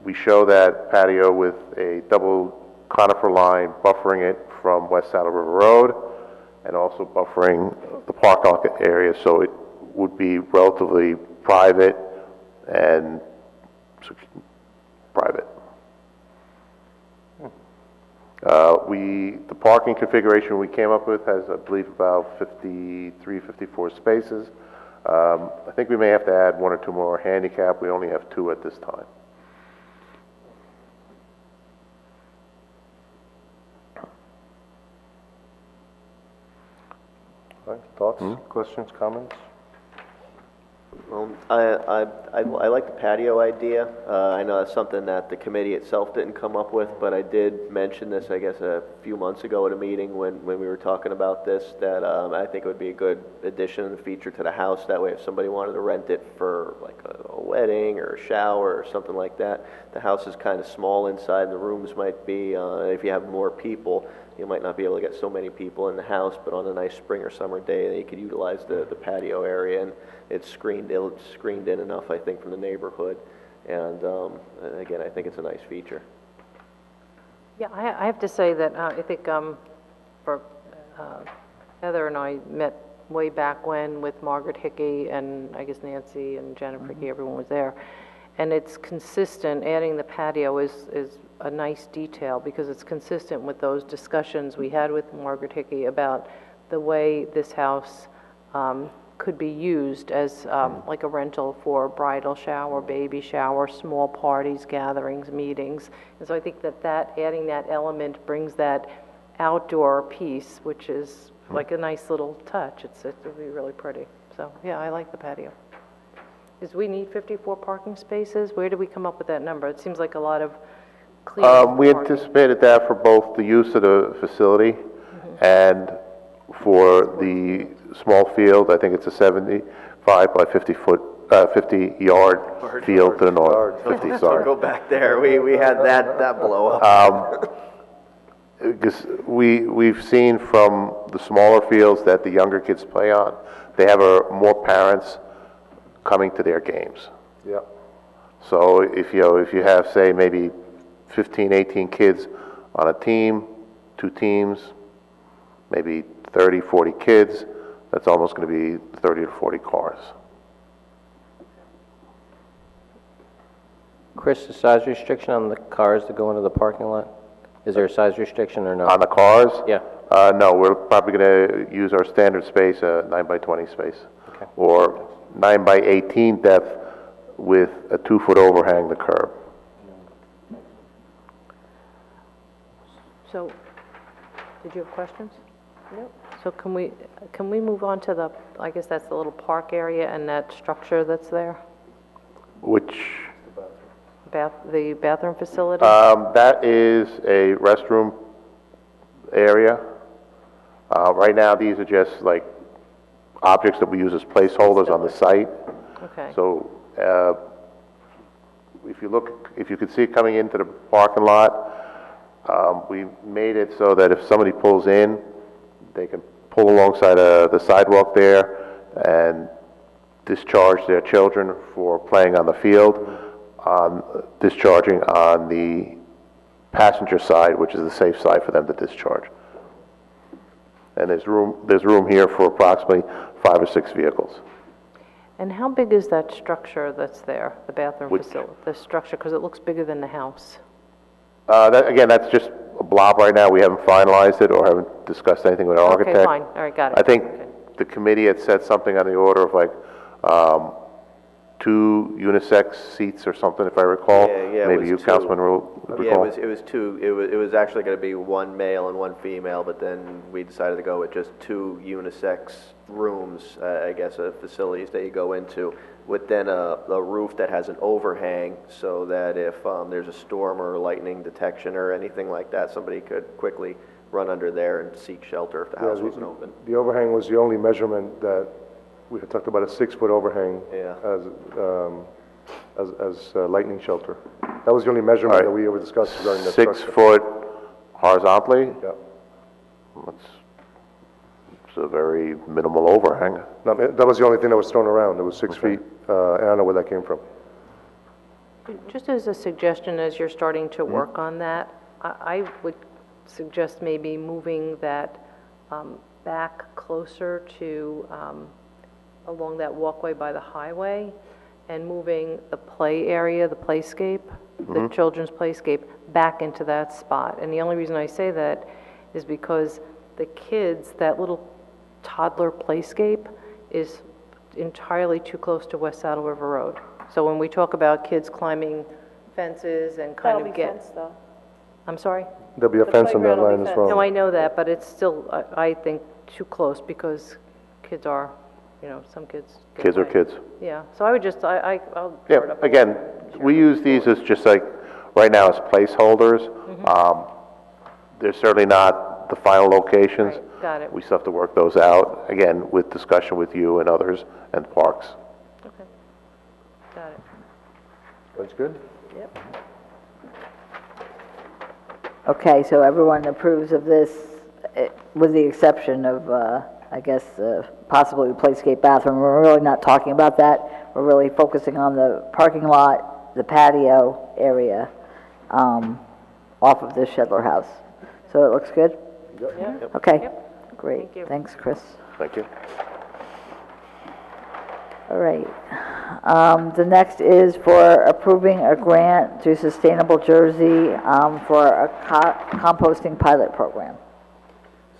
We show that patio with a double conifer line buffering it from West Saddle River Road and also buffering the park lot area, so it would be relatively private and private. The parking configuration we came up with has, I believe, about 53, 54 spaces. I think we may have to add 1 or 2 more handicap. We only have 2 at this time. Thoughts, questions, comments? Well, I like the patio idea. I know that's something that the committee itself didn't come up with, but I did mention this, I guess, a few months ago at a meeting when we were talking about this, that I think it would be a good addition and feature to the house. That way, if somebody wanted to rent it for like a wedding or a shower or something like that, the house is kind of small inside, and the rooms might be, if you have more people, you might not be able to get so many people in the house, but on a nice spring or summer day, you could utilize the patio area, and it's screened in enough, I think, from the neighborhood. And again, I think it's a nice feature. Yeah, I have to say that I think for Heather and I met way back when with Margaret Hickey and I guess Nancy and Jennifer Hickey, everyone was there. And it's consistent, adding the patio is a nice detail because it's consistent with those discussions we had with Margaret Hickey about the way this house could be used as like a rental for bridal shower, baby shower, small parties, gatherings, meetings. And so I think that adding that element brings that outdoor piece, which is like a nice little touch. It would be really pretty. So, yeah, I like the patio. We need 54 parking spaces? Where did we come up with that number? It seems like a lot of clear We parking. anticipated that for both the use of the facility and for the small field. I think it's a 75 by 50 foot, 50-yard field to the north. 50, Don't sorry. go back there, we had that blow up. Because we've seen from the smaller fields that the younger kids play on, they have more parents coming to their games. Yeah. So if you have, say, maybe 15, 18 kids on a team, 2 teams, maybe 30, 40 kids, that's almost going to be 30 to 40 cars. Chris, the size restriction on the cars that go into the parking lot? Is there a size restriction or no? On the cars? Yeah. No, we're probably going to use our standard space, 9 by 20 space. Okay. Or 9 by 18 depth with a 2-foot overhang the curb. So, did you have questions? No. So can we move on to the, I guess that's the little park area and that structure that's there? Which? The bathroom facility? That is a restroom area. Right now, these are just like objects that we use as placeholders on the site. Okay. So, if you could see it coming into the parking lot, we made it so that if somebody pulls in, they can pull alongside the sidewalk there and discharge their children for playing on the field, discharging on the passenger side, which is the safe side for them to discharge. And there's room here for approximately 5 or 6 vehicles. And how big is that structure that's there, the bathroom Which? facility? The structure, because it looks bigger than the house. Again, that's just a blob right now. We haven't finalized it or haven't discussed anything with our architect. Okay, fine, all right, got it. I think Okay. the committee had said something on the order of like 2 unisex seats or something, if I recall. Yeah, it Maybe was you, 2. Councilman, recall? Yeah, it was 2. It was actually going to be 1 male and 1 female, but then we decided to go with just 2 unisex rooms, I guess, facilities that you go into, with then a roof that has an overhang so that if there's a storm or lightning detection or anything like that, somebody could quickly run under there and seek shelter if the house wasn't open. The overhang was the only measurement that, we had talked about a 6-foot overhang as lightning shelter. That was the only measurement that we ever discussed regarding that structure. 6 foot horizontally? Yeah. It's a very minimal overhang. No, that was the only thing that was thrown around. It was 6 feet, and I don't know where that came from. Just as a suggestion, as you're starting to work on that, I would suggest maybe moving that back closer to, along that walkway by the highway, and moving the play area, the playscape, the children's playscape, back into that spot. And the only reason I say that is because the kids, that little toddler playscape is entirely too close to West Saddle River Road. So when we talk about kids climbing fences and kind That'll of be fenced, though. I'm sorry? There'll be a fence on that playground will be line as fenced. well. No, I know that, but it's still, I think, too close because kids are, some kids. get Kids are away. kids. Yeah, so I would just, I'll. Yeah, throw it up. again, we use these as just like, right now as placeholders. They're certainly not the final locations. Right, got it. We still have to work those out, again, with discussion with you and others and parks. Okay, got it. That's good? Yep. Okay, so everyone approves of this, with the exception of, I guess, possibly the playscape bathroom. We're really not talking about that. We're really focusing on the parking lot, the patio area, off of this Shedler house. So it looks good? Yep. Okay, Yep. great. Thank you. Thanks, Chris. Thank you. All right. The next is for approving a grant through Sustainable Jersey for a composting pilot program.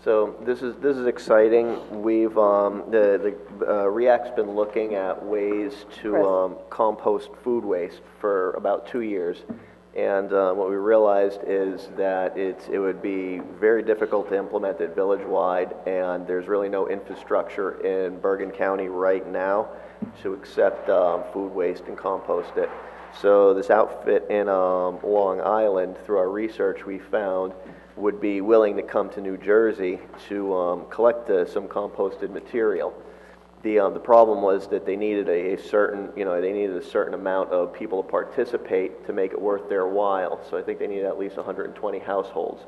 So this is exciting. We've the REACT's been looking at ways to compost food waste for about 2 years, and what we realized is that it would be very difficult to implement it village-wide, and there's really no infrastructure in Bergen County right now to accept food waste and compost it. So this outfit in Long Island, through our research, we found would be willing to come to New Jersey to collect some composted material. The problem was that they needed a certain, they needed a certain amount of people to participate to make it worth their while. So I think they needed at least 120 households.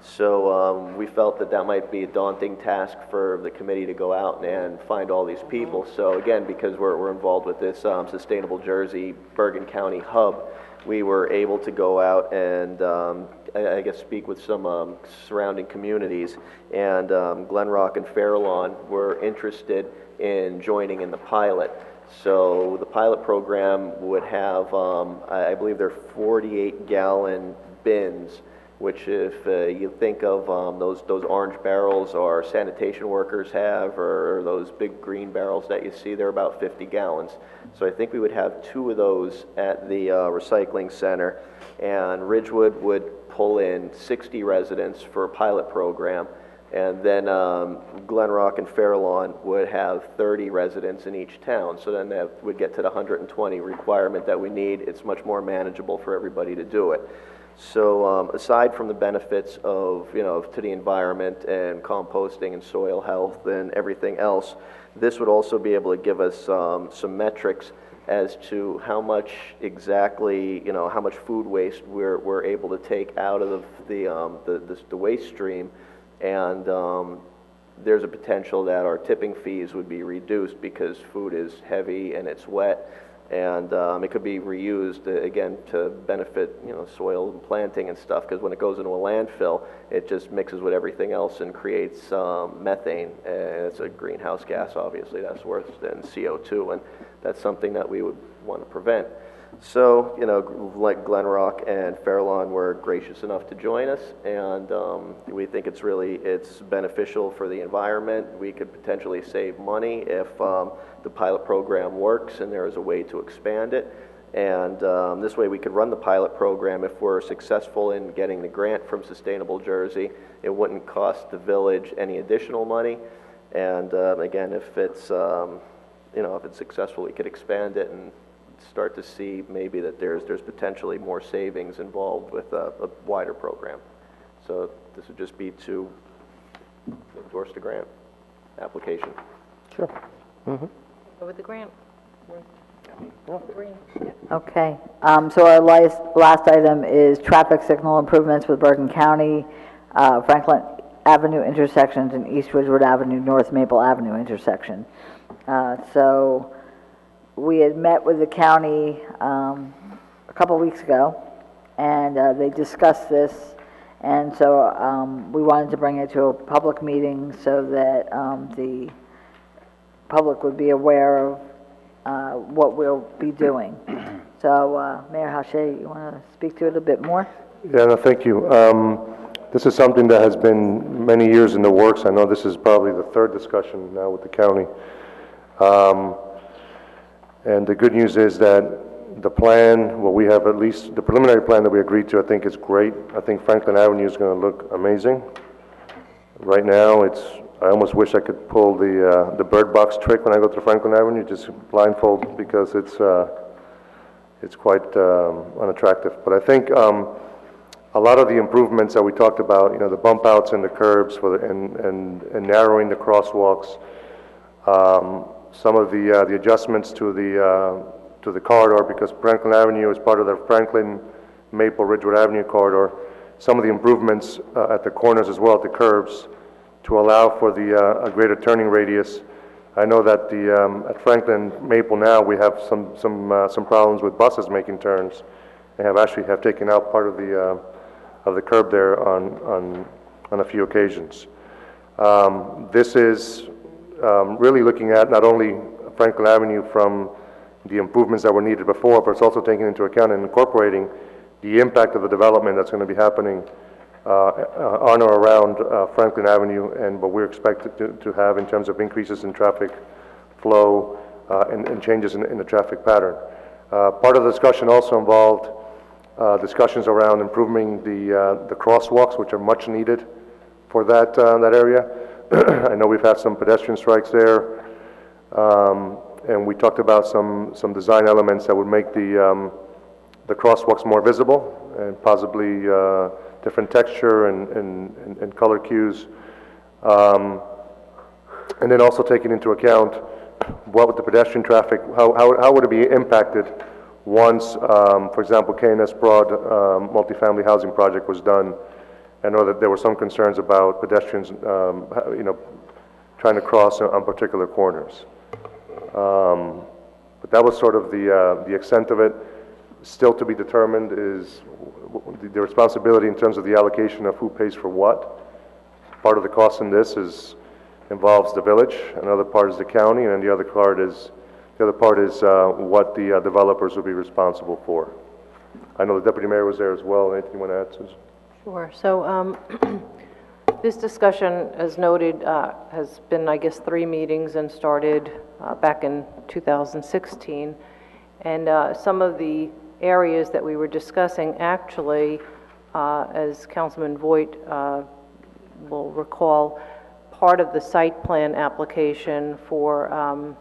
So we felt that that might be a daunting task for the committee to go out and find all these people. So again, because we're involved with this Sustainable Jersey Bergen County hub, we were able to go out and I guess speak with some surrounding communities, and Glen Rock and Fair Lawn were interested in joining in the pilot. So the pilot program would have, I believe they're 48-gallon bins, which if you think of those orange barrels our sanitation workers have, or those big green barrels that you see, they're about 50 gallons. So I think we would have 2 of those at the recycling center, and Ridgewood would pull in 60 residents for a pilot program, and then Glen Rock and Fair Lawn would have 30 residents in each town. So then that would get to the 120 requirement that we need. It's much more manageable for everybody to do it. So aside from the benefits of, to the environment and composting and soil health and everything else, this would also be able to give us some metrics as to how much exactly, how much food waste we're able to take out of the waste stream, and there's a potential that our tipping fees would be reduced because food is heavy and it's wet, and it could be reused again to benefit soil and planting and stuff, because when it goes into a landfill it just mixes with everything else and creates methane, and it's a greenhouse gas. Obviously that's worse than CO2, and that's something that we would want to prevent. So, like Glen Rock and Fair Lawn were gracious enough to join us, and we think it's beneficial for the environment. We could potentially save money if the pilot program works and there is a way to expand it. And this way we could run the pilot program. If we're successful in getting the grant from Sustainable Jersey, it wouldn't cost the village any additional money. And again, if it's successful, we could expand it and start to see maybe that there's potentially more savings involved with a wider program. So this would just be to endorse the grant application. Sure. Go with the grant. Okay. So our last item is traffic signal improvements with Bergen County, Franklin Avenue intersections, and East Ridgewood Avenue, North Maple Avenue intersection. So we had met with the county a couple weeks ago, and they discussed this, and so we wanted to bring it to a public meeting so that the public would be aware of what we'll be doing. So Mayor Hache, you want to speak to it a bit more? Yeah, no, thank you. This is something that has been many years in the works. I know this is probably the 3rd discussion now with the county. And the good news is that the plan, well, we have at least the preliminary plan that we agreed to, I think is great. I think Franklin Avenue is going to look amazing. Right now, I almost wish I could pull the bird box trick when I go through Franklin Avenue, just blindfold, because it's quite unattractive. But I think a lot of the improvements that we talked about, the bump outs and the curbs and narrowing the crosswalks, some of the adjustments to the corridor, because Franklin Avenue is part of the Franklin Maple Ridgewood Avenue corridor. Some of the improvements at the corners as well, at the curbs, to allow for a greater turning radius. I know that at Franklin Maple now we have some problems with buses making turns. They have taken out part of the curb there on a few occasions. This is really looking at not only Franklin Avenue from the improvements that were needed before, but it's also taking into account and incorporating the impact of the development that's going to be happening on or around Franklin Avenue, and what we're expected to have in terms of increases in traffic flow and changes in the traffic pattern. Part of the discussion also involved discussions around improving the crosswalks, which are much needed for that area. I know we've had some pedestrian strikes there, and we talked about some design elements that would make the crosswalks more visible and possibly different texture and color cues. And then also taking into account what would the pedestrian traffic, how would it be impacted once, for example, K&S Broad multifamily housing project was done. I know that there were some concerns about pedestrians, trying to cross on particular corners. But that was sort of the extent of it. Still to be determined is the responsibility in terms of the allocation of who pays for what. Part of the cost in this involves the village, another part is the county, and the other part is what the developers will be responsible for. I know the deputy mayor was there as well. Anything you want to add, Susan? Sure. So this discussion, as noted, has been, I guess, 3 meetings and started back in 2016. And some of the areas that we were discussing actually, as Councilman Voigt will recall, part of the site plan application for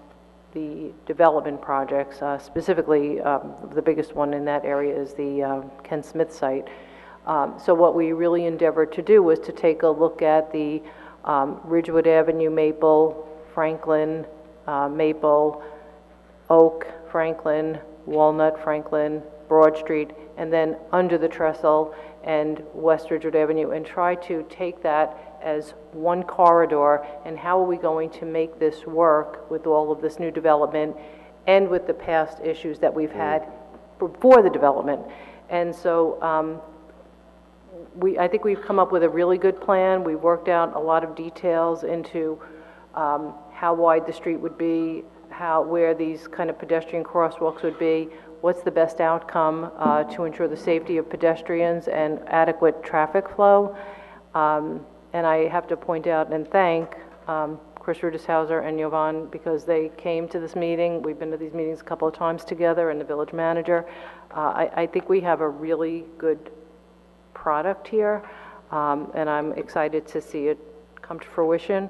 the development projects, specifically the biggest one in that area is the Ken Smith site. So what we really endeavored to do was to take a look at the Ridgewood Avenue, Maple, Franklin, Maple, Oak, Franklin, Walnut, Franklin, Broad Street, and then under the trestle and West Ridgewood Avenue, and try to take that as one corridor, and how are we going to make this work with all of this new development and with the past issues that we've had before the development. And so I think we've come up with a really good plan. We've worked out a lot of details into how wide the street would be, where these kind of pedestrian crosswalks would be, what's the best outcome to ensure the safety of pedestrians and adequate traffic flow. And I have to point out and thank Chris Rudishauser and Jovan, because they came to this meeting. We've been to these meetings a couple of times together, and the village manager. I think we have a really good product here, and I'm excited to see it come to fruition.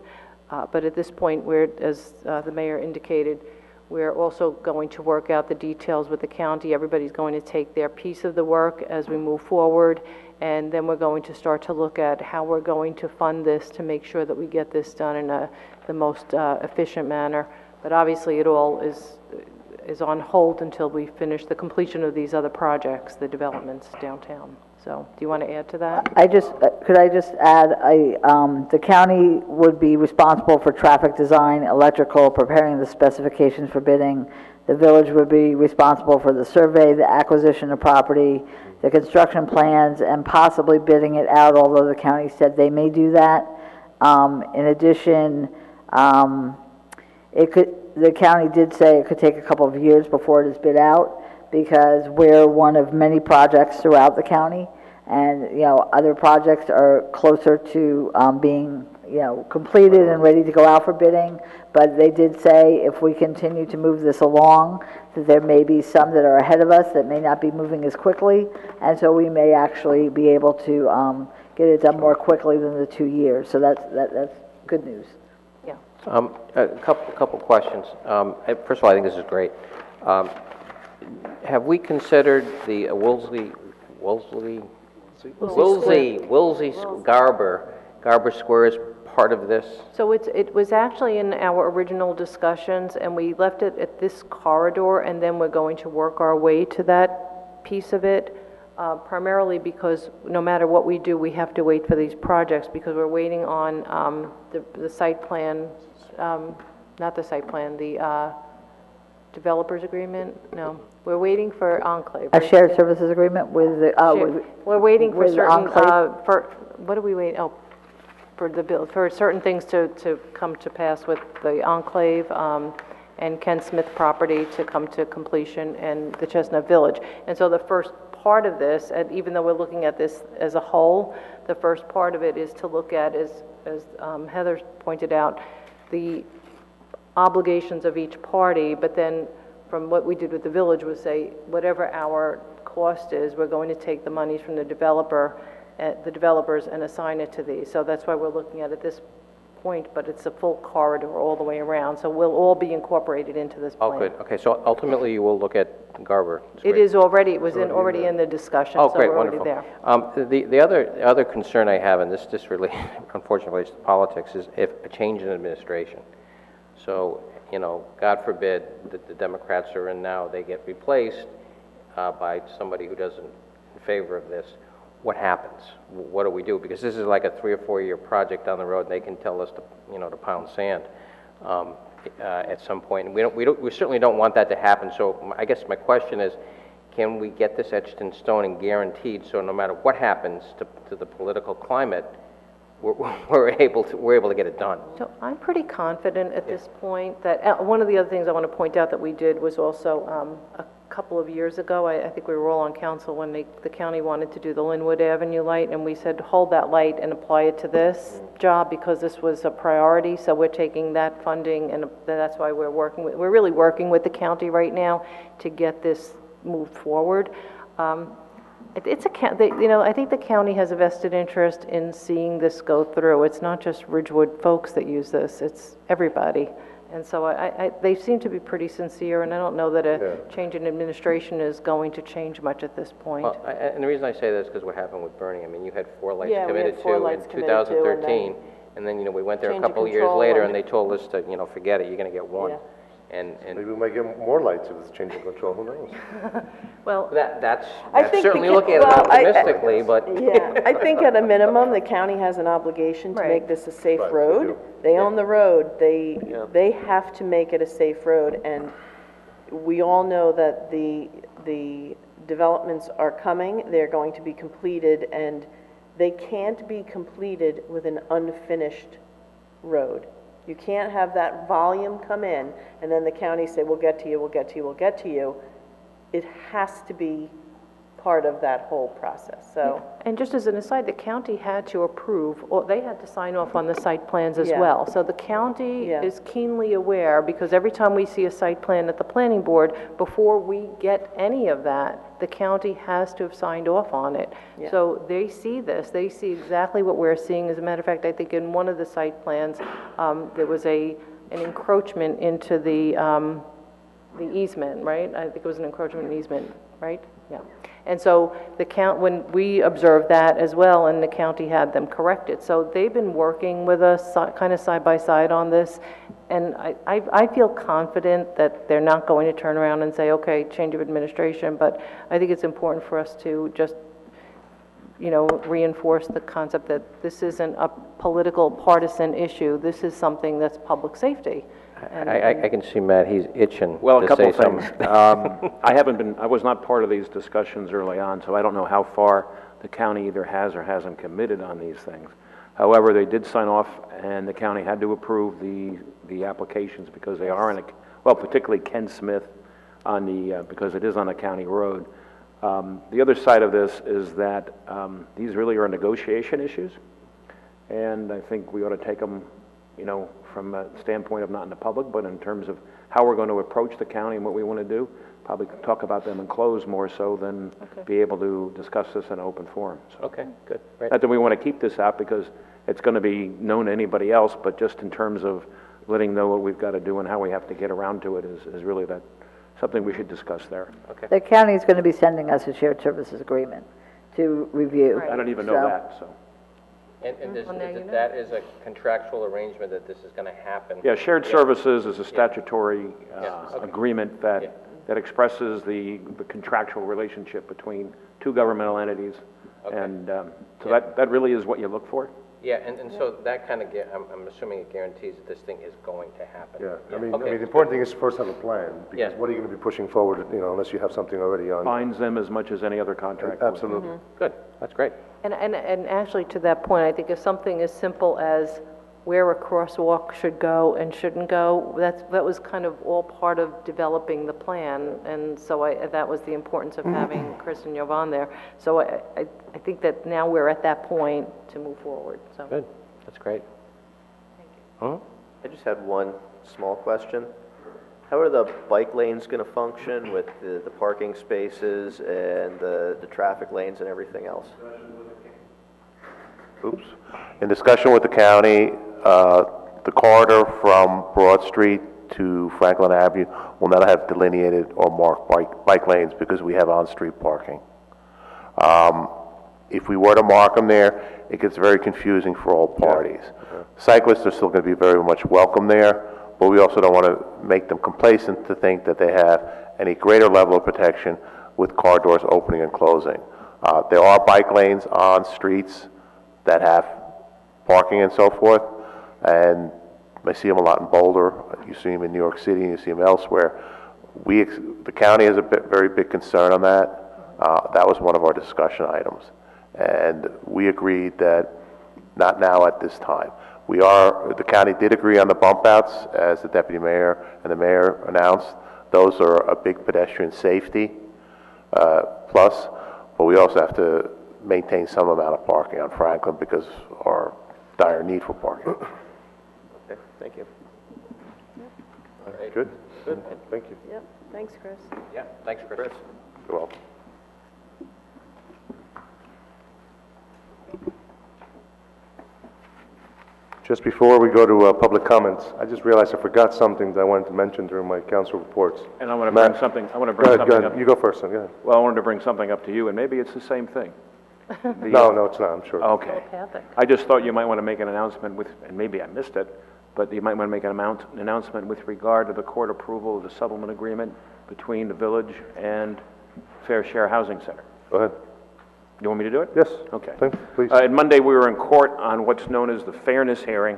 But at this point, as the mayor indicated, we're also going to work out the details with the county. Everybody's going to take their piece of the work as we move forward, and then we're going to start to look at how we're going to fund this to make sure that we get this done in the most efficient manner. But obviously, it all is on hold until we finish the completion of these other projects, the developments downtown. So, do you want to add to that? Could I just add, the county would be responsible for traffic design, electrical, preparing the specifications for bidding. The village would be responsible for the survey, the acquisition of property, the construction plans, and possibly bidding it out, although the county said they may do that. In addition, the county did say it could take a couple of years before it is bid out, because we're one of many projects throughout the county, and other projects are closer to being completed and ready to go out for bidding. But they did say if we continue to move this along, that there may be some that are ahead of us that may not be moving as quickly, and so we may actually be able to get it done more quickly than the 2 years. So that's good news. Yeah. A couple questions. First of all, I think this is great. Have we considered the Woolsey Garber Square as part of this? So it was actually in our original discussions, and we left it at this corridor, and then we're going to work our way to that piece of it, primarily because no matter what we do, we have to wait for these projects, because we're waiting on the site plan, not the site plan, the developers agreement? No, we're waiting for Enclave. A shared services agreement with the, we're waiting for certain, Enclave? What do we wait, for the bill, for certain things to come to pass with the Enclave, and Ken Smith property to come to completion and the Chestnut Village. And so the first part of this, and even though we're looking at this as a whole, the first part of it is to look at, as Heather pointed out, the obligations of each party, but then from what we did with the village was say, whatever our cost is, we're going to take the monies from the developers and assign it to these. So that's why we're looking at this point, but it's a full corridor all the way around, so we'll all be incorporated into this plan. Oh, good. Okay, so ultimately you will look at Garber. It is already, it was already in the discussion, Oh, so great, we're already wonderful. there. The other concern I have, and this really unfortunately relates to politics, is if a change in administration. So, you know, God forbid that the Democrats are in now, they get replaced by somebody who doesn't in favor of this. What happens? What do we do? Because this is like a 3 or 4 year project down the road, and they can tell us to, you know, to pound sand at some point. And we certainly don't want that to happen. So I guess my question is, can we get this etched in stone and guaranteed so no matter what happens to the political climate, we're able to get it done? So I'm pretty confident at this point that, one of the other things I want to point out that we did was also a couple of years ago, I think we were all on council when the county wanted to do the Linwood Avenue light, and we said, hold that light and apply it to this job because this was a priority, so we're taking that funding, and that's why we're really working with the county right now to get this moved forward. It's you know, I think the county has a vested interest in seeing this go through. It's not just Ridgewood folks that use this, it's everybody. And so they seem to be pretty sincere, and I don't know that a change in administration is going to change much at this point. Well, and the reason I say that is because what happened with Bernie. I mean, you had 4 lights Yeah, we committed had 4 to lights in committed to, 2013, and then, you know, we went there a change of couple of years control later, and- and they told us to, you know, forget it, you're going to get 1. Yeah. And Maybe we might get more lights if it's changing control, who knows? Well, that's I think certainly the looking at it optimistically, but... Yeah, I think at a minimum, the county has an obligation to make this a safe Right, they road. do. They own the road, they have to make it a safe road, and we all know that the developments are coming, they're going to be completed, and they can't be completed with an unfinished road. You can't have that volume come in, and then the county say, we'll get to you, we'll get to you, we'll get to you. It has to be part of that whole process, so. And just as an aside, the county had to approve, or they had to sign off on the site plans as Yeah. well. So the county Yeah. is keenly aware, because every time we see a site plan at the planning board, before we get any of that, the county has to have signed off on it. Yeah. So they see this, they see exactly what we're seeing. As a matter of fact, I think in one of the site plans, there was an encroachment into the easement, right? I think it was an encroachment easement, right? Yeah. And so when we observed that as well, and the county had them corrected. So they've been working with us kind of side by side on this, and I feel confident that they're not going to turn around and say, okay, change of administration, but I think it's important for us to just, you know, reinforce the concept that this isn't a political partisan issue. This is something that's public safety. I can see Matt, he's itching Well, a to couple say of things. something. I was not part of these discussions early on, so I don't know how far the county either has or hasn't committed on these things. However, they did sign off, and the county had to approve the applications because they are in well, particularly Ken Smith on because it is on a county road. The other side of this is that these really are negotiation issues, and I think we ought to take them, you know, from a standpoint of not in the public, but in terms of how we're going to approach the county and what we want to do, probably talk about them in closed more so than be able to discuss this in an open forum. So, Okay, good, great. not that we want to keep this out because it's going to be known to anybody else, but just in terms of letting know what we've got to do and how we have to get around to it is really something we should discuss there. Okay. The county is going to be sending us a shared services agreement to review. I don't even know that, so. And that is a contractual arrangement that this is going to happen? Yeah, shared services is a statutory agreement that expresses the contractual relationship between 2 governmental entities. Okay. And so that really is what you look for. Yeah, and so that kind of, I'm assuming it guarantees that this thing is going to happen. Yeah, I mean, Okay. the important thing is to first have a plan, because Yeah. what are you going to be pushing forward, you know, unless you have something already on? Binds them as much as any other contract would. Absolutely. Good, that's great. And actually, to that point, I think if something as simple as where a crosswalk should go and shouldn't go. That was kind of all part of developing the plan, and so that was the importance of having Chris and Jovan there. So I think that now we're at that point to move forward, so. Good, that's great. Huh? I just had one small question. How are the bike lanes going to function with the parking spaces and the traffic lanes and everything else? Oops. In discussion with the county, the corridor from Broad Street to Franklin Avenue will not have delineated or marked bike lanes because we have on-street parking. If we were to mark them there, it gets very confusing for all parties. Cyclists are still going to be very much welcome there, but we also don't want to make them complacent to think that they have any greater level of protection with car doors opening and closing. There are bike lanes on streets that have parking and so forth, and I see them a lot in Boulder. You see them in New York City, and you see them elsewhere. The county has a very big concern on that. That was one of our discussion items, and we agreed that not now at this time. The county did agree on the bump outs, as the deputy mayor and the mayor announced. Those are a big pedestrian safety plus, but we also have to maintain some amount of parking on Franklin because our dire need for parking. Okay, thank you. All right, good? Good, thank you. Yep, thanks, Chris. Yeah, thanks, Chris. You're welcome. Just before we go to public comments, I just realized I forgot something that I wanted to mention during my council reports. And I want to bring something, Go ahead. up. You go first, then, go ahead. Well, I wanted to bring something up to you, and maybe it's the same thing. No, it's not, I'm sure. Okay. I just thought you might want to make an announcement with, and maybe I missed it, but you might want to make an announcement with regard to the court approval of the settlement agreement between the village and Fair Share Housing Center. Go ahead. You want me to do it? Yes. Okay. Please. And Monday, we were in court on what's known as the fairness hearing,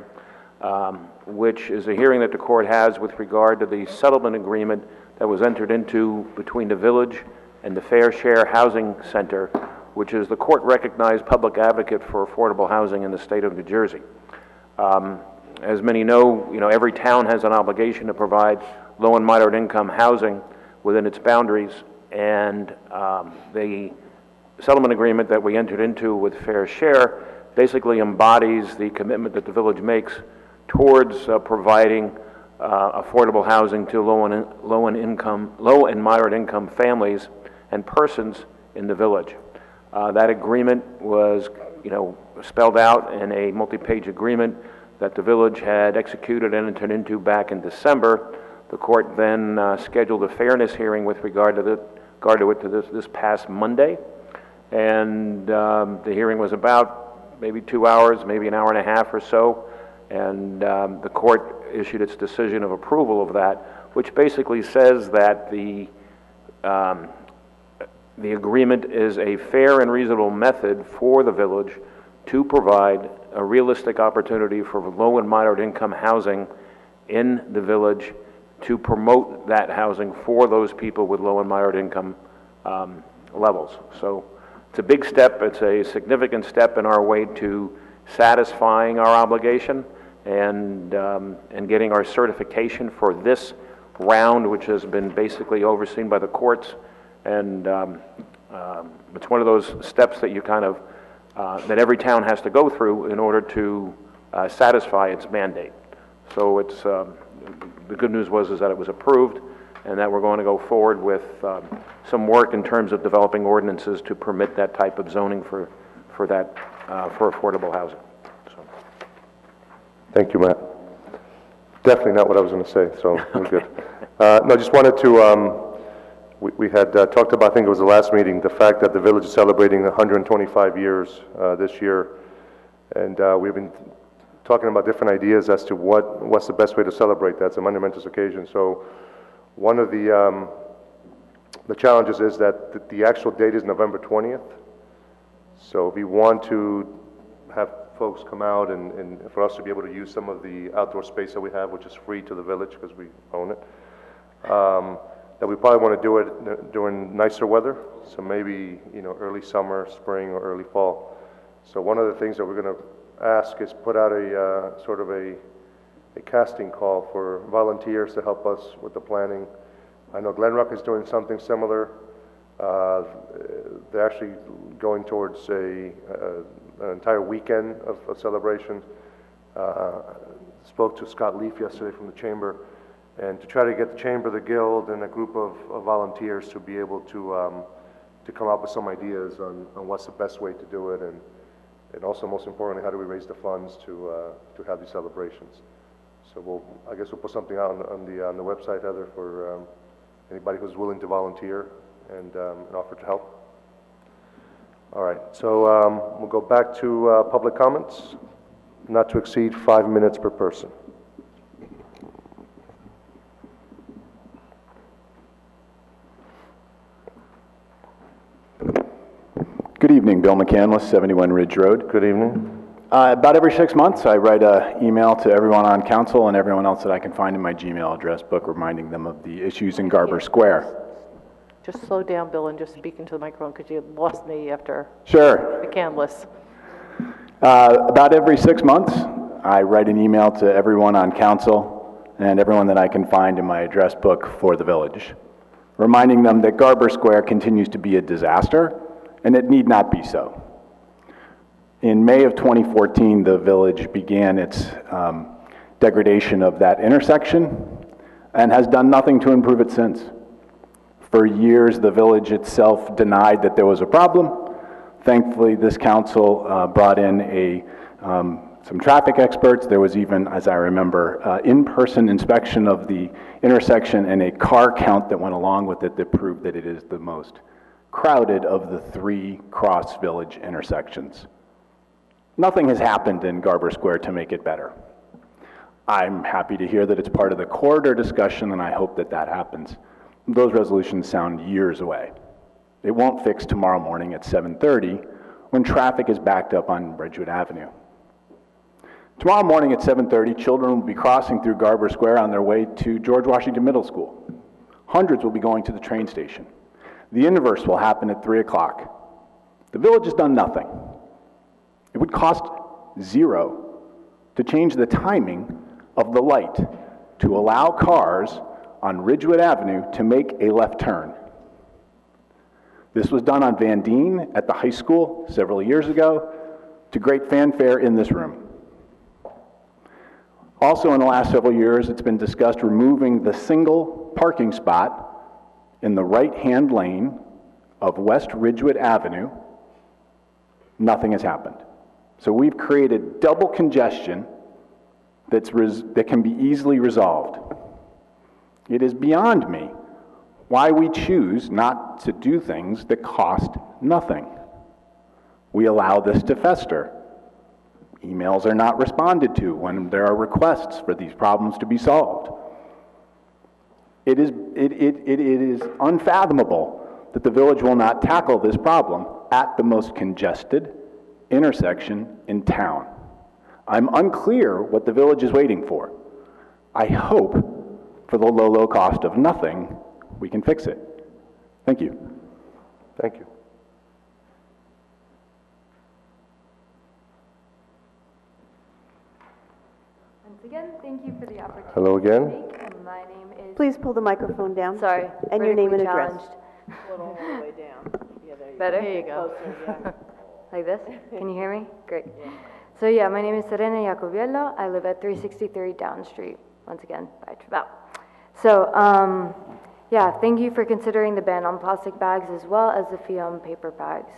which is a hearing that the court has with regard to the settlement agreement that was entered into between the village and the Fair Share Housing Center, which is the court-recognized public advocate for affordable housing in the state of New Jersey. As many know, every town has an obligation to provide low and moderate income housing within its boundaries, and the settlement agreement that we entered into with Fair Share basically embodies the commitment that the village makes towards providing affordable housing to low and moderate income families and persons in the village. That agreement was, spelled out in a multi-page agreement that the village had executed and entered into back in December. The court then scheduled a fairness hearing with regard to it this past Monday. And the hearing was about maybe 2 hours, maybe an hour and a half or so, and the court issued its decision of approval of that, which basically says that the agreement is a fair and reasonable method for the village to provide a realistic opportunity for low and moderate income housing in the village, to promote that housing for those people with low and moderate income levels. So it's a big step. It's a significant step in our way to satisfying our obligation and getting our certification for this round, which has been basically overseen by the courts. And it's one of those steps that you kind of that every town has to go through in order to satisfy its mandate. So it's the good news is that it was approved, and that we're going to go forward with some work in terms of developing ordinances to permit that type of zoning for affordable housing. So. Thank you, Matt. Definitely not what I was going to say, so we're good. No, just wanted to, we had talked about, I think it was the last meeting, the fact that the village is celebrating 125 years this year, and we've been talking about different ideas as to what's the best way to celebrate that. It's a monumentous occasion. So one of the challenges is that the actual date is November 20th. So if we want to have folks come out and for us to be able to use some of the outdoor space that we have, which is free to the village because we own it, that we probably want to do it during nicer weather. So maybe, early summer, spring, or early fall. So one of the things that we're going to ask is put out a sort of a casting call for volunteers to help us with the planning. I know Glen Rock is doing something similar. They're actually going towards an entire weekend of celebration. Spoke to Scott Leaf yesterday from the Chamber, and to try to get the Chamber, the Guild, and a group of volunteers to be able to come up with some ideas on what's the best way to do it, and also, most importantly, how do we raise the funds to have these celebrations. So I guess we'll put something out on the website, Heather, for anybody who's willing to volunteer and offer to help. All right, so we'll go back to public comments, not to exceed 5 minutes per person. Good evening, Bill McCandless, 71 Ridge Road. Good evening. About every 6 months, I write an email to everyone on council and everyone else that I can find in my Gmail address book reminding them of the issues in Garber Square. Just slow down, Bill, and just speak into the microphone because you lost me after Sure. McCandless. About every 6 months, I write an email to everyone on council and everyone that I can find in my address book for the village, reminding them that Garber Square continues to be a disaster, and it need not be so. In May of 2014, the village began its degradation of that intersection and has done nothing to improve it since. For years, the village itself denied that there was a problem. Thankfully, this council brought in some traffic experts. There was even, as I remember, in-person inspection of the intersection and a car count that went along with it that proved that it is the most crowded of the 3 cross-village intersections. Nothing has happened in Garber Square to make it better. I'm happy to hear that it's part of the corridor discussion, and I hope that that happens. Those resolutions sound years away. It won't fix tomorrow morning at 7:30 when traffic is backed up on Ridgewood Avenue. Tomorrow morning at 7:30, children will be crossing through Garber Square on their way to George Washington Middle School. Hundreds will be going to the train station. The inverse will happen at 3 o'clock. The village has done nothing. It would cost $0 to change the timing of the light to allow cars on Ridgewood Avenue to make a left turn. This was done on Van Deen at the high school several years ago to great fanfare in this room. Also, in the last several years, it's been discussed removing the single parking spot in the right-hand lane of West Ridgewood Avenue. Nothing has happened. So we've created double congestion that can be easily resolved. It is beyond me why we choose not to do things that cost nothing. We allow this to fester. Emails are not responded to when there are requests for these problems to be solved. It is unfathomable that the village will not tackle this problem at the most congested intersection in town. I'm unclear what the village is waiting for. I hope for the low, low cost of nothing, we can fix it. Thank you. Thank you. Once again, thank you for the opportunity. Hello again. To speak. And my name is... Please pull the microphone down. Sorry. And your name and politically address. challenged. Put all the way down. Yeah, there you go. Better? There you go. Closer, yeah. Like this? Can you hear me? Great. So yeah, my name is Serena Iacoviello. I live at 363 Down Street, once again, by Trevelle. So, yeah, thank you for considering the ban on plastic bags as well as the fee on paper bags.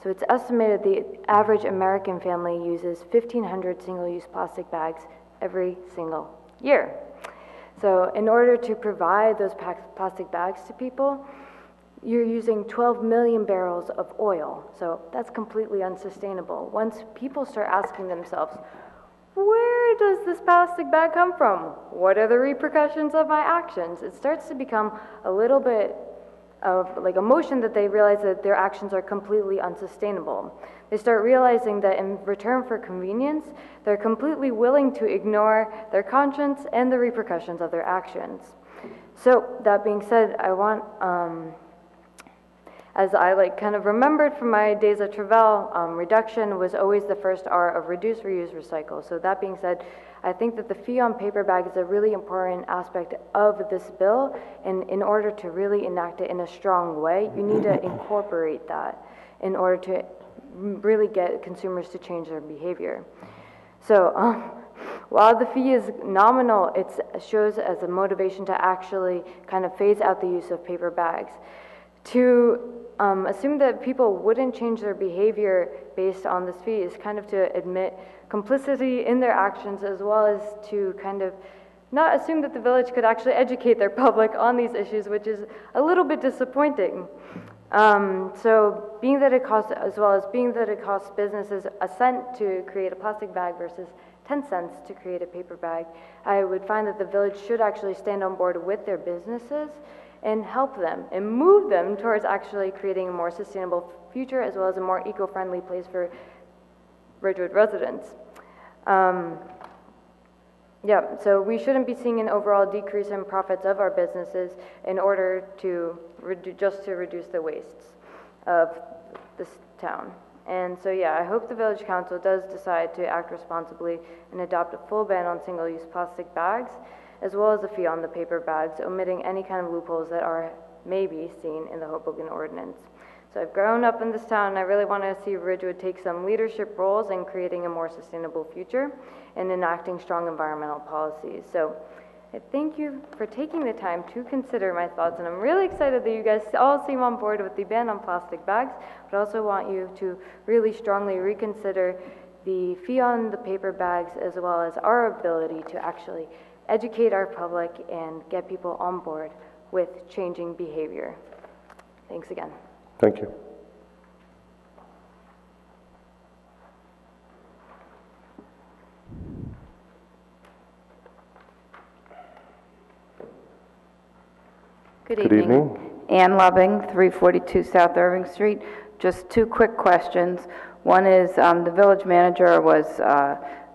So it's estimated the average American family uses 1,500 single-use plastic bags every single year. So in order to provide those plastic bags to people, you're using 12 million barrels of oil. So that's completely unsustainable. Once people start asking themselves, where does this plastic bag come from? What are the repercussions of my actions? It starts to become a little bit of like emotion that they realize that their actions are completely unsustainable. They start realizing that in return for convenience, they're completely willing to ignore their conscience and the repercussions of their actions. So that being said, as I kind of remembered from my days at Travell, reduction was always the first R of reduce, reuse, recycle. So that being said, I think that the fee on paper bag is a really important aspect of this bill, and in order to really enact it in a strong way, you need to incorporate that in order to really get consumers to change their behavior. So while the fee is nominal, it shows as a motivation to actually kind of phase out the use of paper bags. To assume that people wouldn't change their behavior based on this fee is kind of to admit complicity in their actions, as well as to kind of not assume that the village could actually educate their public on these issues, which is a little bit disappointing. So being that it costs, as well as being that it costs businesses a cent to create a plastic bag versus 10 cents to create a paper bag, I would find that the village should actually stand on board with their businesses and help them and move them towards actually creating a more sustainable future, as well as a more eco-friendly place for Ridgewood residents. Yeah, so we shouldn't be seeing an overall decrease in profits of our businesses in order to just to reduce the wastes of this town. And so yeah, I hope the village council does decide to act responsibly and adopt a full ban on single-use plastic bags, as well as a fee on the paper bags, omitting any kind of loopholes that are maybe seen in the Hoboken ordinance. So I've grown up in this town, and I really want to see Ridgewood take some leadership roles in creating a more sustainable future and enacting strong environmental policies. So I thank you for taking the time to consider my thoughts, and I'm really excited that you guys all seem on board with the ban on plastic bags, but I also want you to really strongly reconsider the fee on the paper bags, as well as our ability to actually educate our public and get people on board with changing behavior. Thanks again. Thank you. Good evening. Ann Loving, 342 South Irving Street. Just two quick questions. One is the village manager was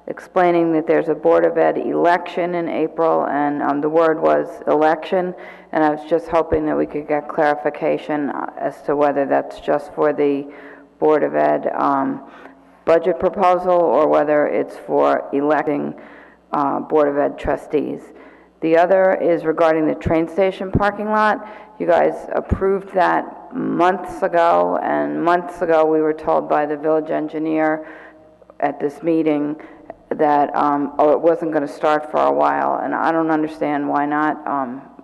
explaining that there's a Board of Ed election in April, and the word was election, and I was just hoping that we could get clarification as to whether that's just for the Board of Ed budget proposal or whether it's for electing Board of Ed trustees. The other is regarding the train station parking lot. You guys approved that months ago, and months ago we were told by the village engineer at this meeting that it wasn't going to start for a while, and I don't understand why not.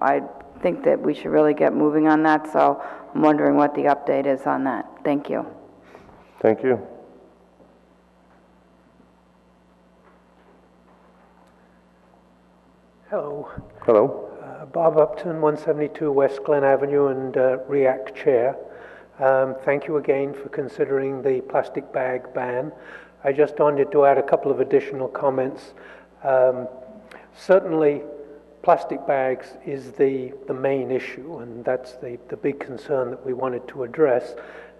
I think that we should really get moving on that, so I'm wondering what the update is on that. Thank you. Thank you. Hello. Hello. Bob Upton, 172 West Glen Avenue, and REACT Chair. Thank you again for considering the plastic bag ban. I just wanted to add a couple of additional comments. Certainly, plastic bags is the main issue, and that's the big concern that we wanted to address.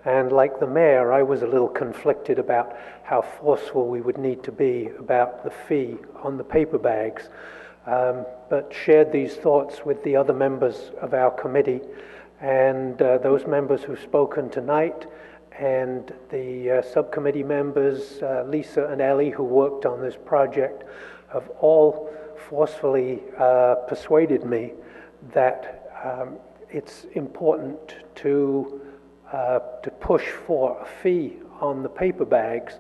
And like the mayor, I was a little conflicted about how forceful we would need to be about the fee on the paper bags, but shared these thoughts with the other members of our committee, and those members who've spoken tonight, and the subcommittee members, Lisa and Ellie, who worked on this project, have all forcefully persuaded me that it's important to push for a fee on the paper bags.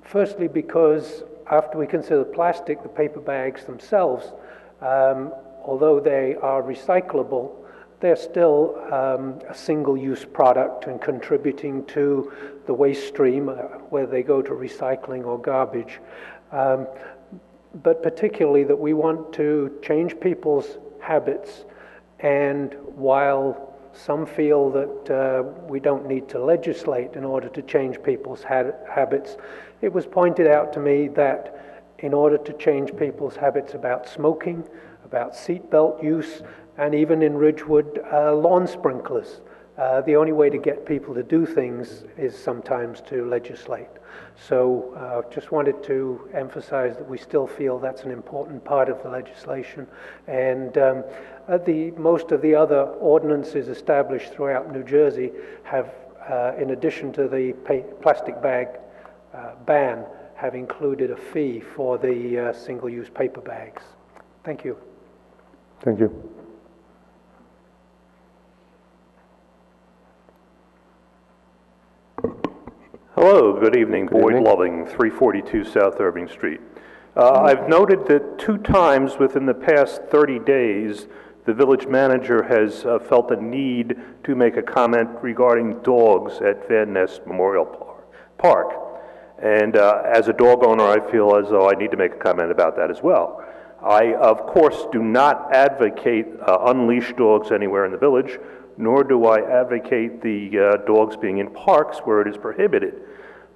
Firstly, because after we consider plastic, the paper bags themselves, although they are recyclable, they're still a single-use product and contributing to the waste stream, whether they go to recycling or garbage. But particularly that we want to change people's habits, and while some feel that we don't need to legislate in order to change people's habits, it was pointed out to me that in order to change people's habits about smoking, about seatbelt use, and even in Ridgewood, lawn sprinklers, The only way to get people to do things is sometimes to legislate. So just wanted to emphasize that we still feel that's an important part of the legislation. And most of the other ordinances established throughout New Jersey have, in addition to the plastic bag ban, have included a fee for the single-use paper bags. Thank you. Thank you. Hello, good evening. Good Boyd evening. Loving, 342 South Irving Street. I've noted that 2 times within the past 30 days, the village manager has felt a need to make a comment regarding dogs at Van Ness Memorial Park. And as a dog owner, I feel as though I need to make a comment about that as well. I, of course, do not advocate unleashed dogs anywhere in the village, nor do I advocate the dogs being in parks where it is prohibited.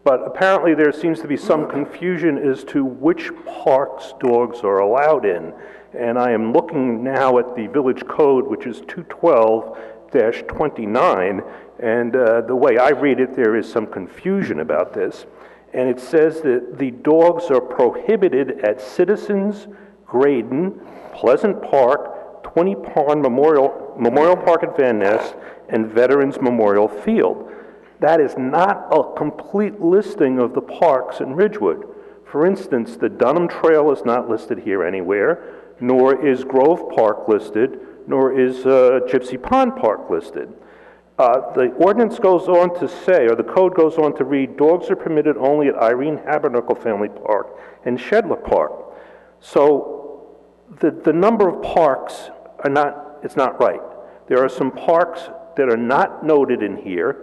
But apparently there seems to be some confusion as to which parks dogs are allowed in. And I am looking now at the village code, which is 212-29, and the way I read it, there is some confusion about this. And it says that the dogs are prohibited at Citizens, Graydon, Pleasant Park, 20 Pond Memorial Park at Van Ness, and Veterans Memorial Field. That is not a complete listing of the parks in Ridgewood. For instance, the Dunham Trail is not listed here anywhere, nor is Grove Park listed, nor is Gypsy Pond Park listed. The ordinance goes on to say, or the code goes on to read, dogs are permitted only at Irene Habernacle Family Park and Shedler Park. So the number of parks are not, it's not right. There are some parks that are not noted in here,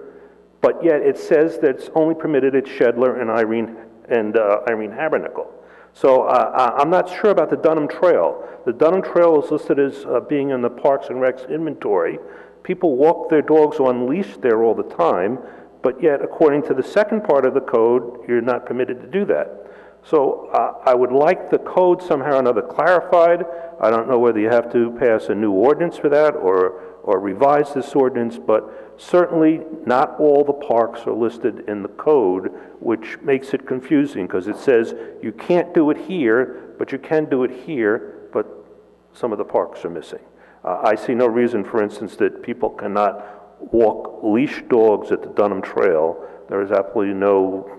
but yet it says that it's only permitted at Shedler and Irene Habernacle. So I'm not sure about the Dunham Trail. The Dunham Trail is listed as being in the Parks and Recs inventory. People walk their dogs on leash there all the time, but yet according to the second part of the code, you're not permitted to do that. So I would like the code somehow or another clarified. I don't know whether you have to pass a new ordinance for that or revise this ordinance, but certainly not all the parks are listed in the code, which makes it confusing because it says you can't do it here, but you can do it here, but some of the parks are missing. I see no reason, for instance, that people cannot walk leash dogs at the Dunham Trail. There is absolutely no,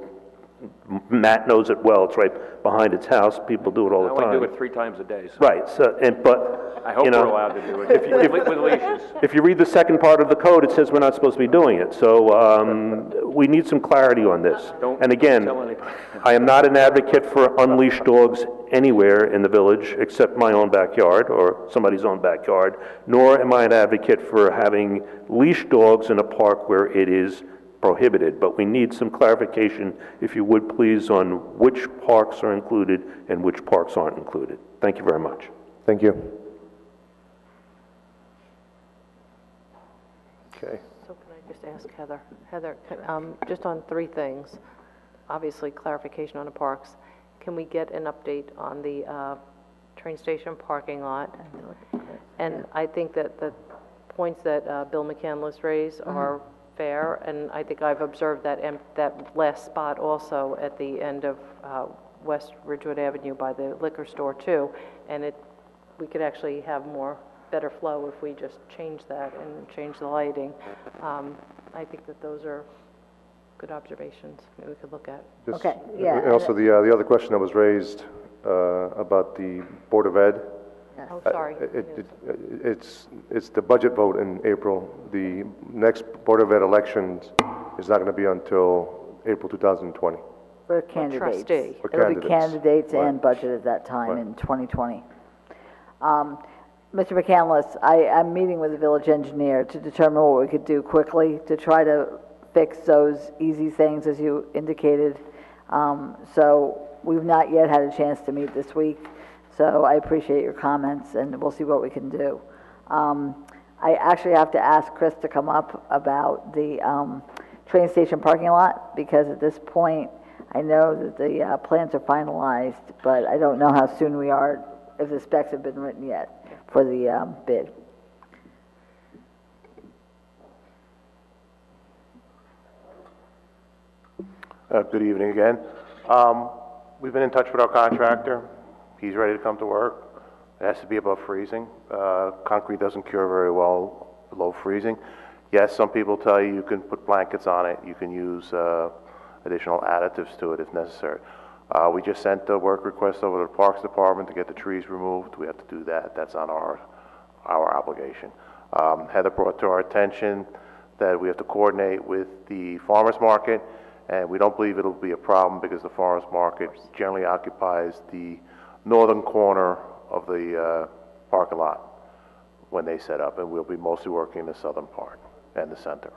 Matt knows it well, it's right behind its house, people do it all the time. I only do it 3 times a day. So. Right, so, but, I hope you know, we're allowed to do it with leashes. if you read the second part of the code, it says we're not supposed to be doing it. So we need some clarity on this. And again, I am not an advocate for unleashed dogs anywhere in the village except my own backyard or somebody's own backyard, nor am I an advocate for having leashed dogs in a park where it is prohibited. But we need some clarification, if you would please, on which parks are included and which parks aren't included. Thank you very much. Thank you. Okay. So can I just ask Heather? Heather, just on 3 things. Obviously, clarification on the parks. Can we get an update on the train station parking lot? And I think that the points that Bill McCandless raised are fair, and I think I've observed that that last spot also at the end of West Ridgewood Avenue by the liquor store too, and we could actually have better flow if we just change that and change the lighting. I think that those are good observations maybe we could look at. Okay, yeah. And also the other question that was raised about the Board of Ed. Oh, sorry. It's the budget vote in April. The next Board of Ed elections is not going to be until April 2020. For candidates. Trustee. For It'll be candidates Right. and budget at that time Right. in 2020. Mr. McCandless, I'm meeting with the village engineer to determine what we could do quickly to try to fix those easy things as you indicated. So we've not yet had a chance to meet this week. So I appreciate your comments, and we'll see what we can do. I actually have to ask Chris to come up about the train station parking lot, because at this point, I know that the plans are finalized, but I don't know how soon we are, if the specs have been written yet for the bid. Good evening again. We've been in touch with our contractor. He's ready to come to work. It has to be above freezing. Concrete doesn't cure very well below freezing. Yes, some people tell you you can put blankets on it. You can use additional additives to it if necessary. We just sent a work request over to the Parks Department to get the trees removed. We have to do that. That's on our obligation. Heather brought to our attention that we have to coordinate with the farmers market, and we don't believe it'll be a problem because the farmers market generally occupies the northern corner of the parking lot when they set up, and we'll be mostly working in the southern part and the center.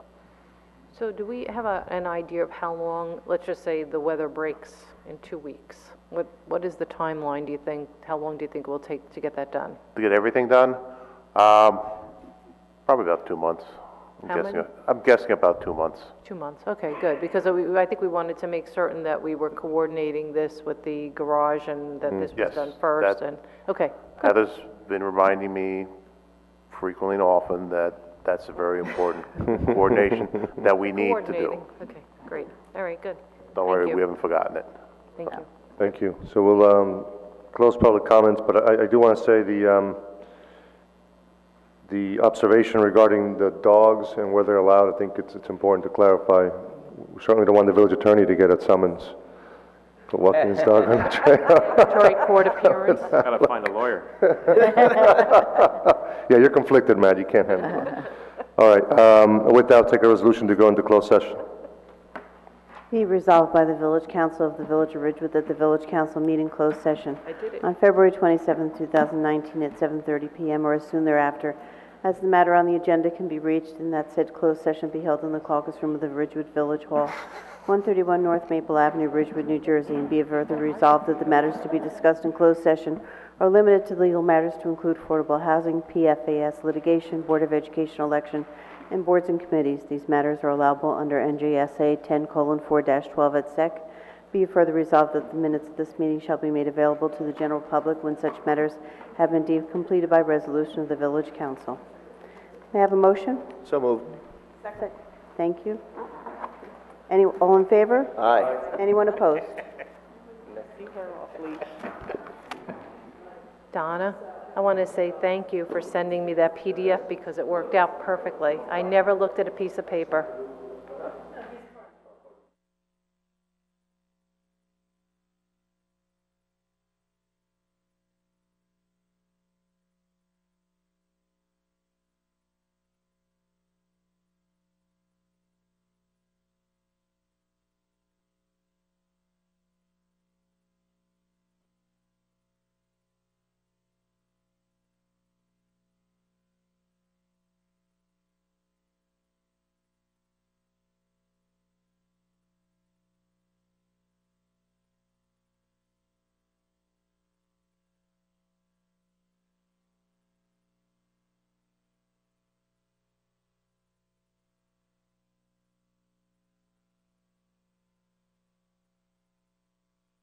So do we have an idea of how long, let's just say the weather breaks in 2 weeks? What is the timeline, do you think? How long do you think it will take to get that done? To get everything done, probably about 2 months. I'm guessing about 2 months. 2 months, okay, good, because I think we wanted to make certain that we were coordinating this with the garage and that this was done first, and, okay. Good. Heather's been reminding me frequently and often that that's a very important coordination that we need to do. Okay, great, all right, good. Don't worry, we haven't forgotten it. Thank you. Thank you. So we'll close public comments, but I do want to say the observation regarding the dogs and where they're allowed, I think it's important to clarify. We certainly don't want the village attorney to get a summons for walking his dog on the trail. Court appearance. Gotta find a lawyer. Yeah, you're conflicted, Matt, you can't handle it. All right, with that, I'll take a resolution to go into closed session. Be resolved by the Village Council of the Village of Ridgewood that the Village Council meet in closed session on February 27, 2019 at 7:30 p.m. or as soon thereafter, as the matter on the agenda can be reached, and that said closed session be held in the caucus room of the Ridgewood Village Hall, 131 North Maple Avenue, Ridgewood, New Jersey, and be it further resolved that the matters to be discussed in closed session are limited to legal matters to include affordable housing, PFAS litigation, Board of Education election, and boards and committees. These matters are allowable under NJSA 10:4-12 et sec. Be it further resolved that the minutes of this meeting shall be made available to the general public when such matters have been deemed completed by resolution of the Village Council. May I have a motion? So moved. Second. Thank you. All in favor? Aye. Anyone opposed? Donna, I want to say thank you for sending me that PDF because it worked out perfectly. I never looked at a piece of paper.